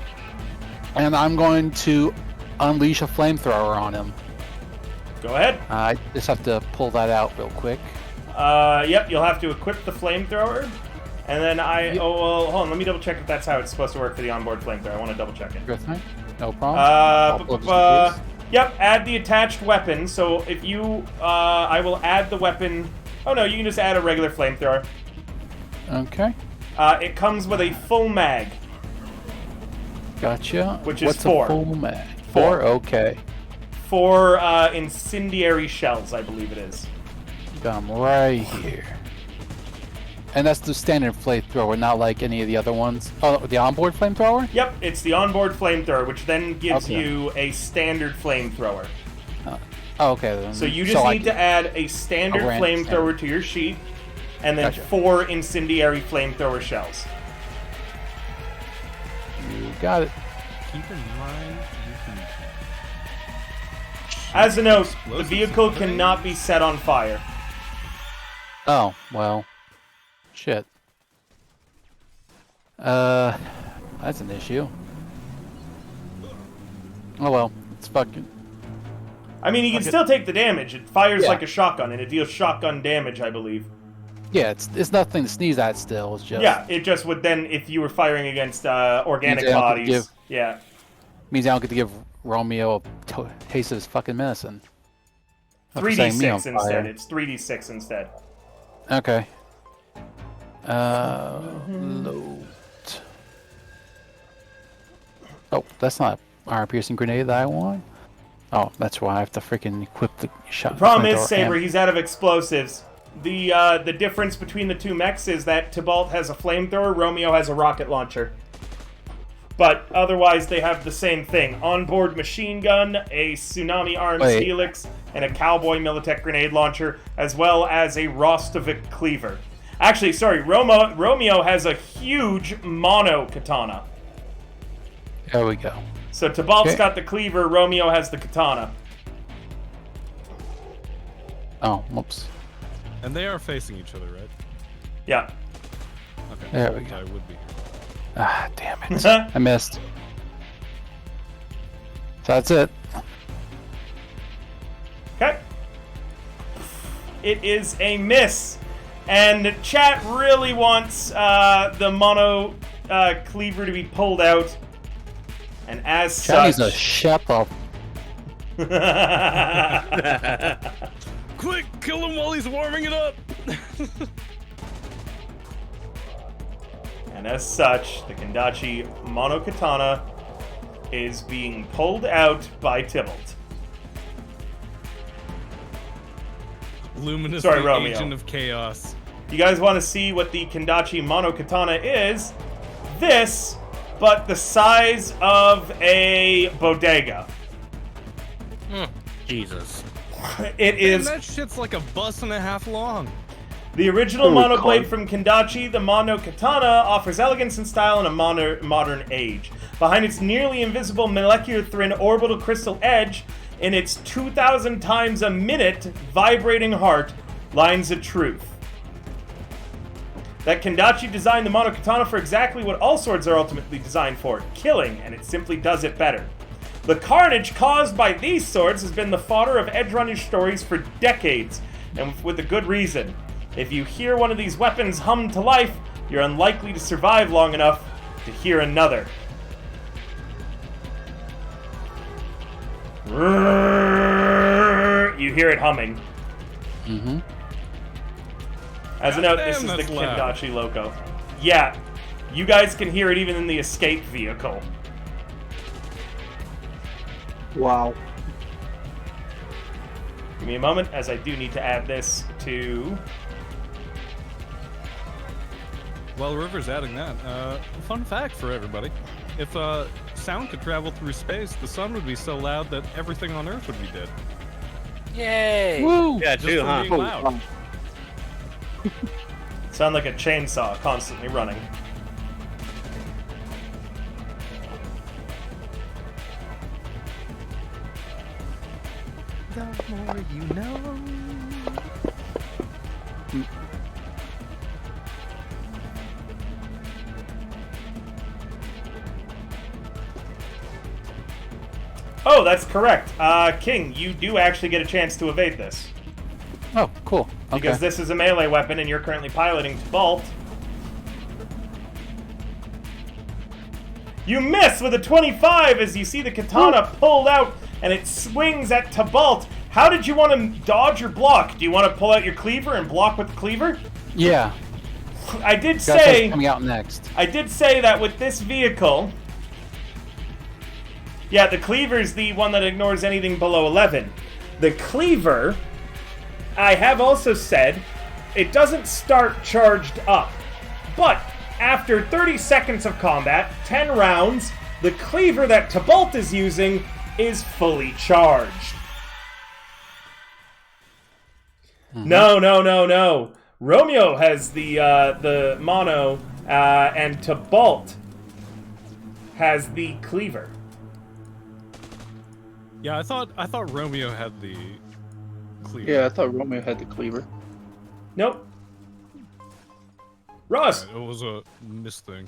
And I'm going to unleash a flamethrower on him. Go ahead. I just have to pull that out real quick. Yep, you'll have to equip the flamethrower. And then oh, well, hold on, let me double check if that's how it's supposed to work for the onboard flamethrower. I want to double check it. Good thing. No problem. Yep, add the attached weapon. So if you, I will add the weapon. Oh no, you can just add a regular flamethrower. Okay. It comes with a full mag. Gotcha. Which is What's 4. A full mag? 4? Okay. 4 incendiary shells, I believe it is. I'm right here. And that's the standard flamethrower, not like any of the other ones. Oh, the onboard flamethrower? Yep, it's the onboard flamethrower, which then gives you a standard flamethrower. Oh, okay. Then. So you just need to add a standard flamethrower to your sheet, and then 4 incendiary flamethrower shells. You got it. Keep in mind, you can... As a note, the vehicle cannot be set on fire. Oh, well. Shit. That's an issue. Oh well, it's fucking... I mean, you can still take the damage. It fires like a shotgun, and it deals shotgun damage, I believe. Yeah, it's nothing to sneeze at still, it's just... Yeah, it just would then, if you were firing against organic bodies... Yeah. Means I don't get to give Romeo a taste of his fucking medicine. 3d6 instead. It's 3d6 instead. Okay. Load. Oh, that's not an armor-piercing grenade that I want. Oh, that's why I have to freaking equip the shot. The problem is, Saber, he's out of explosives. the difference between the two mechs is that Tybalt has a flamethrower, Romeo has a rocket launcher. But otherwise, they have the same thing. Onboard machine gun, a Tsunami Arms Helix, and a Cowboy Militech grenade launcher, as well as a Rostovik cleaver. Actually, sorry, Romeo has a huge mono katana. There we go. So Tybalt's got the cleaver, Romeo has the katana. Oh, whoops. And they are facing each other, right? Yeah. Okay. There we go. I would be. Ah, damn it. I missed. So that's it. Okay. It is a miss. And chat really wants the mono cleaver to be pulled out. And as Chinese such... a shepherd. Quick, kill him while he's warming it up! And as such, the Kendachi Monokatana is being pulled out by Tybalt. Luminous, Sorry, the Romeo. agent of chaos. You guys want to see what the Kendachi Monokatana is? This, but the size of a bodega. Jesus. It is... Man, that shit's like a bus and a half long. The original Holy monoblade cow. from Kendachi, the Mono Katana, offers elegance and style in a modern age. Behind its nearly invisible molecular thin orbital crystal edge, in its 2,000 times a minute vibrating heart, lies a truth. That Kendachi designed the Mono Katana for exactly what all swords are ultimately designed for, killing, and it simply does it better. The carnage caused by these swords has been the fodder of Edgerunner stories for decades, and with a good reason. If you hear one of these weapons hum to life, you're unlikely to survive long enough to hear another. You hear it humming. Mm-hmm. As a note, Goddamn, this is the that's loud. Kendachi Loco. Yeah, you guys can hear it even in the escape vehicle. Wow. Give me a moment, as I do need to add this to... While River's adding that, fun fact for everybody. If sound could travel through space, the sun would be so loud that everything on Earth would be dead. Yay! Woo! Yeah, Just too, from huh? being loud. Sound like a chainsaw constantly running. The more you know. Oh, that's correct. King, you do actually get a chance to evade this. Oh, cool. Okay. Because this is a melee weapon and you're currently piloting Tybalt. You miss with a 25 as you see the katana pulled out and it swings at Tybalt. How did you want to dodge or block? Do you want to pull out your cleaver and block with the cleaver? Yeah. I did That's say... coming out next. I did say that with this vehicle... Yeah, the cleaver is the one that ignores anything below 11. The cleaver, I have also said, it doesn't start charged up. But after 30 seconds of combat, 10 rounds, the cleaver that Tybalt is using is fully charged. No. Romeo has the mono, and Tybalt has the cleaver. Yeah, I thought Romeo had the cleaver. Yeah, I thought Romeo had the cleaver. Nope. Ross. It was a miss thing.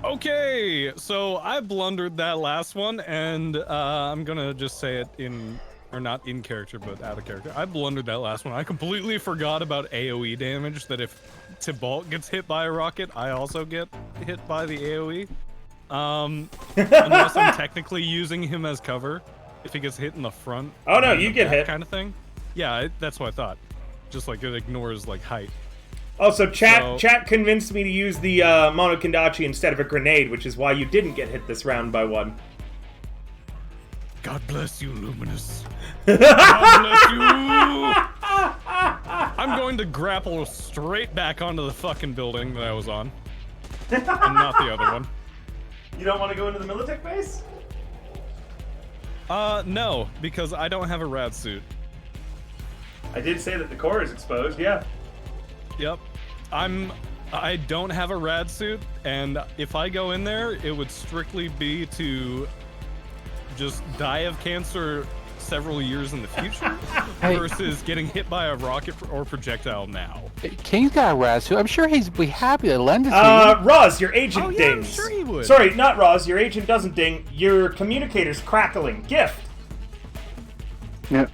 Okay, so I blundered that last one, and I'm gonna just say it in, or not in character, but out of character. I blundered that last one. I completely forgot about AoE damage, that if Tybalt gets hit by a rocket, I also get hit by the AoE. Unless I'm technically using him as cover, if he gets hit in the front. Oh no, and you the get back hit. kind of thing. Yeah, that's what I thought. Just like it ignores like height. Oh, so chat So- chat convinced me to use the Mono Kendachi instead of a grenade, which is why you didn't get hit this round by one. God bless you, Luminous. God bless you. I'm going to grapple straight back onto the fucking building that I was on, and not the other one. You don't want to go into the Militech base? No, because I don't have a rad suit. I did say that the core is exposed, yeah. Yep. I don't have a rad suit, and if I go in there, it would strictly be to just die of cancer several years in the future Hey. versus getting hit by a rocket or projectile now. King's got a rad suit. I'm sure he'd be happy to lend it to you. Roz, your agent Oh, yeah, I'm dings. sure he would. Sorry, not Roz, your agent doesn't ding. Your communicator's crackling. Gift. Yeah.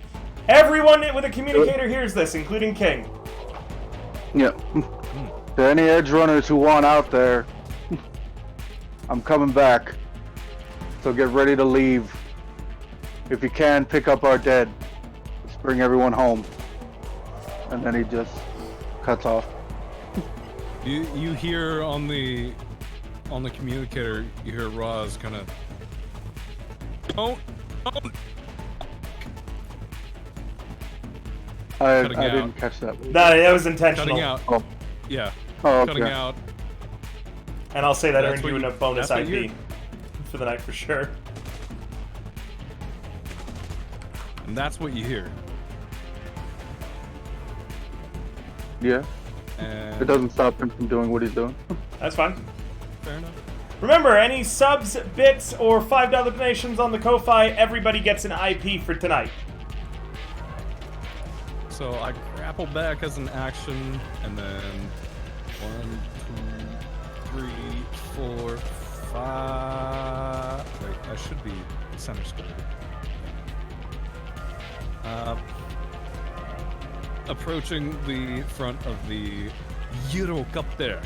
Everyone with a communicator hears this, including King. Yeah. To any edge runners who want out there, I'm coming back. So get ready to leave. If you can, pick up our dead. Let's bring everyone home. And then he just cuts off. You hear on the communicator, you hear Roz kind of don't. I Cutting didn't out. catch that. No, that was intentional. Cutting out. Oh. Yeah. Oh, Cutting okay. out. And I'll say that That's earned what you you- a bonus that's what IP you- for the night for sure. And that's what you hear. Yeah. And It doesn't stop him from doing what he's doing. That's fine. fair enough. Remember, any subs, bits, or $5 donations on the Ko-Fi, everybody gets an IP for tonight. So I grapple back as an action, and then 1, 2, 3, 4, 5. Wait, I should be center square. Approaching the front of the Eurocopter.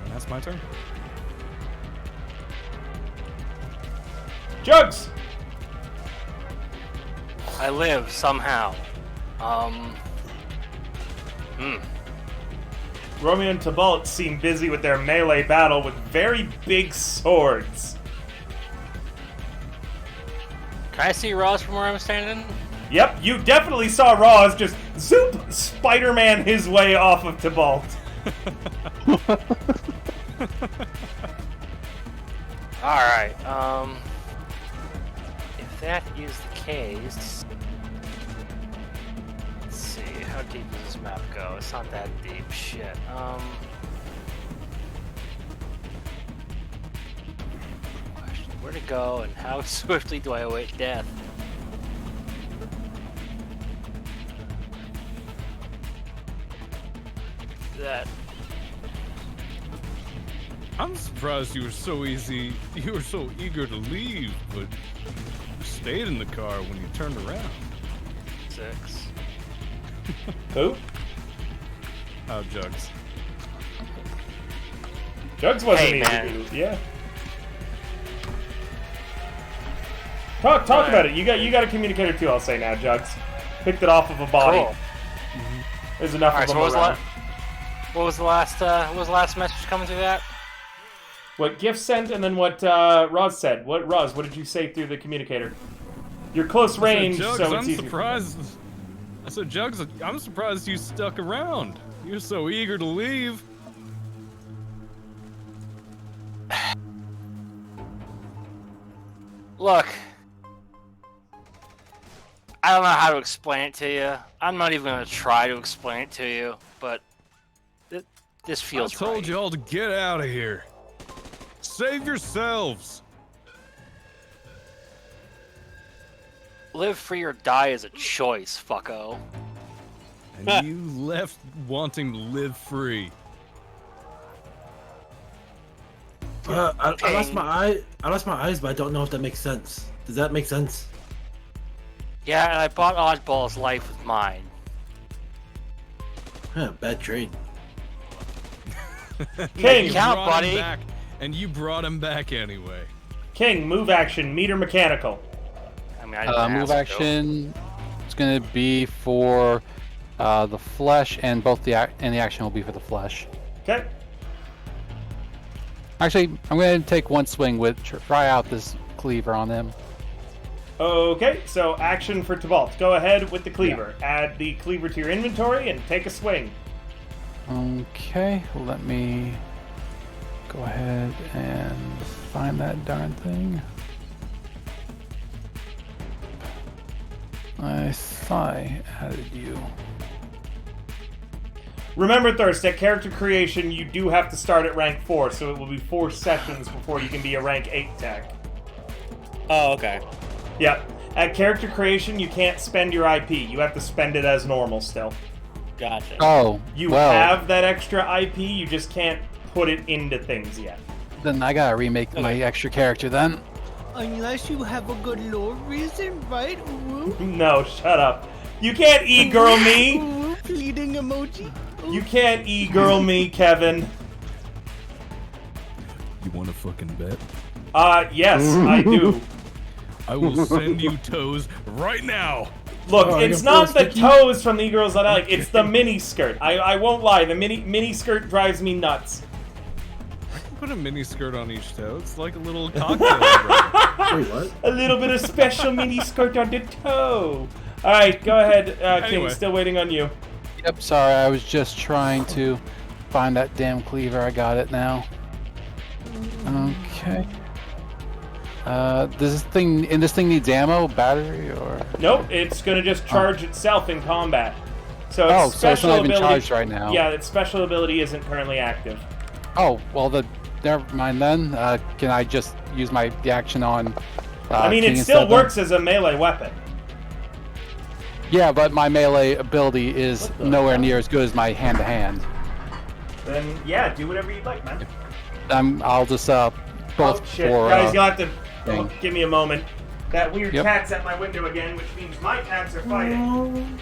And that's my turn. Jugs! I live somehow. Romeo and Tybalt seem busy with their melee battle with very big swords. Can I see Ross from where I'm standing? Yep, you definitely saw Roz just zoop Spider-Man his way off of Tybalt. Alright, if that is the case... Let's see, how deep does this map go? It's not that deep, shit. Question, where to go and how swiftly do I await death? That... I'm surprised you were so easy. You were so eager to leave, but you stayed in the car when you turned around. 6. Who? Oh, Jugs. Jugs wasn't Hey, easy man. to do. Yeah. Talk Right. about it. You got a communicator too, I'll say now, Jugs. Picked it off of a body. Cool. There's enough Alright, of so them around. what was the last message coming through that? What Gift sent and then what Roz said. Roz, what did you say through the communicator? You're close range, Jugs, so it's I'm easier. surprised. I said, Jugs, I'm surprised you stuck around. You're so eager to leave. Look, I don't know how to explain it to you. I'm not even gonna try to explain it to you, but this feels I told right. you all to get out of here. Save yourselves. Live free or die is a choice, fucko. And you left wanting to live free. I lost Pain. my eye. I lost my eyes, but I don't know if that makes sense. Does that make sense? Yeah, and I bought Oddball's life with mine. Huh, bad trade. King, Count, Brought him buddy. back, and you brought him back anyway. King, move action, meter mechanical. I mean, I didn't Move ask, though. action is going to be for the flesh, and both the action will be for the flesh. Okay. Actually, I'm going to take one swing with try out this cleaver on him. Okay, so action for Tybalt. Go ahead with the cleaver. Add the cleaver to your inventory and take a swing. Okay, let me go ahead and find that darn thing. I thought I added you. Remember, Thirst, at character creation, you do have to start at rank 4, so it will be 4 sessions before you can be a rank 8 tech. Oh, okay. Yep. At character creation, you can't spend your IP. You have to spend it as normal still. Gotcha. Oh, You well, have that extra IP, you just can't put it into things yet. then I gotta remake my extra character then. Unless you have a good lore reason, right? Whoop. No, shut up. You can't e-girl me! Whoop, pleading emoji. You can't e-girl me, Kevin. You want to fucking bet? Yes, I do. I will send you toes right now. Look, I it's got not the 50. toes from the e-girls that I like, it's the mini skirt. I won't lie, the mini skirt drives me nuts. Put a mini skirt on each toe. It's like a little cocktail. umbrella. Wait, what? A little bit of special mini skirt on the toe. Alright, go ahead, King, Anyway. still waiting on you. Yep, sorry, I was just trying to find that damn cleaver. I got it now. Okay. Does this thing needs ammo, battery, or? Nope, it's gonna just charge itself in combat. So Oh, its so it's special not even ability, charged right now. Yeah, its special ability isn't currently active. Oh, well, never mind then. Can I just use the action on? I mean, King it still instead then? works as a melee weapon. Yeah, but my melee ability is nowhere near as good as my hand-to-hand. Then yeah, do whatever you'd like, man. I'll just both Oh shit, for guys, you'll have to thing. give me a moment. That weird Yep. cat's at my window again, which means my cats are fighting.